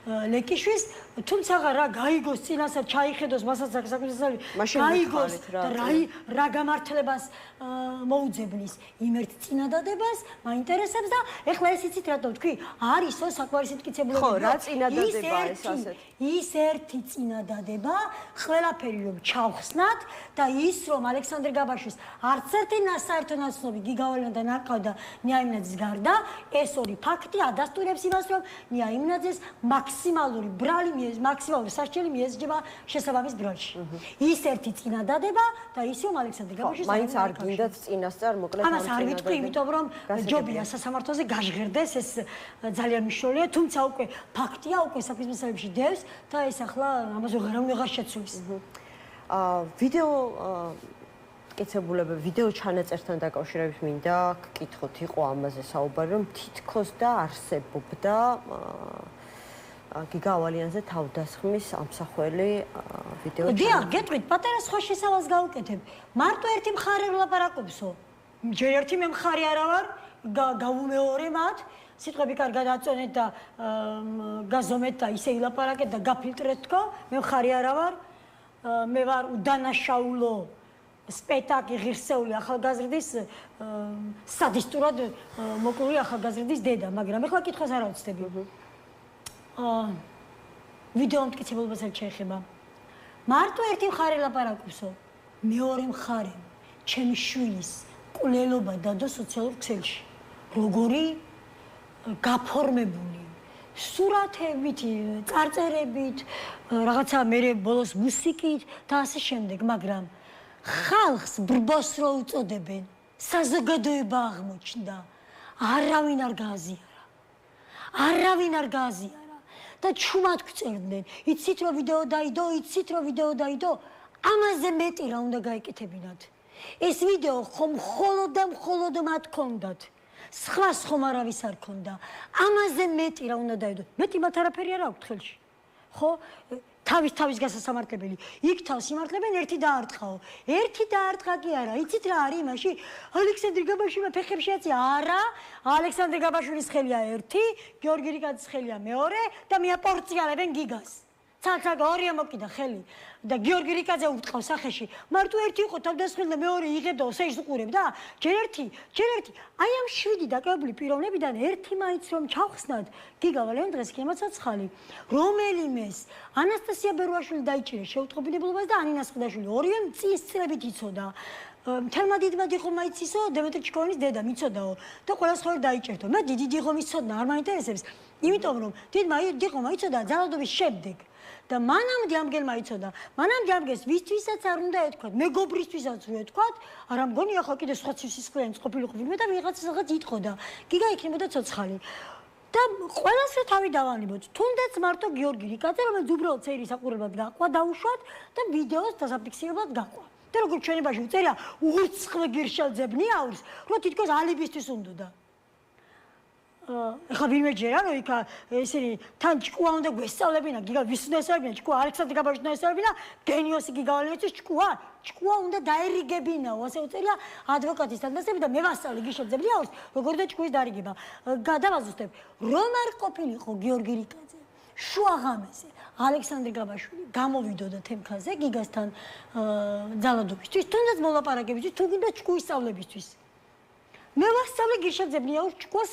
ლეკიშვის, თუმცა რა გაიგოს წინასწარ ჩაიხედოს მასაც საკუთარი გაიგოს რა გამართლებას მოუძებნის იმ ერთ წინადადებას, მაინტერესებს და ეხლა ეს იცით რატო ვთქვი, არისო საკმარისი მტკიცებულები. ხო, რა წინადადება ეს ასეთ? ის ერთი წინადადება, ყველაფერი რომ ჩავხსნათ და ის რომ ალექსანდრე გაბაშვილს არც ერთი საერთო ნაცნობი გიგავალიანო და ნაკავდა ნია იმნაძის გარდა, ეს ორი ფაქტი ადასტურებს იმას, რომ ნია იმნაძეს მაქსიმალური ბრალი მაქსიმალური სასჯელი მიესჯება შესაბამის ბრალში. ის ერთი წინადადება და ის რომ ალექსანდრე გაბაშვილს მაინც არ გინდათ წინასწარ მოკლედ ამას არ ვიტყვი, იმიტომ რომ ჯობია სასამართლოზე გაჟღერდეს, ეს ძალიან მნიშვნელოვანია, თუმცა უკვე ფაქტია, უკვე საქმის მასალებში დევს და ეს ახლა ამაზე ვეღარ შეცვლის. ვიდეო მტკიცებულებები, ვიდეო ჩანაწერთან დაკავშირებით მინდა გკითხოთ, იყო ამაზე საუბარი, რომ თითქოს და არსებობდა გიგავალიანზე თავდასხმის ამსახველი ვიდეო. დიახ, გეტყვით, პატარა სხვა შესავალს გავუკეთებ. მარტო ერთი მხარე ვლაპარაკობსო. ჯერ ერთი მე მხარე არა ვარ, გავუმეორე მათ. სიტყვები კარგად აწონეთ და გაზომეთ და ისე ილაპარაკეთ და გაფილტრეთ თქო, მე მხარე არა ვარ. მე ვარ უდანაშაულო სპექტაკლი ღირსეული ახალგაზრდის სადისტურად მოკლული ახალგაზრდის დედა, მაგრამ ეხლა კითხვას არ ავწდები. ვიდეო მტკიცებულებას არ შეეხება. მარტო ერთი მხარე ლაპარაკობსო, მეორე მხარე ჩემი შვილის კვლელობა დადო სოციალურ ქსელში. როგორი გაფორმებული სურათებით, წარწერებით, რაღაცა მე ბოლოს მუსიკით და ასე შემდეგ, მაგრამ ხალხს ბრბოს რო უწოდებენ, საზოგადოება აღმოჩნდა, არავინ არ გააზიარა. არავინ არ გააზიარა და ჩუმად გვწერდნენ, იცით რომ ვიდეო დაიდო, იცით რომ ვიდეო დაიდო, ამაზე მეტი რა უნდა გაეკეთებინათ. ეს ვიდეო ხომ მხოლოდ და მხოლოდ მათ ჰქონდათ. სხვას ხომ არავის არ ქონდა. ამაზე მეტი რა უნდა დაიდო. მეტი მათ არაფერი არ აქვთ ხელში. ხო? თავის გასასამართლებელი. იქ თავს იმართლებენ ერთი დაარტყაო. ერთი დაარტყა კი არა. იცით რა არის იმაში? ალექსანდრე გაბაშვილმა ფეხებში აწია. არა, ალექსანდრე გაბაშვილის ხელია ერთი, გიორგი რიკაძის ხელია მეორე და მიაპორციალებენ გიგას. ცალ-ცალ ორი ამოკიდა ხელი და გიორგი რიკაძე უტყავს სახეში. მარტო ერთი იყო თავდასხმელი და მეორე იღებდა სეჟს უყურებდა. ჯერ ერთი. აი ამ 7 დაკავებული პიროვნებიდან ერთი მაინც რომ ჩავხსნათ, გიგავალიანი დღეს კი ემოცოცხალი, რომელიმეს ანასტასია ბერვაშვილი დაიჭირა შეუტყობინებულობას და ანინა სხდაშვილი ორივე წლის წლებით იცოდა. თელმა დიდმა დიღომა იცისო, დემეტრე ჩიკოვანის დედა მიცოდაო და ყველას ხოლმე დაიჭერთო. მე დიდი დიღომის ცოდნა არ მაინტერესებს, იმიტომ რომ დიდმა დიღომა იცოდა ძალადობის შემდეგ. და მანამდე ამგელმა იცოდა, მანამდე ამგელს ვისთვისაც არ უნდა ეთქვათ, მეგობრისთვისაც რო ეთქვათ, არა მგონია ხო კიდე სხვა სისხლიანიც ყოფილიყო ვინმე და ვიღაცას რაღაც იტყოდა. გიგა იქნებოდა ცოცხალი. და ყველას რა თავი დავანებოთ. თუნდაც მარტო გიორგი რიკაძე, რომელიც უბრალოდ წერის აყურებლად გაყვა, დაუშვათ და ვიდეოს დასაფიქსირებლად გაყვა. და როგორც ჩვენებაში უწერია, ურცხვ გირშელძებნი აურს, რომ თითქოს ალიბისთვის უნდოდა. ეხლა ვინმე ჯერა რომ იქ ესენი თან ჭკუა უნდა გვესწავლებინა გიგა ვის უნდა ესწავლებინა ჭკუა ალექსანდრე გაბაშვილი უნდა ესწავლებინა გენიოსი გიგავალიოცის ჭკუა უნდა დაერიგებინაო ასე უწერია ადვოკატის თანასწორები და მე ვასწავლე გიშეძებია როგორ და ჭკუის დარიგება გადავაზუსტებ რომ არ ყოფილიყო გიორგი რიკაძე შუაღამეზე ალექსანდრე გაბაშვილი გამოვიდოდა თემქაზე გიგასთან ძალადობისთვის თუნდაც მოლაპარაკებისთვის თუ გინდა ჭკუის სწავლებისთვის მე ვასწავლე გირშეძებნიაურს ჭკუას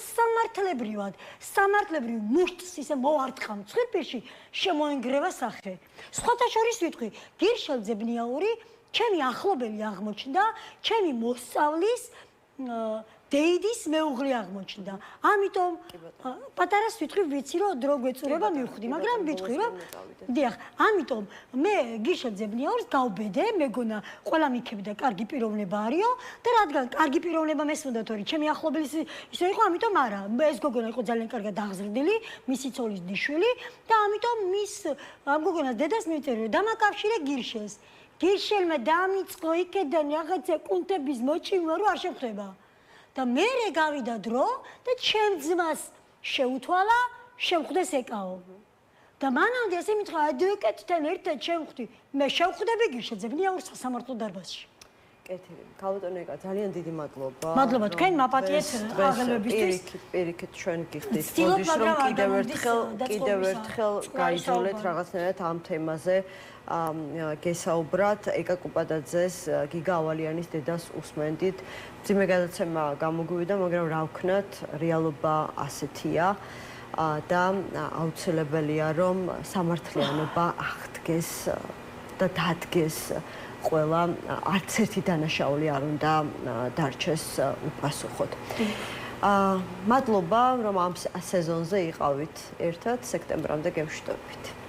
სამართლებრივ მუშტს ისე მოვარტყამ ცხვირპირში შემოენგრევა სახე სხვათა შორის ვიტყვი გირშეძებნიაური ჩემი ახლობელი აღმოჩნდა ჩემი მოსწავლის დეიდის მეუღლე აღმოჩნდა. ამიტომ პატარას ვიტყვი ვიცი რომ დრო გვეწურება მივხვდი, მაგრამ ვიტყვი რომ დიახ, ამიტომ მე გიშეძებნიაურს გავბედე, მეგონა ყველა მიქებდა კარგი პიროვნება არისო და რადგან კარგი პიროვნება მესმოდა თორე ჩემი ახლობელის ისე იყო, ამიტომ არა, ეს გოგონა იყო ძალიან კარგად აღზრდილი, მისი ცოლის დიშვილი და ამიტომ ამ გოგონას დედას მივწერე რომ დამაკავშირე გირშეს. გირშელმა დამიწყო იქედან რაღაცა კუნთების მოჭიმა რომ არ შეხვდება. და მე გავიდა დრო და ჩემ ძმას შეუთვალა, შემხვდეს ეკაო. და მანამდე ესე მითხრა ადვოკატთან ერთად შემხვდი, მე შევხვდები გიშეძებნიაურს სასამართლო დარბაზში. კეთილი. ქალბატონო ეკა, ძალიან დიდი მადლობა. მადლობა თქვენ მაპატიეთ აღელვებისთვის. პირიქით ჩვენ გიხდით. ბოდიშ რომ კიდევ ერთხელ გაიძულეთ რაღაცნაირად ამ თემაზე. გესაუბრათ ეკა კუპადაძეს გიგა ავალიანის დედას უსმენდით. ძიმე გადაცემა გამოგვივიდა, მაგრამ რა ვქნათ, რეალობა ასეთია და აუცილებელია რომ სამართლიანობა აღდგეს და დადგეს ყველა არც ერთი დანაშაული არ უნდა დარჩეს უპასუხოდ. მადლობა რომ ამ სეზონზე იყავით ერთად, სექტემბრამდე გევშვიდობით.